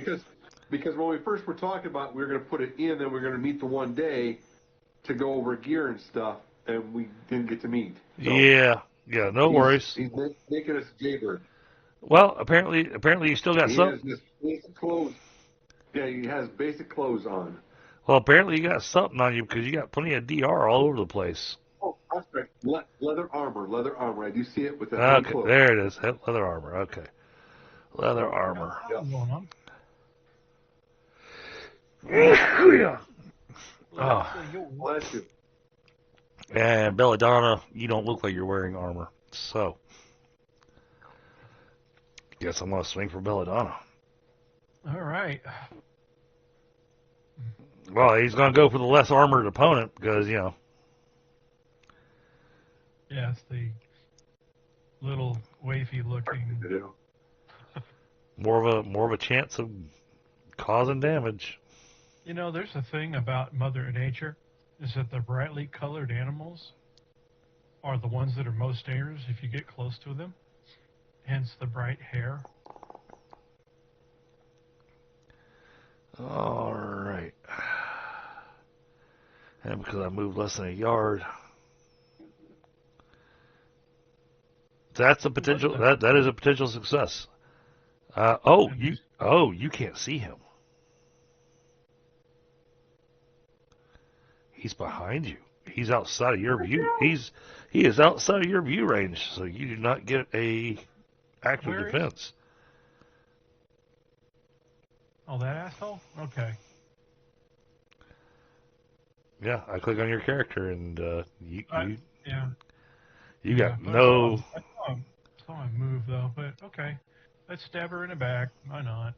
because when we first were talking about we were going to put it in and we are going to meet the one day to go over gear and stuff, and we didn't get to meet. So yeah, no worries. He's making us jaybird. Well, apparently you still got something. He has just basic clothes. Yeah, he has basic clothes on. Well, apparently you got something on you because you got plenty of DR all over the place. Oh, that's right. Leather armor. I do see it with that. Okay, there it is. Leather armor. Okay, leather armor. Yeah. Going on. Bless you. And Belladonna, you don't look like you're wearing armor. So, guess I'm going to swing for Belladonna. All right. Well, he's going to go for the less armored opponent because, you know. Yes, the little wavy looking. More of a chance of causing damage. You know, there's a thing about Mother Nature, is that the brightly colored animals are the ones that are most dangerous if you get close to them. Hence the bright hair. All right. And because I moved less than a yard, that's a potential. That is a potential success. You can't see him. He's behind you. He's outside of your view. He is outside of your view range, so you do not get a active Where is- defense. Oh, that asshole? Okay. Yeah, I click on your character and you Yeah. got But no. I saw him move, though, but okay. Let's stab her in the back. Why not?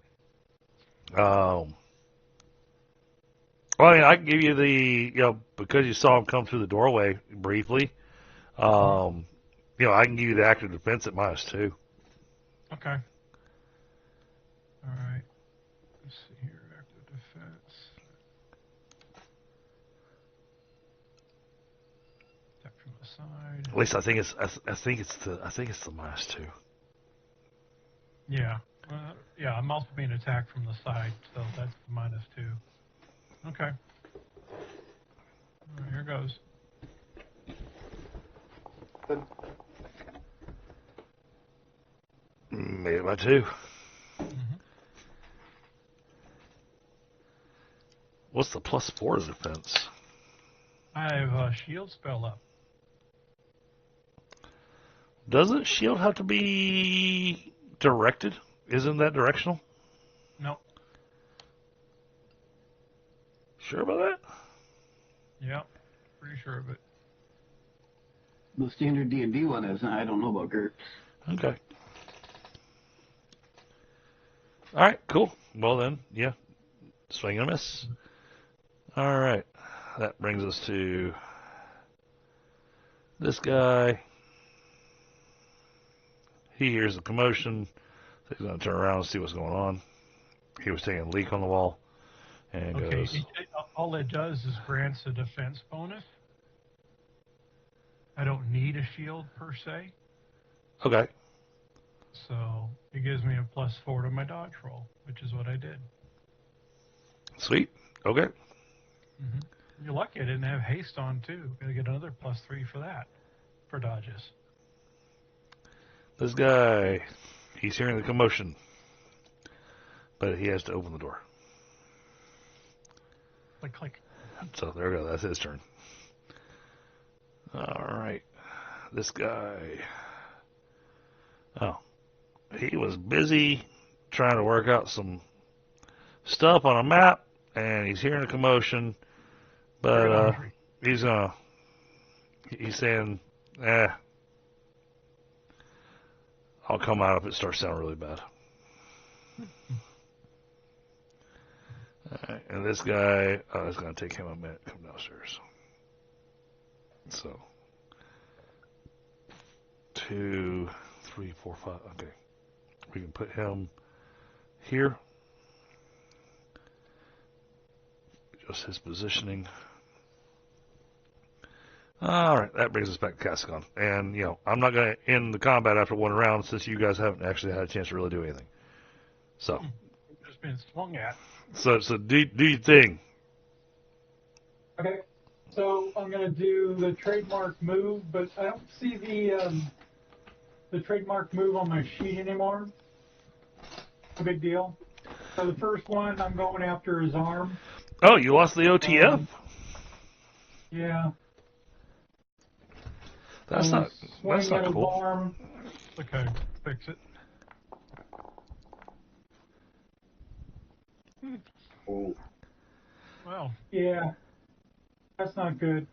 Well, I mean, I can give you because you saw him come through the doorway briefly. I can give you the active defense at -2. Okay. All right. Let's see here. Active defense. Attack from the side. At least I think it's the -2. Yeah. Yeah, I'm also being attacked from the side, so that's the -2. Okay. All right, here goes. Made it by 2. Mm-hmm. What's the +4 defense? I have a shield spell up. Doesn't shield have to be directed? Isn't that directional? No. Sure about that? Yep. Pretty sure of it. The standard D&D one is. I don't know about GURPS. Okay. All right, cool. Well then, yeah, swing and a miss. All right, that brings us to this guy. He hears the commotion. So he's going to turn around and see what's going on. He was taking a leak on the wall and Okay. goes. All it does is grants a defense bonus. I don't need a shield per se, Okay. so it gives me a +4 to my dodge roll, which is what I did. Sweet. Okay. Mm-hmm. You're lucky I didn't have haste on too. Gonna get another +3 for that, for dodges. This guy, he's hearing the commotion, but he has to open the door. Click, click. So there we go. That's his turn. All right. This guy. Oh. He was busy trying to work out some stuff on a map, and he's hearing a commotion, but he's saying, I'll come out if it starts sounding really bad. All right, and this guy, it's going to take him a minute to come downstairs. So, 2, 3, 4, 5. Okay. We can put him here. Just his positioning. All right, that brings us back to Cascon. And, I'm not going to end the combat after one round since you guys haven't actually had a chance to really do anything. So. Just being swung at. So do your thing. Okay, so I'm going to do the trademark move, but I don't see the trademark move on my sheet anymore. No big deal. So the first one, I'm going after his arm. Oh, you lost the OTF? Yeah. That's not cool. Arm. Okay, fix it. Oh. Well, Yeah, that's not good.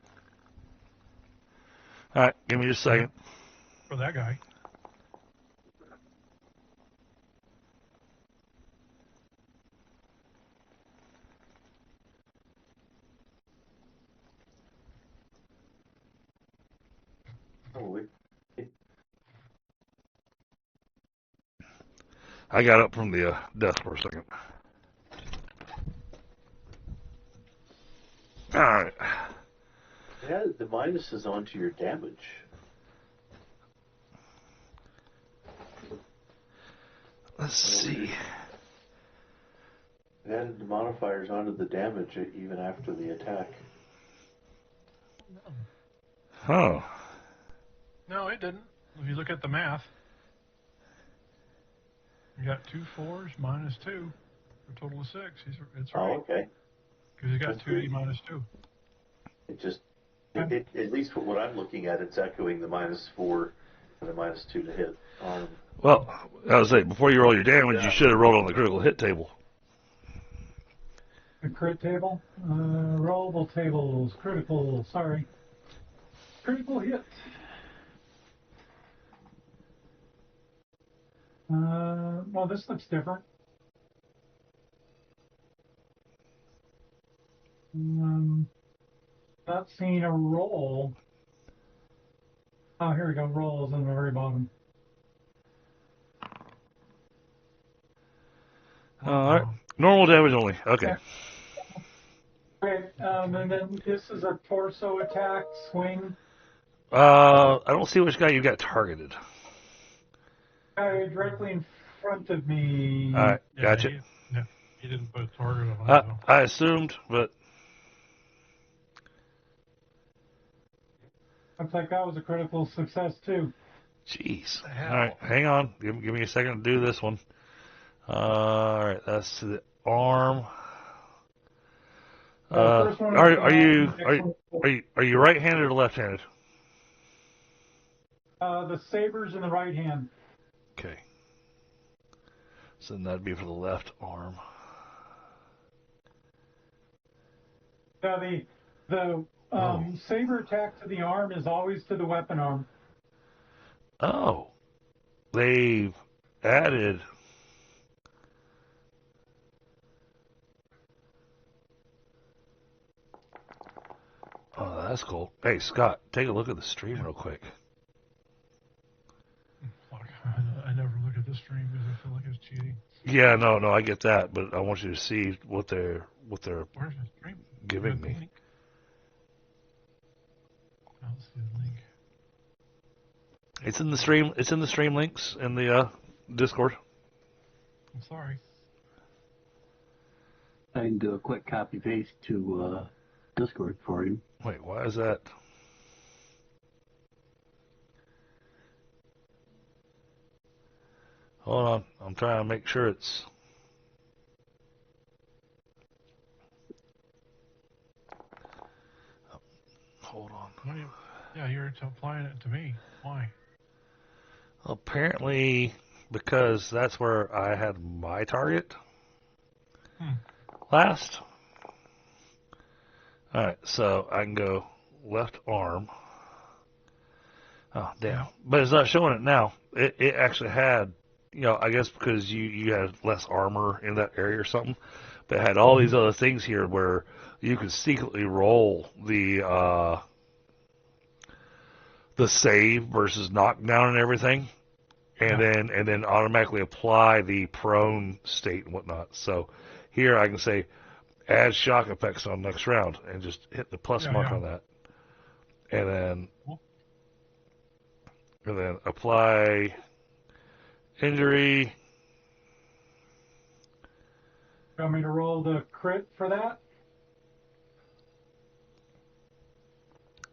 All right, give me just a second. for that guy. Oh, I got up from the desk for a second. All right. it added the minuses onto your damage. Let's see. It added the modifiers onto the damage even after the attack. Oh. No, it didn't. If you look at the math, you got 2 4s minus 2 for a total of 6. It's right. Oh, okay. Because you got That's 2D great. minus 2. It just, at least for what I'm looking at, it's echoing the -4 and the -2 to hit. Well, I was saying, before you roll your damage, you should have rolled on the critical hit table. The crit table, rollable tables, critical. Sorry, critical hit. Well, this looks different. Not seeing a roll. Oh, here we go. Rolls on the very bottom. All right. Normal damage only. Okay. Okay, and then this is a torso attack, swing. I don't see which guy you got targeted. Guy directly in front of me. All right. Gotcha. He didn't put a target on it, though. I assumed, but... Looks like that was a critical success, too. Jeez. All right. Hang on. Give me a second to do this one. All right. That's the arm. First one Are you right-handed or left-handed? The saber's in the right hand. Okay. So then that'd be for the left arm. Now the saber attack to the arm is always to the weapon arm. Oh. They've added... Oh, that's cool. Hey, Scott, take a look at the stream real quick. Fuck, I never look at this stream because I feel like it's cheating. Yeah, no, I get that, but I want you to see what they're Where's the stream? giving me. Link? I'll see the link. It's in the stream. It's in the stream links in the Discord. I'm sorry. I can do a quick copy paste to Discord for you. Wait, why is that? Hold on, I'm trying to make sure it's. Hold on. Yeah, you're applying it to me. Why? Apparently, because that's where I had my target last. Alright, so I can go left arm. Oh, damn. Yeah. But it's not showing it now. It actually had, I guess because you had less armor in that area or something, but it had all these other things here where you could secretly roll the save versus knockdown and everything, and then automatically apply the prone state and whatnot. So here I can say add shock effects on next round and just hit the plus mark on that, and then apply injury. You want me to roll the crit for that?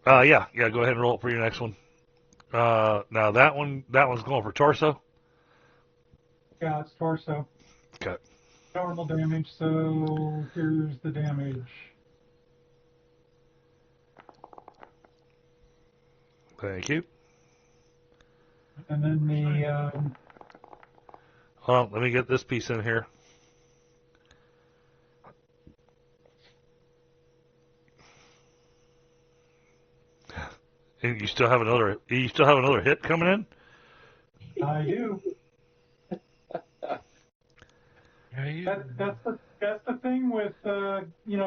Yeah, go ahead and roll it for your next one. Now that one's going for torso. Yeah, it's torso. Okay. Normal damage, so here's the damage. Thank you. And then the Hold on, let me get this piece in here. And you still have another hit coming in? I do. Yeah, That's the thing with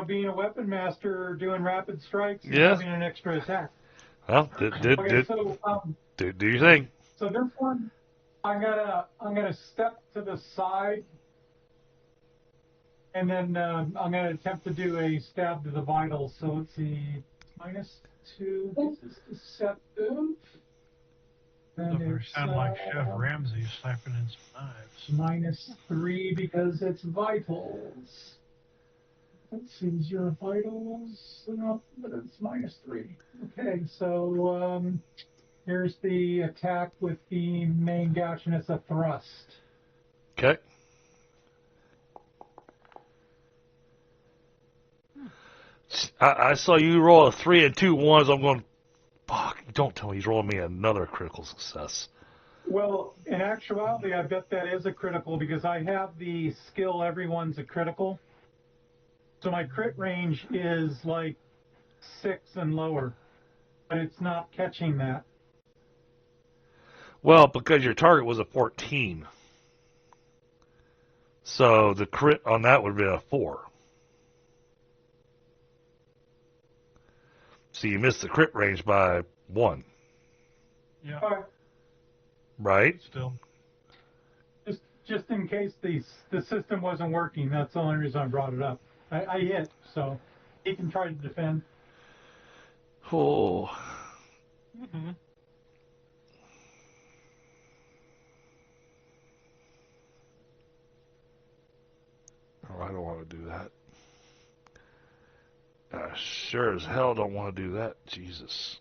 being a weapon master or doing rapid strikes and Yeah. having an extra attack. Well, Okay, so do your thing. so this one, I'm gonna step to the side, and then I'm gonna attempt to do a stab to the vitals. So let's see, -2. This is deceptive. And you it's sound like Chef Ramsay slapping in some knives. -3 because it's vitals. Let's see, is your vitals? No, but it's -3. Okay, so here's the attack with the main gouge, and it's a thrust. Okay. I saw you roll a 3 and 2 ones. I'm going, fuck, don't tell me he's rolling me another critical success. Well, in actuality, I bet that is a critical because I have the skill everyone's a critical. So my crit range is like 6 and lower, but it's not catching that. Well, because your target was a 14. So the crit on that would be a 4. So you missed the crit range by 1. Yeah. All right. Right? Still. Just in case the system wasn't working, that's the only reason I brought it up. I hit, so he can try to defend. Oh. Mm-hmm. Oh, I don't want to do that. I sure as hell don't want to do that. Jesus.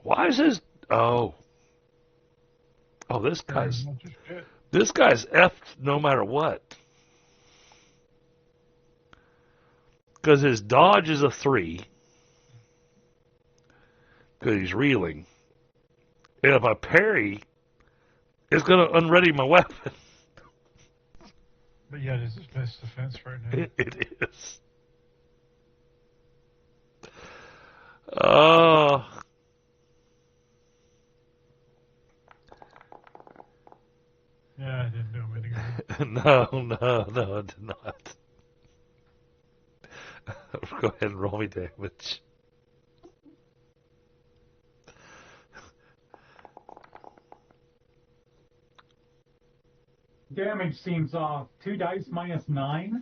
Why is his... Oh, this guy's effed no matter what. Because his dodge is a 3. Because he's reeling. And if I parry, it's going to unready my weapon. But yet, it's his best defense right now. It is. Oh. Yeah, I didn't do him any good. No, I did not. Go ahead and roll me damage. Damage seems off. 2 dice -9. What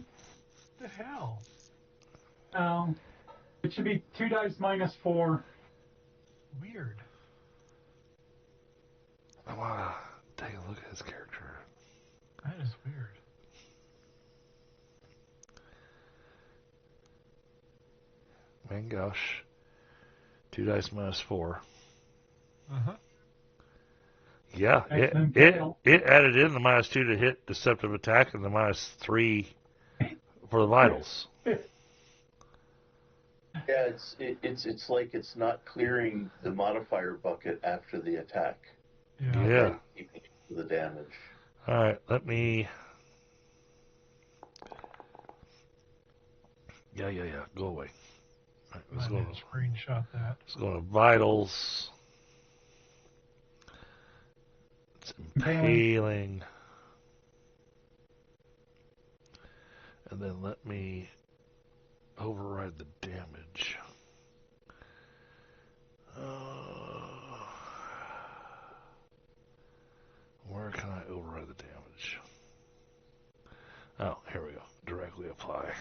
the hell? It should be 2 dice -4. Weird. I want to take a look at his character. That is weird. Man, gosh. 2 dice -4. Uh-huh. Yeah, it added in the -2 to hit deceptive attack and the -3 for the vitals. Yeah, it's like it's not clearing the modifier bucket after the attack. Yeah. Keeping the damage. All right, let me. Yeah. Go away. All right, let's I go. need to screenshot that. Let's go to vitals. It's impaling. And then let me override the damage. Where can I override the damage? Oh, here we go. Directly apply.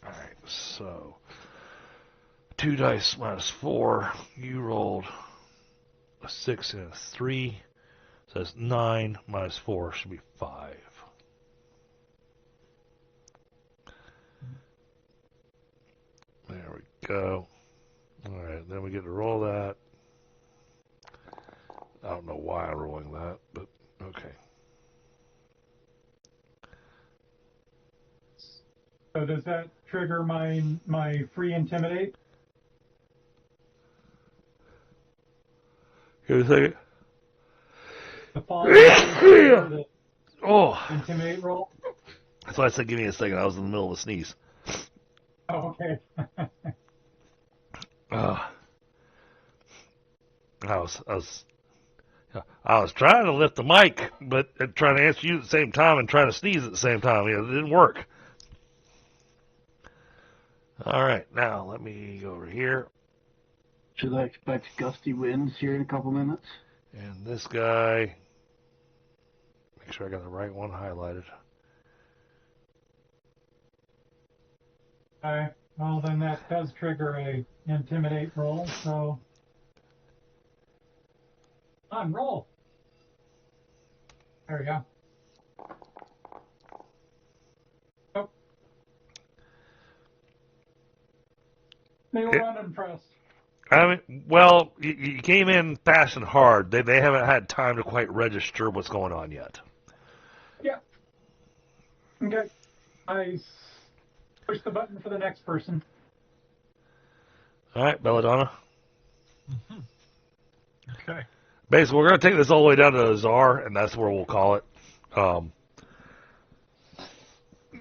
Alright, so 2 dice -4. You rolled a 6 and a 3. So that's 9 -4 should be 5. There we go. Alright, then we get to roll that. I don't know why I'm rolling that, but okay. So does that trigger my free intimidate? Here a second. The following Oh, intimidate roll? that's why I said give me a second. I was in the middle of a sneeze. Oh, okay. I was trying to lift the mic, but trying to answer you at the same time and trying to sneeze at the same time. It didn't work. All right, now let me go over here. Should I expect gusty winds here in a couple minutes? And this guy, make sure I got the right one highlighted. Okay. Well, then that does trigger a intimidate roll. So, on roll. There we go. Oh. They were unimpressed. I mean, well, you came in fast and hard. They haven't had time to quite register what's going on yet. Yeah. Okay. I push the button for the next person. All right, Belladonna. Mm-hmm. Okay. Basically, we're going to take this all the way down to Azar, and that's where we'll call it. I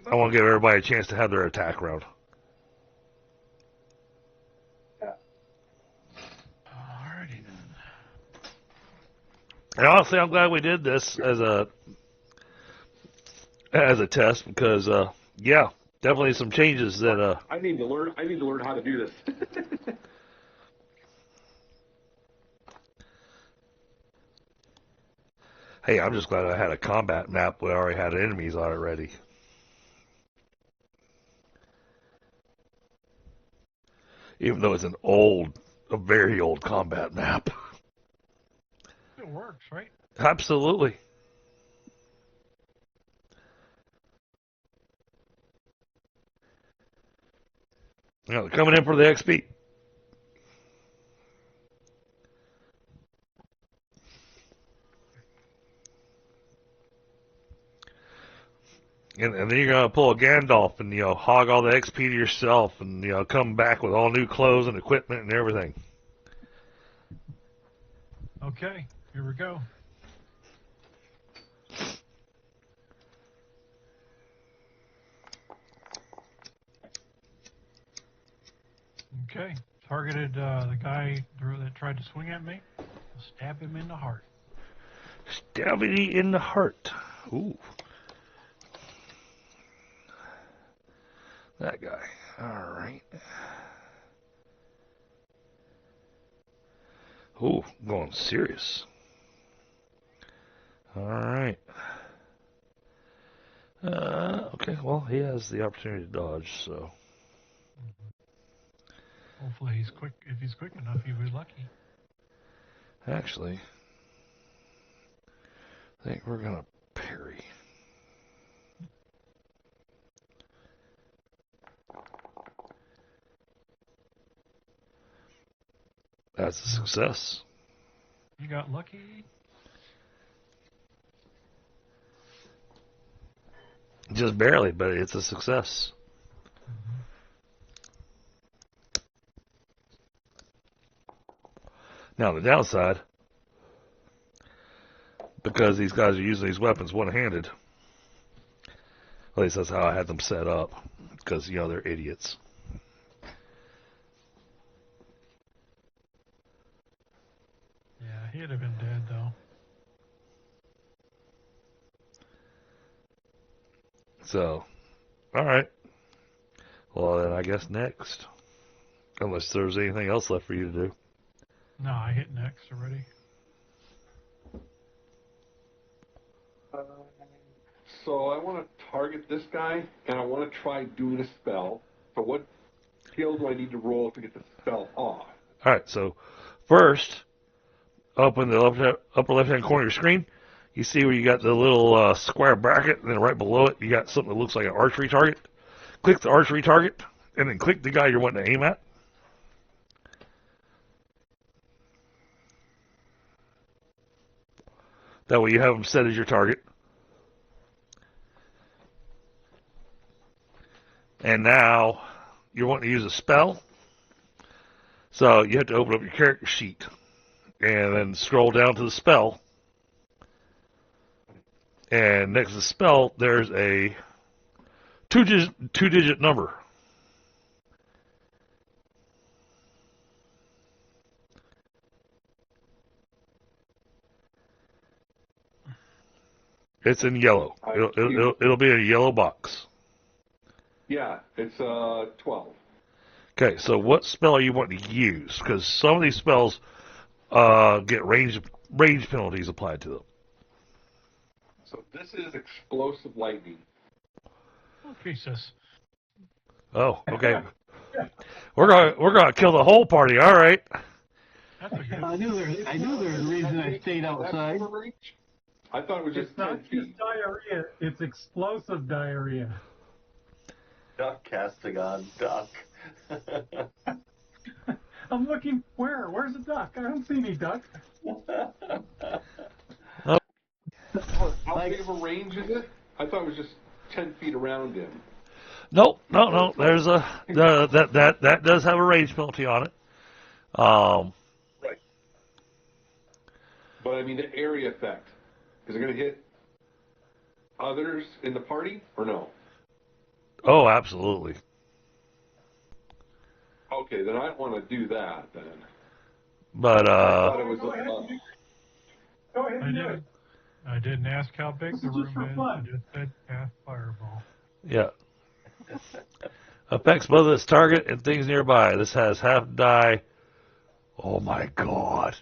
want to give everybody a chance to have their attack round. Alrighty then. And honestly, I'm glad we did this as a test because, yeah, definitely some changes that. I need to learn. I need to learn how to do this. Hey, I'm just glad I had a combat map where I already had enemies on it ready. Even though it's a very old combat map. It works, right? Absolutely. You know, they're coming in for the XP. And then you're going to pull a Gandalf and, hog all the XP to yourself and, come back with all new clothes and equipment and everything. Okay, here we go. Okay, targeted the guy that tried to swing at me. Stab him in the heart. Stabbing you in the heart. Ooh. That guy. All right. Ooh, going serious. All right. Okay, well, he has the opportunity to dodge, so. Hopefully he's quick. If he's quick enough, he'll be lucky. Actually, I think we're going to parry. That's a success. You got lucky. Just barely, but it's a success. Now, the downside, because these guys are using these weapons one-handed, at least that's how I had them set up, because, they're idiots. Yeah, he'd have been dead, though. So, all right. Well, then I guess next. Unless there's anything else left for you to do. No, I hit next already. So I want to target this guy, and I want to try doing a spell. So what skill do I need to roll to get the spell off? All right, so first, up in the upper left-hand corner of your screen, you see where you got the little square bracket, and then right below it, you got something that looks like an archery target. Click the archery target, and then click the guy you're wanting to aim at. That way you have him set as your target. And now you're wanting to use a spell. So you have to open up your character sheet and then scroll down to the spell. And next to the spell, there's a two-digit number. It's in yellow. It'll be a yellow box. Yeah, it's 12. Okay, so what spell are you wanting to use? Because some of these spells get range penalties applied to them. So this is explosive lightning. Oh, Jesus. Oh, okay. We're gonna kill the whole party. All right. That's a good. I knew there was a reason I stayed outside. I thought it was just It's not 10 feet. just diarrhea, it's explosive diarrhea. Duck casting on duck. I'm looking, where's the duck? I don't see any duck. How big of a range is it? I thought it was just 10 feet around him. No. There's that does have a range penalty on it. Right. But I mean the area effect. Is it going to hit others in the party or no? Oh, absolutely. Okay, then I don't want to do that then. But I thought it was. Go ahead and do it. I didn't ask how big This the is room just for is. I fun. just said cast fireball. yeah. Affects both its target and things nearby. This has half die. Oh my god.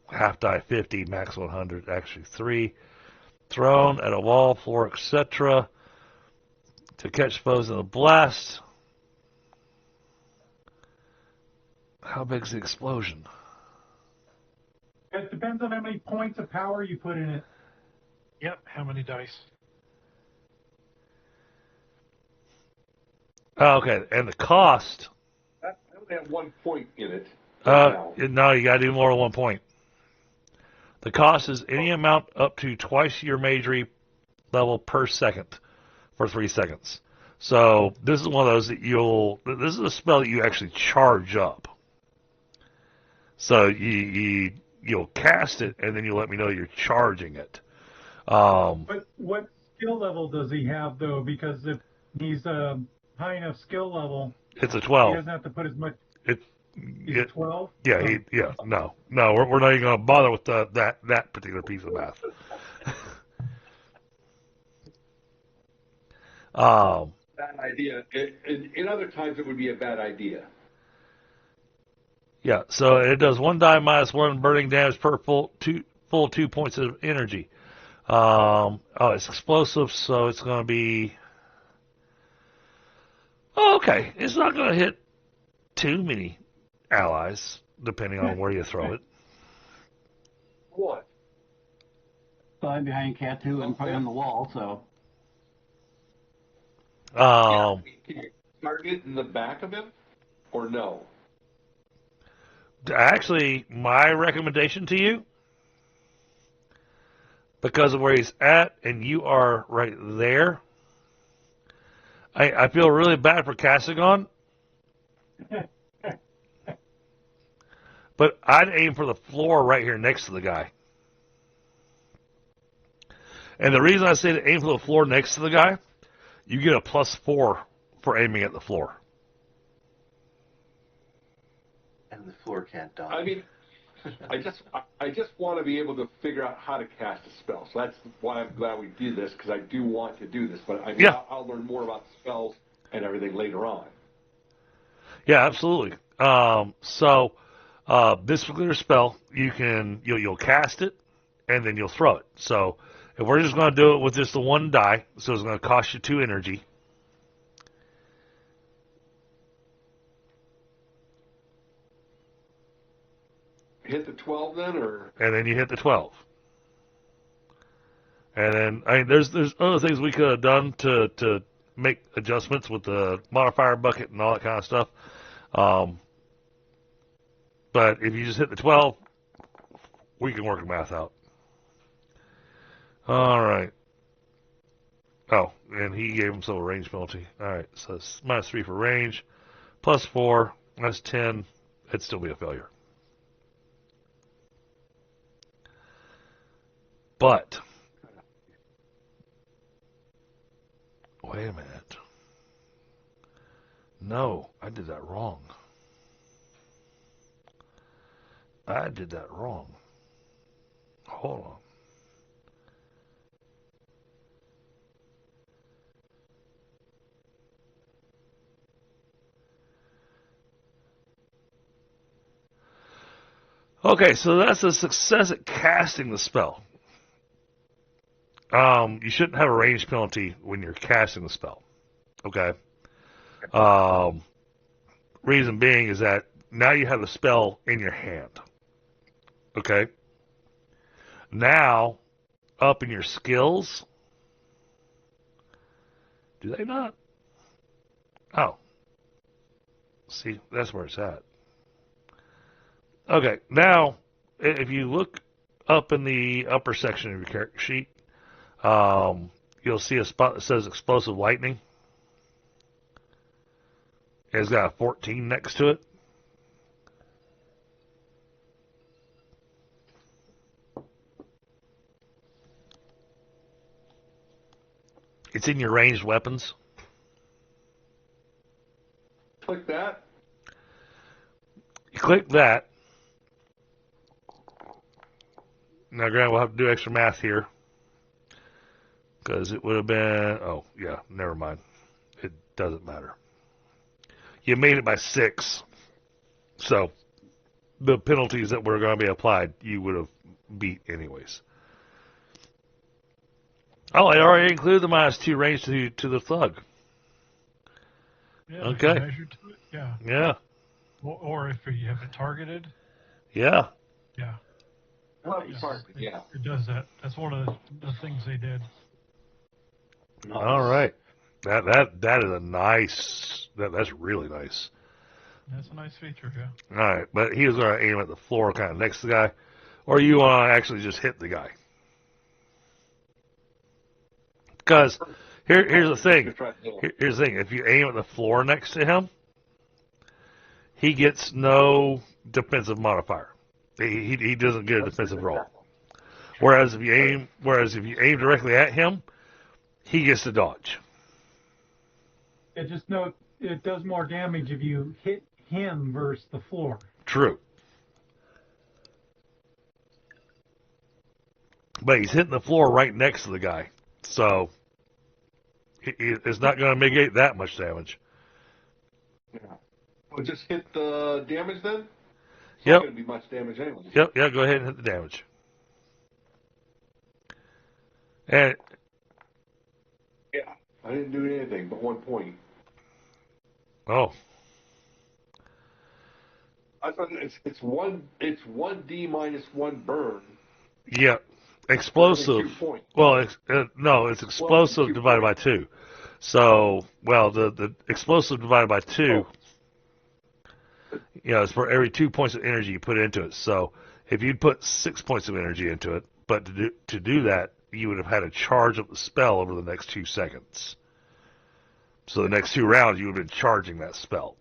Half die 50, max 100, actually 3. Thrown at a wall, floor, etc. To catch foes in a blast. How big's the explosion? It depends on how many points of power you put in it. Yep. How many dice? Oh, okay, and the cost. I only have 1 point in it. No, you gotta do more than 1 point. The cost is any amount up to twice your magery level per second for 3 seconds. So this is one of those that this is a spell that you actually charge up. So you'll cast it and then you'll let me know you're charging it. But what skill level does he have, though? Because if he's high enough skill level, It's a he 12. doesn't have to put as much. He's It, 12? yeah, no, we're not even going to bother with that particular piece of math. Bad idea. In other times, it would be a bad idea. Yeah, so it does 1 die minus 1 burning damage per full 2 points of energy. It's explosive, so it's going to be. Oh, okay, it's not going to hit too many allies, depending on where you throw it. What? So I'm behind Cat2 and probably on the wall, so. Can you target in the back of him, or no? Actually, my recommendation to you, because of where he's at, and you are right there, I feel really bad for Casagon, but I'd aim for the floor right here next to the guy. And the reason I say to aim for the floor next to the guy, you get a +4 for aiming at the floor. And the floor can't die. I mean, I just want to be able to figure out how to cast a spell. So that's why I'm glad we did this, because I do want to do this. But I mean, Yeah. I'll learn more about spells and everything later on. Yeah, absolutely. This particular spell, you'll cast it, and then you'll throw it. So if we're just going to do it with just the 1 die, so it's going to cost you 2 energy. Hit the 12 then, or And then you hit the 12. And then, I mean, there's other things we could have done to make adjustments with the modifier bucket and all that kind of stuff. But if you just hit the 12, we can work the math out. All right. Oh, and he gave himself a range penalty. All right, so it's -3 for range, +4, that's 10. It'd still be a failure. But, wait a minute. No, I did that wrong. Hold on. Okay, so that's a success at casting the spell. You shouldn't have a range penalty when you're casting the spell. Okay. Reason being is that now you have the spell in your hand. Okay. Now, up in your skills. Do they not? Oh. See, that's where it's at. Okay, now, if you look up in the upper section of your character sheet, you'll see a spot that says Explosive Lightning. It's got a 14 next to it. It's in your ranged weapons. Click that. You click that. Now, Grant, we'll have to do extra math here. Because it would have been... Oh, yeah, never mind. It doesn't matter. You made it by 6. So, the penalties that were going to be applied, you would have beat anyways. Oh, I already included the -2 range to the thug. Yeah, Okay. measured to it. Yeah. Yeah. Or if you have it targeted. Yeah. Yeah. Yeah. It does that. That's one of the things they did. Nice. All right. That is a nice... That's really nice. That's a nice feature, yeah. All right, but he was going to aim at the floor kind of next to the guy. Or you want to actually just hit the guy. Because here's the thing. Here's the thing. If you aim at the floor next to him, he gets no defensive modifier. He doesn't get a defensive roll. Whereas if you aim directly at him, he gets to dodge. It does more damage if you hit him versus the floor. True. But he's hitting the floor right next to the guy. So it's not going to mitigate that much damage. Yeah. We'll just hit the damage then? It's Yep. not going to be much damage anyway. Yep, yeah, go ahead and hit the damage. And Yeah. I didn't do anything but 1 point. oh. I thought it's 1d minus 1 burn. Yeah. Explosive. 2 points. Well, no, it's explosive divided by 2. So, well, the explosive divided by 2, it's for every 2 points of energy you put into it. So, if you'd put 6 points of energy into it, but to do that, you would have had to charge up the spell over the next 2 seconds. So the next 2 rounds, you would have been charging that spell.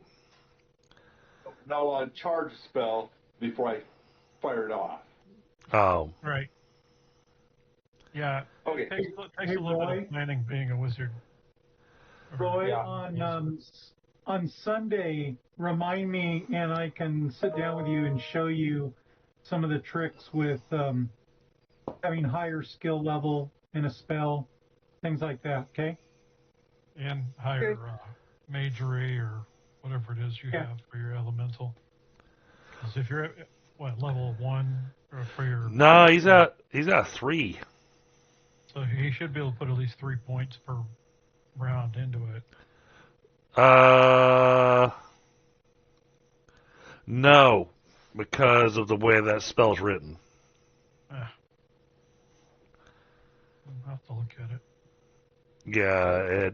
Now on charge spell before I fire it off. Oh. Right. Yeah. Okay. It takes a little bit of planning being a wizard. Roy, on Sunday, remind me, and I can sit down with you and show you some of the tricks with having higher skill level in a spell, things like that, okay? And higher magery or whatever it is you have for your elemental. Because if you're at, level 1 or for your... No, he's got 3. So he should be able to put at least 3 points per round into it. No, because of the way that spell's written. I'll have to look at it. Yeah,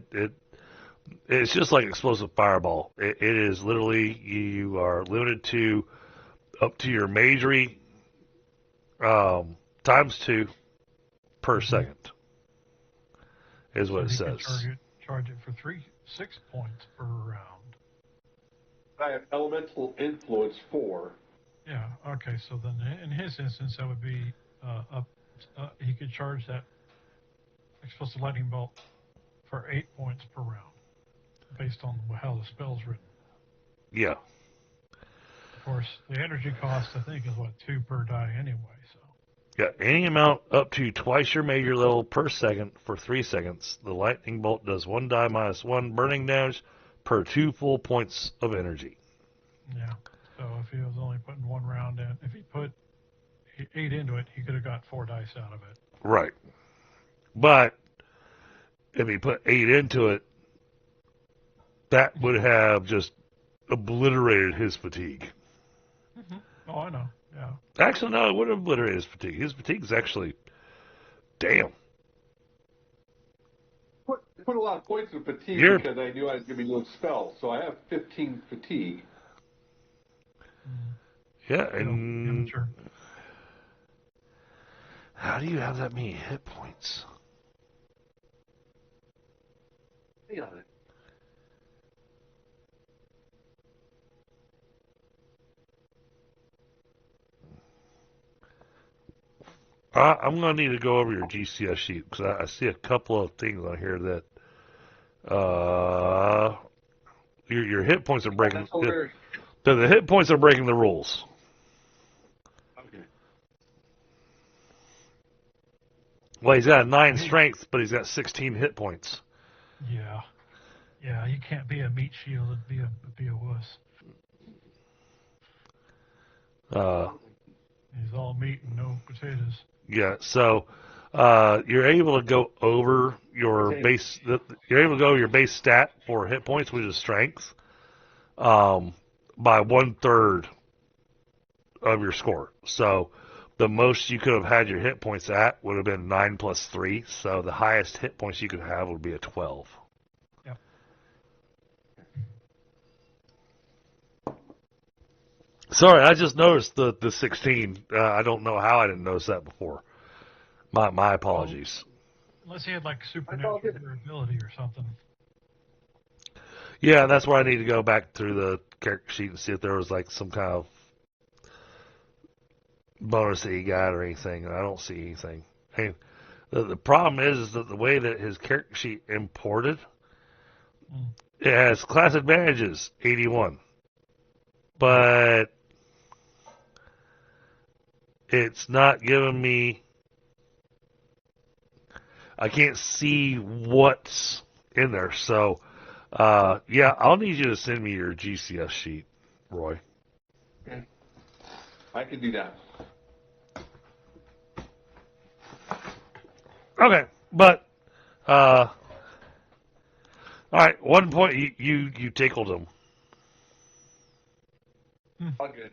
it's just like explosive fireball. It is literally, you are limited to up to your magery times 2 per second is what it says. Charge it for 6 points per round. I have elemental influence 4. Yeah. Okay. So then, in his instance, that would be he could charge that explosive lightning bolt for 8 points per round, based on how the spell's written. Yeah. Of course, the energy cost I think is 2 per die anyway. So. Yeah, any amount up to twice your major level per second for 3 seconds. The lightning bolt does 1 die minus 1 burning damage per 2 full points of energy. Yeah. So if he was only putting 1 round in, if he put 8 into it, he could have got 4 dice out of it. Right. But if he put 8 into it, that would have just obliterated his fatigue. Mm-hmm. Oh, I know. Yeah. Actually, no, it wouldn't have obliterated his fatigue. His fatigue is actually, damn. Put a lot of points in fatigue because I knew I was going to be doing spells. So I have 15 fatigue. Yeah, and Amateur. how do you have that many hit points? Hang on. I'm going to need to go over your GCS sheet because I see a couple of things on here that your hit points are breaking. The hit points are breaking the rules. Okay. Well, he's got 9 strength, but he's got 16 hit points. Yeah. Yeah, you can't be a meat shield and be a wuss. He's all meat and no potatoes. Yeah, so you're able to go over your base. You're able to go over your base stat for hit points, which is strength, by 1/3 of your score. So the most you could have had your hit points at would have been 9 plus 3. So the highest hit points you could have would be a 12. Yep. Sorry, I just noticed the 16. I don't know how I didn't notice that before. My apologies. Unless he had like supernatural durability or something. Yeah, that's where I need to go back through the character sheet and see if there was like some kind of bonus that he got or anything. And I don't see anything. Hey, the problem is that the way that his character sheet imported, it has class advantages 81, but it's not giving me. I can't see what's in there. So, yeah, I'll need you to send me your GCS sheet, Roy. Okay. I can do that. Okay, but all right. 1 point you tickled him. Okay.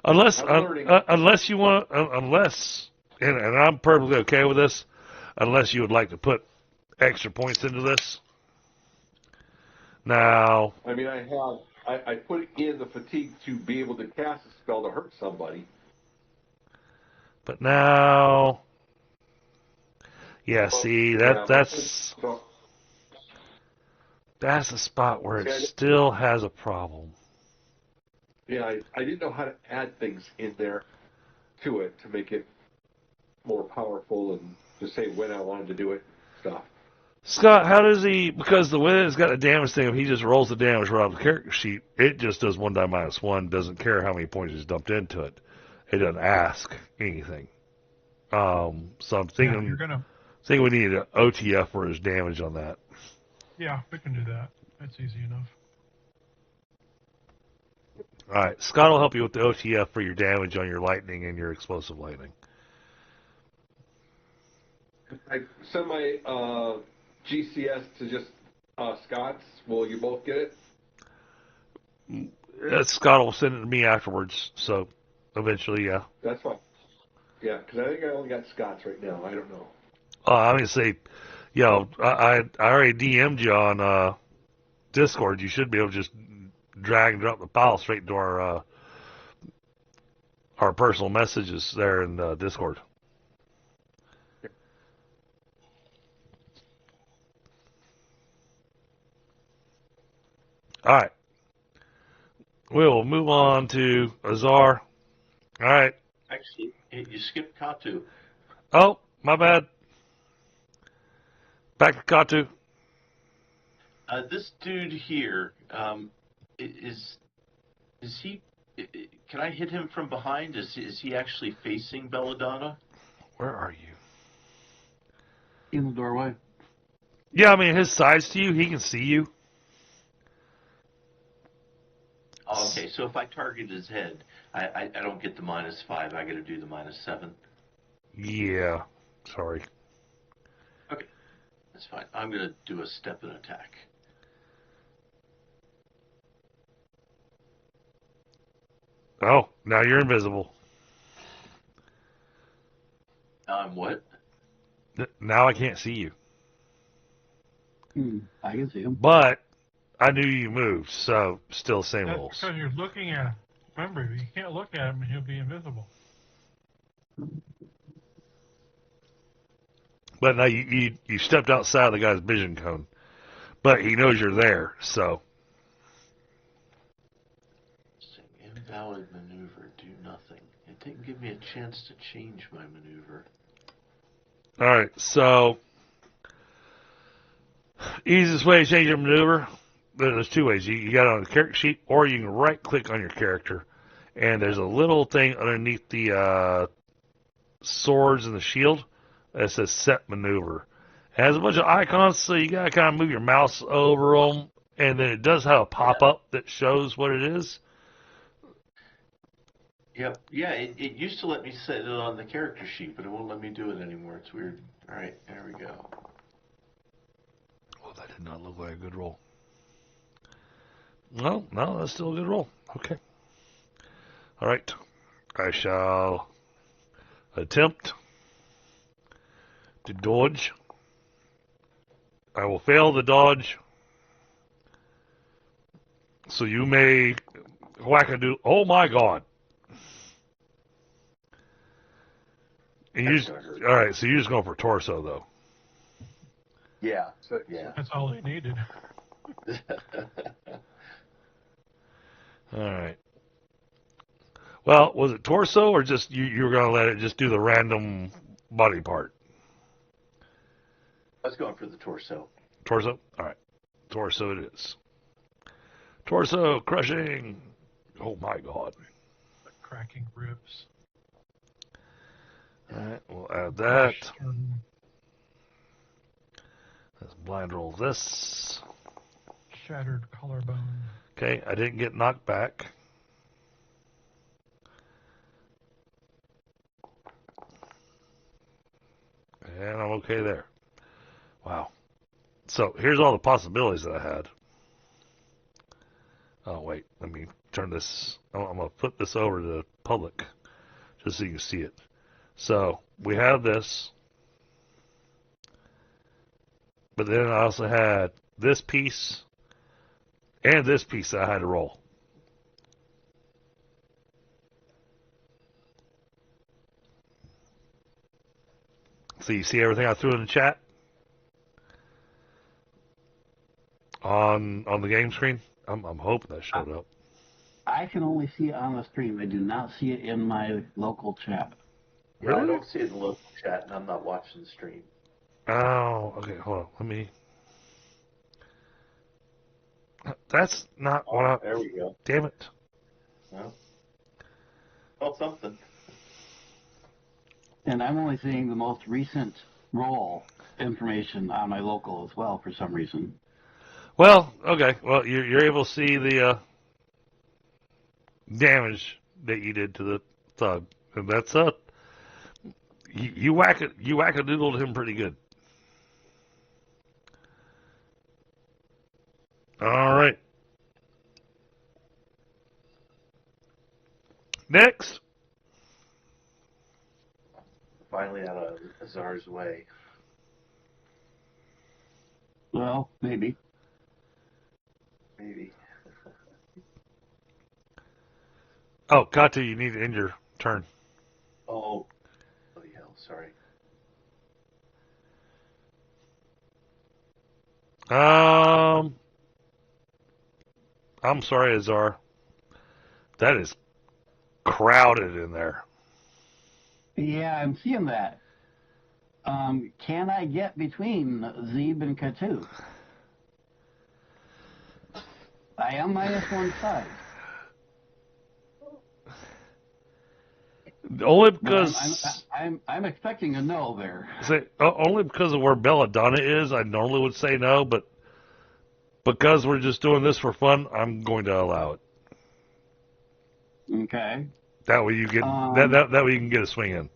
Unless I'm learning. unless you want unless and I'm perfectly okay with this. Unless you would like to put extra points into this. Now, I mean, I put in the fatigue to be able to cast a spell to hurt somebody. but now, yeah. See that's a spot where it still has a problem. Yeah, I didn't know how to add things in there to it to make it more powerful and to say when I wanted to do it, stuff. Scott, how does he? Because the way it's got a damage thing, if he just rolls the damage right off the character sheet, it just does 1 die -1. Doesn't care how many points is dumped into it. It doesn't ask anything. So I'm thinking, we need an OTF for his damage on that. Yeah, we can do that. That's easy enough. All right, Scott will help you with the OTF for your damage on your lightning and your explosive lightning. I send my GCS to just Scott's. Will you both get it? Scott will send it to me afterwards. So eventually, yeah. That's fine. Yeah, because I think I only got Scott's right now. I don't know. I'm gonna say, I already DM'd you on Discord. You should be able to just drag and drop the file straight into our personal messages there in Discord. All right. We'll move on to Azar. All right. Actually, you skipped Katu. Oh, my bad. Back to Katu. This dude here, is he? Can I hit him from behind? Is he actually facing Belladonna? Where are you? In the doorway. Yeah, I mean, his side's to you. He can see you. Okay, so if I target his head, I don't get the -5. I got to do the -7. Yeah. Sorry. Okay, that's fine. I'm going to do a step and attack. Oh, now you're invisible. Now I'm what? Now I can't see you. I can see him. But I knew you moved, so still same That's rules. because you're looking at him. Remember, you can't look at him and he'll be invisible. But now you stepped outside of the guy's vision cone. But he knows you're there, so. Invalid maneuver, do nothing. It didn't give me a chance to change my maneuver. Alright, so. Easiest way to change your maneuver, there's two ways. You got it on the character sheet, or you can right click on your character. And there's a little thing underneath the swords and the shield that says set maneuver. It has a bunch of icons, so you got to kind of move your mouse over them. And then it does have a pop-up that shows what it is. Yep. Yeah, it used to let me set it on the character sheet, but it won't let me do it anymore. It's weird. All right, there we go. Well, that did not look like a good roll. No, that's still a good roll. Okay. All right. I shall attempt to dodge. I will fail the dodge. So you may whack-a-do. Oh my God. And all right, so you're just going for torso, though. Yeah. Yeah. That's all he needed. All right. Well, was it torso or just you were going to let it just do the random body part? I was going for the torso. Torso? All right. Torso it is. Torso crushing. Oh, my God. Like cracking ribs. All right, we'll add that. Sternum, Let's blind roll this. shattered collarbone. Okay, I didn't get knocked back. And I'm okay there. Wow. So here's all the possibilities that I had. Oh, wait. Let me turn this. I'm going to put this over to the public just so you can see it. So we have this. But then I also had this piece and this piece that I had to roll. So you see everything I threw in the chat on the game screen? I'm hoping that showed up. I can only see it on the stream. I do not see it in my local chat. Yeah, Really? I don't see it in the local chat, and I'm not watching the stream. Oh, okay, hold on. Let me... That's not what I... There we go. Damn it. Well, something. And I'm only seeing the most recent roll information on my local as well for some reason. Well, okay. Well, you're able to see the damage that you did to the thug. And that's you whack-a-doodled him pretty good. All right. Next. Finally out of Azar's way. Well, maybe. Maybe. Oh, Katu, you need to end your turn. Oh. Bloody hell, sorry. I'm sorry, Azar. That is crowded in there. Yeah, I'm seeing that. Can I get between Zeeb and Katu? I am -1 size. Only because I'm expecting a no there. only because of where Belladonna is, I normally would say no, but because we're just doing this for fun, I'm going to allow it. Okay. That way you get that way you can get a swing in.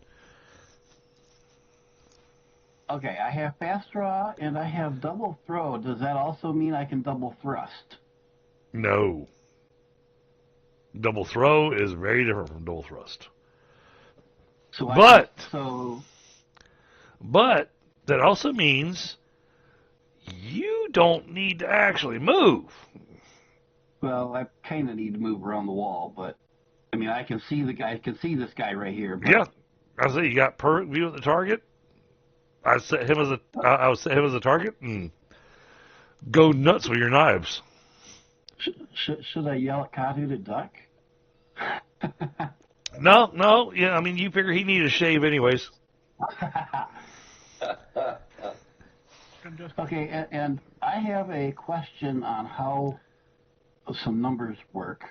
Okay, I have fast draw and I have double throw. Does that also mean I can double thrust? No. Double throw is very different from double thrust. So But that also means you don't need to actually move. well, I kind of need to move around the wall, but I mean, I can see this guy right here. But, Yeah, I say you got perfect view of the target. I would set him as a target and go nuts with your knives. Should I yell at Kadu to duck? No, yeah. I mean, you figure he needed a shave anyways. Okay, and I have a question on how some numbers work.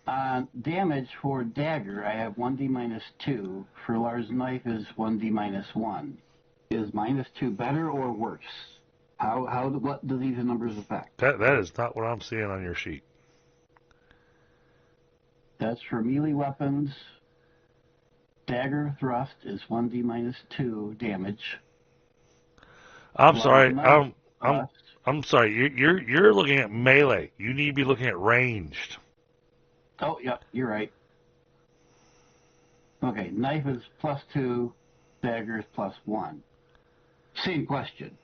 On damage for dagger, I have 1d minus 2. For Lars' knife is 1d minus 1. Is minus 2 better or worse? What do these numbers affect? That is not what I'm seeing on your sheet. That's for melee weapons. Dagger thrust is 1d minus 2 damage. I'm sorry. Knife I'm sorry. You're looking at melee. You need to be looking at ranged. Oh, yeah, you're right. Okay, knife is plus 2, dagger is plus 1. Same question.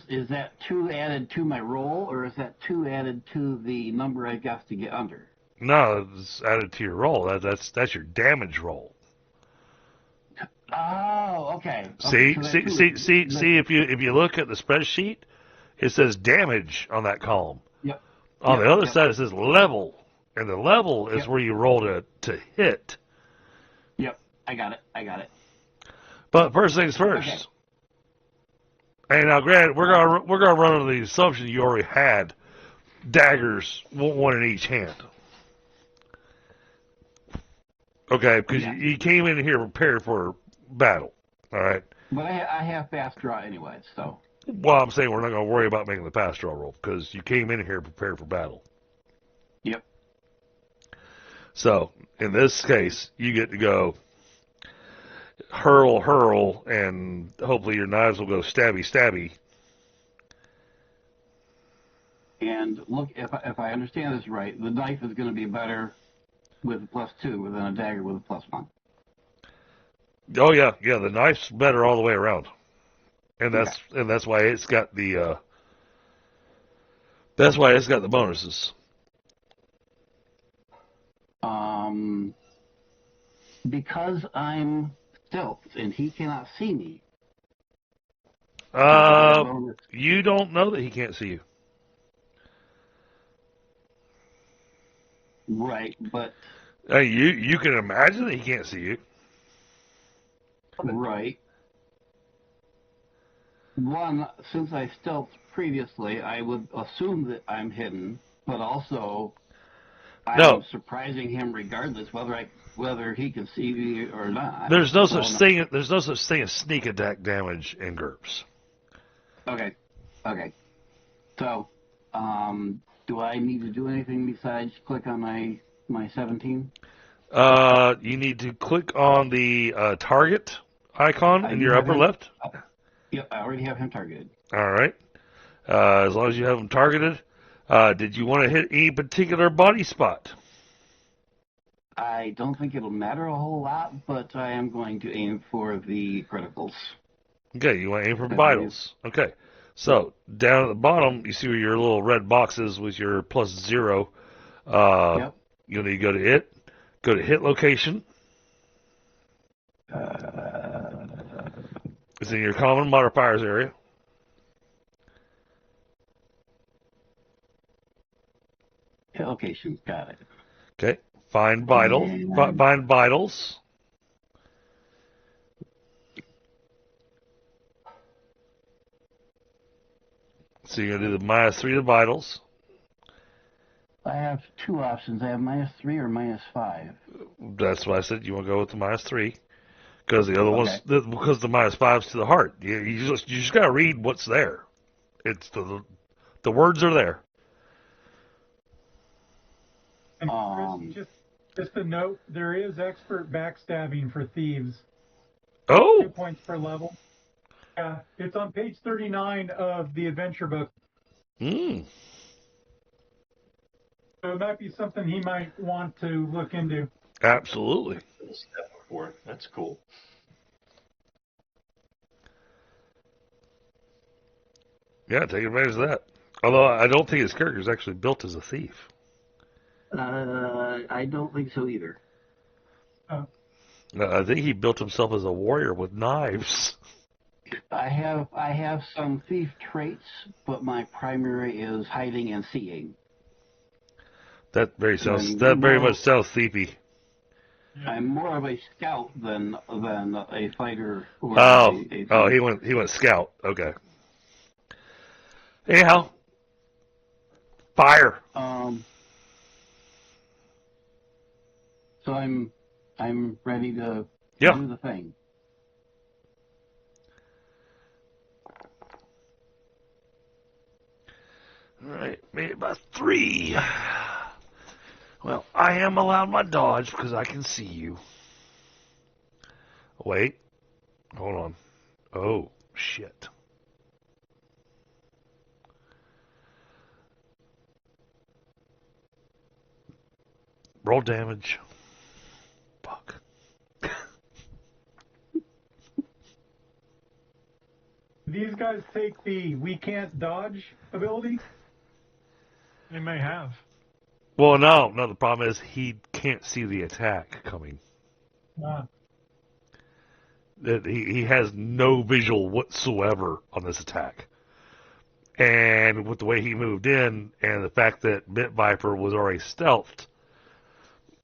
Is that 2 added to my roll, or is that 2 added to the number I got to get under? No, it's added to your roll. That's your damage roll. Oh, okay. See, So if you look at the spreadsheet, it says damage on that column. Yep. On the other side, it says level, and the level is where you roll to hit. Yep, I got it. But first things first. Okay. And now, granted, we're gonna run under the assumption you already had daggers, one in each hand. Okay, because you came in here prepared for battle. All right. But I have fast draw anyway, so. Well, I'm saying we're not going to worry about making the pass draw roll because you came in here prepared for battle. Yep. So, in this case, you get to go hurl, and hopefully your knives will go stabby. And look, if I understand this right, the knife is going to be better with a plus 2 than a dagger with a plus 1. Oh yeah, the knife's better all the way around, and that's why it's got the bonuses. Because I'm stealth and he cannot see me. You don't know that he can't see you. Right, but you can imagine that he can't see you. Right. One, since I stealthed previously, I would assume that I'm hidden, but also I'm surprising him regardless whether he can see me or not. There's no such thing. There's no such thing as sneak attack damage in GURPS. Okay. So, do I need to do anything besides click on my 17? You need to click on the target icon in your upper left. Yep, I already have him targeted. All right. As long as you have him targeted, did you want to hit any particular body spot? I don't think it'll matter a whole lot, but I am going to aim for the criticals. Okay, you want to aim for vitals. Okay. So, down at the bottom, you see where your little red box is with your plus 0. Yep. You'll need to go to it. Go to hit location. It's in your common modifiers area. Hit location, got it. Okay. Find vitals. Find vitals. So you're going to do the -3 to vitals. I have 2 options. I have -3 or -5. That's why I said you want to go with the -3. Because the other one's because the -5's to the heart. You just got to read what's there. It's the words are there. And Um, Chris, just a note, there is expert backstabbing for thieves. 2 Oh, points per level. Yeah, it's on page 39 of the adventure book. hmm. So it might be something he might want to look into. Absolutely. Step before. That's cool. Yeah, take advantage of that. Although I don't think his character is actually built as a thief. I don't think so either. I think he built himself as a warrior with knives. I have some thief traits, but my primary is hiding and seeing. That very much sounds thiefy. I'm more of a scout than a fighter or Oh, a thief. he went scout. Okay. Anyhow, fire. So I'm ready to Yeah. do the thing. All right, made it by 3. Well, I am allowed my dodge because I can see you. Wait, hold on. Oh, shit. Roll damage. Fuck. These guys take the we can't dodge ability? They may have. Well, no, the problem is he can't see the attack coming. That he has no visual whatsoever on this attack. And with the way he moved in and the fact that Bit Viper was already stealthed.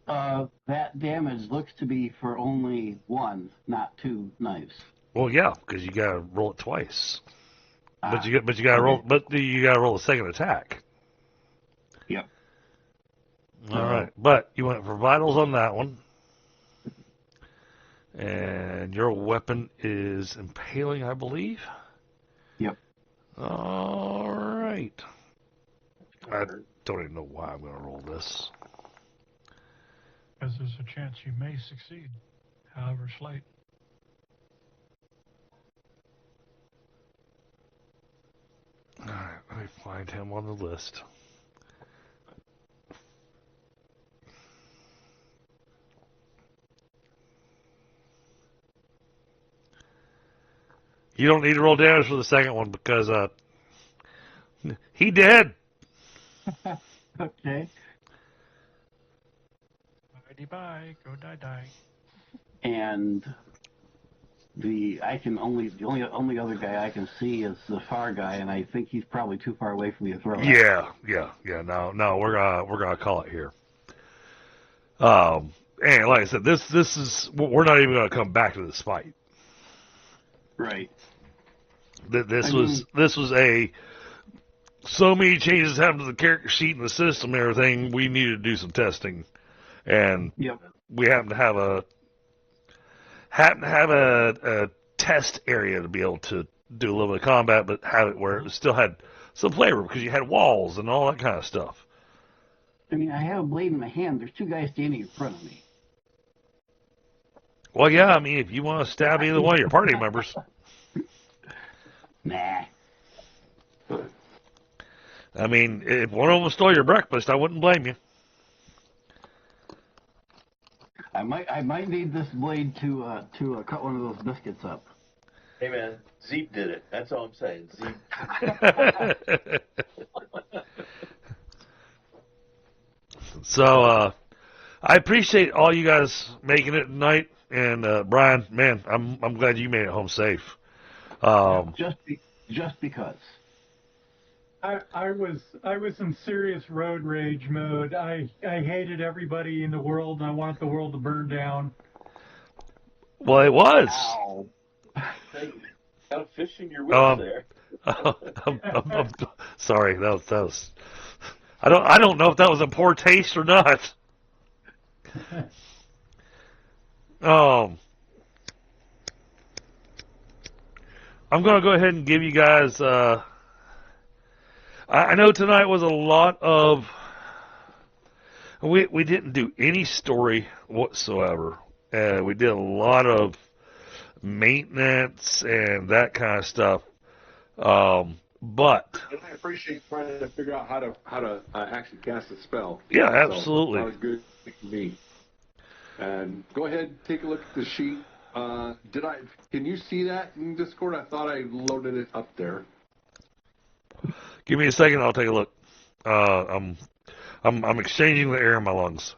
That damage looks to be for only 1, not 2 knives. Well, yeah, because you gotta roll it twice. But you gotta okay. roll. But you gotta roll a second attack. Yep. All right, but you went for vitals on that one, and your weapon is impaling, I believe. Yep. All right. I don't even know why I'm gonna roll this. Because there's a chance you may succeed, however slight. All right, let me find him on the list. You don't need to roll damage for the second one because he did. Okay. Bye, go die. And the only other guy I can see is the far guy, and I think he's probably too far away for me to throw at. Yeah. No, we're gonna call it here. And like I said, this is we're not even gonna come back to this fight. Right. This was a so many changes happened to the character sheet and the system and everything. We needed to do some testing, and Yep. we happen to have a test area to be able to do a little bit of combat, but have it where it still had some flavor because you had walls and all that kind of stuff. I mean, I have a blade in my hand. There's 2 guys standing in front of me. Well, yeah, I mean, if you want to stab either one of your party members. Nah. I mean, if one of them stole your breakfast, I wouldn't blame you. I might need this blade to cut one of those biscuits up. Hey man, Zeep did it. That's all I'm saying. Zeep. So, I appreciate all you guys making it tonight, and Brian, man, I'm glad you made it home safe. Just because. I was in serious road rage mode. I hated everybody in the world, and I wanted the world to burn down. Well, it was. Ow. Hey, got a fish in your wheel there. I'm sorry. That was. I don't know if that was in poor taste or not. I'm gonna go ahead and give you guys. I know tonight was a lot of. We didn't do any story whatsoever. We did a lot of maintenance and that kind of stuff. But And I appreciate trying to figure out how to actually cast a spell. yeah, So absolutely. that was good for me. And go ahead, take a look at the sheet. Can you see that in Discord? I thought I loaded it up there. Give me a second. I'll take a look. I'm exchanging the air in my lungs.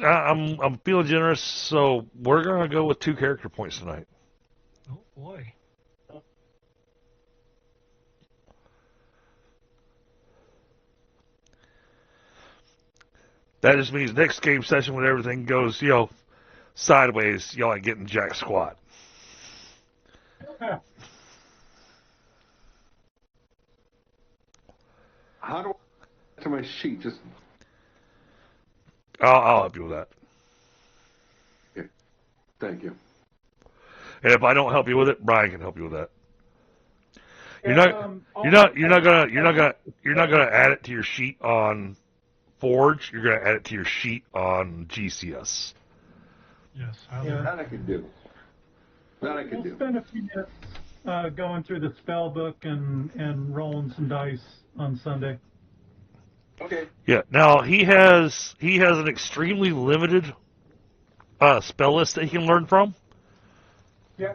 I'm feeling generous, so we're gonna go with 2 character points tonight. Oh boy. That just means next game session when everything goes, sideways, y'all ain't getting jack squat. How do I get to my sheet? Just I'll help you with that. okay. Thank you. And if I don't help you with it, Brian can help you with that. You're not gonna add it to your sheet on Forge. You're gonna add it to your sheet on GCS. Yes. That I can do. We'll spend a few minutes going through the spell book and rolling some dice on Sunday. Okay. Yeah. Now he has an extremely limited spell list that he can learn from. Yeah.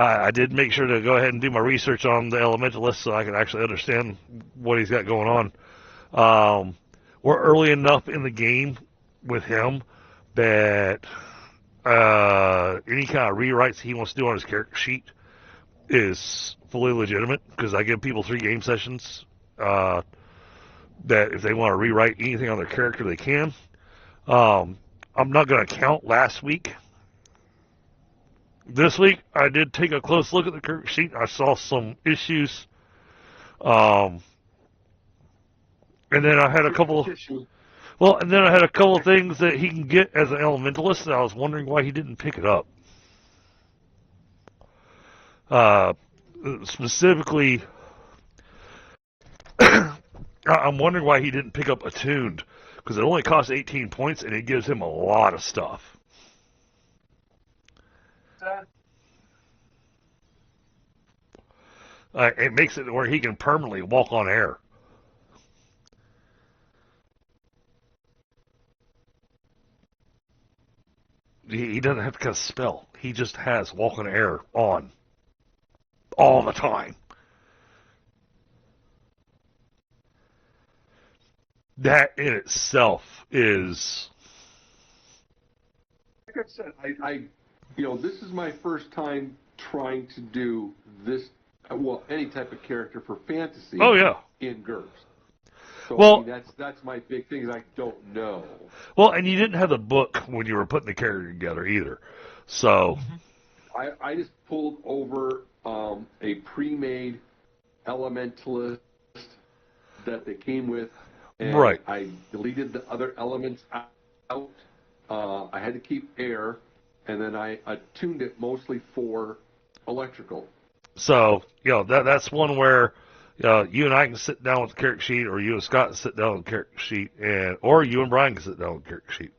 I did make sure to go ahead and do my research on the elementalist so I can actually understand what he's got going on. We're early enough in the game with him that any kind of rewrites he wants to do on his character sheet is fully legitimate because I give people 3 game sessions that if they want to rewrite anything on their character, they can. I'm not going to count last week. This week, I did take a close look at the character sheet. I saw some issues. And then I had a couple of things that he can get as an elementalist, and I was wondering why he didn't pick it up. Specifically, I'm wondering why he didn't pick up Attuned, because it only costs 18 points, and it gives him a lot of stuff. It makes it where he can permanently walk on air. He doesn't have to cast a spell. He just has walk on air on all the time. That in itself is... Like I said, I this is my first time trying to do this, any type of character for fantasy. Oh, yeah. In GURPS. So, well, that's my big thing is I don't know. Well, and you didn't have the book when you were putting the character together either. So... I just pulled over a pre-made elementalist that they came with, and right. I deleted the other elements out. I had to keep air, and then I attuned it mostly for electrical. So, that's one where you and I can sit down with the character sheet, or you and Scott can sit down with the character sheet, or you and Brian can sit down with the character sheet,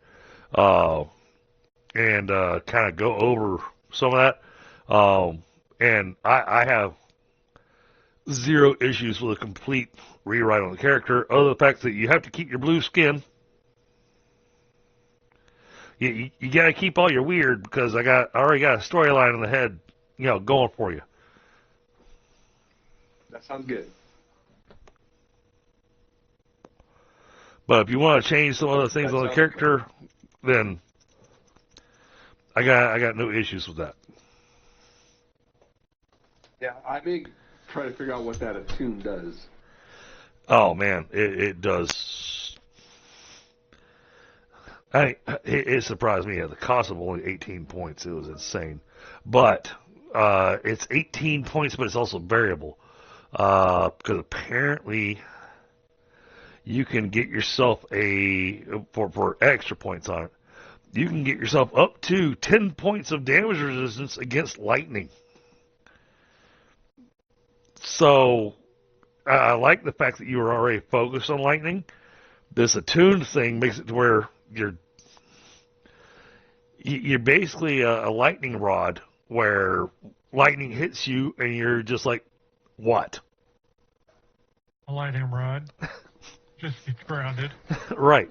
and kind of go over some of that. And I have 0 issues with a complete rewrite on the character, other than the fact that you have to keep your blue skin. You got to keep all your weird, because I already got a storyline in the head, going for you. That sounds good. But if you want to change some other things on the character, then I got no issues with that. Yeah, I may try to figure out what that attune does. Oh man, it does. It surprised me. The cost of only 18 points, it was insane. But it's 18 points, but it's also variable. Because apparently you can get yourself for extra points on it. you can get yourself up to 10 points of damage resistance against lightning. So I like the fact that you were already focused on lightning. This attuned thing makes it to where you're basically a lightning rod, where lightning hits you and you're just like, what? A lightning rod. Just get grounded. Right.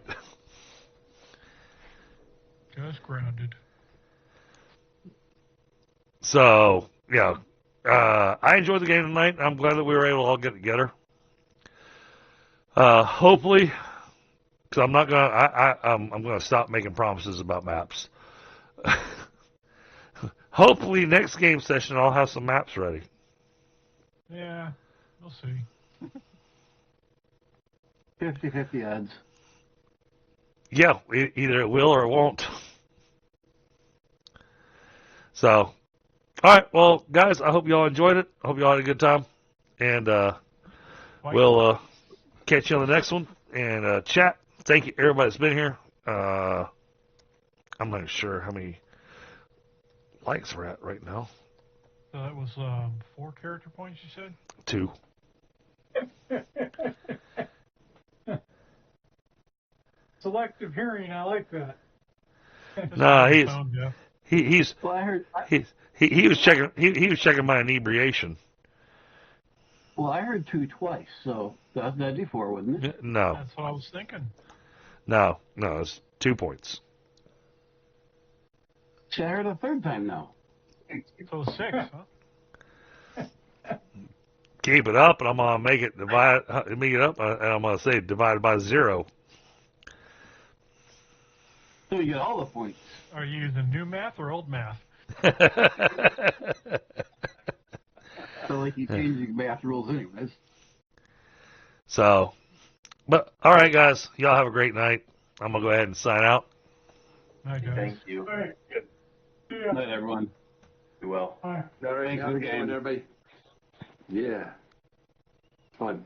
Just grounded. So, yeah. I enjoyed the game tonight. I'm glad that we were able to all get together. Hopefully, because I'm not gonna, I'm gonna stop making promises about maps. Hopefully, next game session I'll have some maps ready. Yeah, we'll see. 50-50 odds. Yeah, either it will or it won't. So, all right, well, guys, I hope you all enjoyed it. I hope you all had a good time, and we'll catch you on the next one. And chat. Thank you, everybody that's been here. I'm not sure how many likes we're at right now. So that was 4 character points, you said? 2. Selective hearing, I like that. No, he's Well, I heard. he was checking he was checking my inebriation. Well, I heard 2 twice, so that'd be 4, wouldn't it? No, That's what I was thinking. no, it's 2 points. See, I heard a 3rd time now. So 6, huh? Keep it up, and I'm gonna make it up, and I'm gonna say divided by 0. So you get all the points. Are you using new math or old math? So like you change your math rules anyways. So, but all right, guys, y'all have a great night. I'm gonna go ahead and sign out. Hi, guys. Thank you. All right, good. Good Yeah. night, everyone. Be well. All right. All right, Thanks have for a the good one, game. everybody. Yeah. Fun.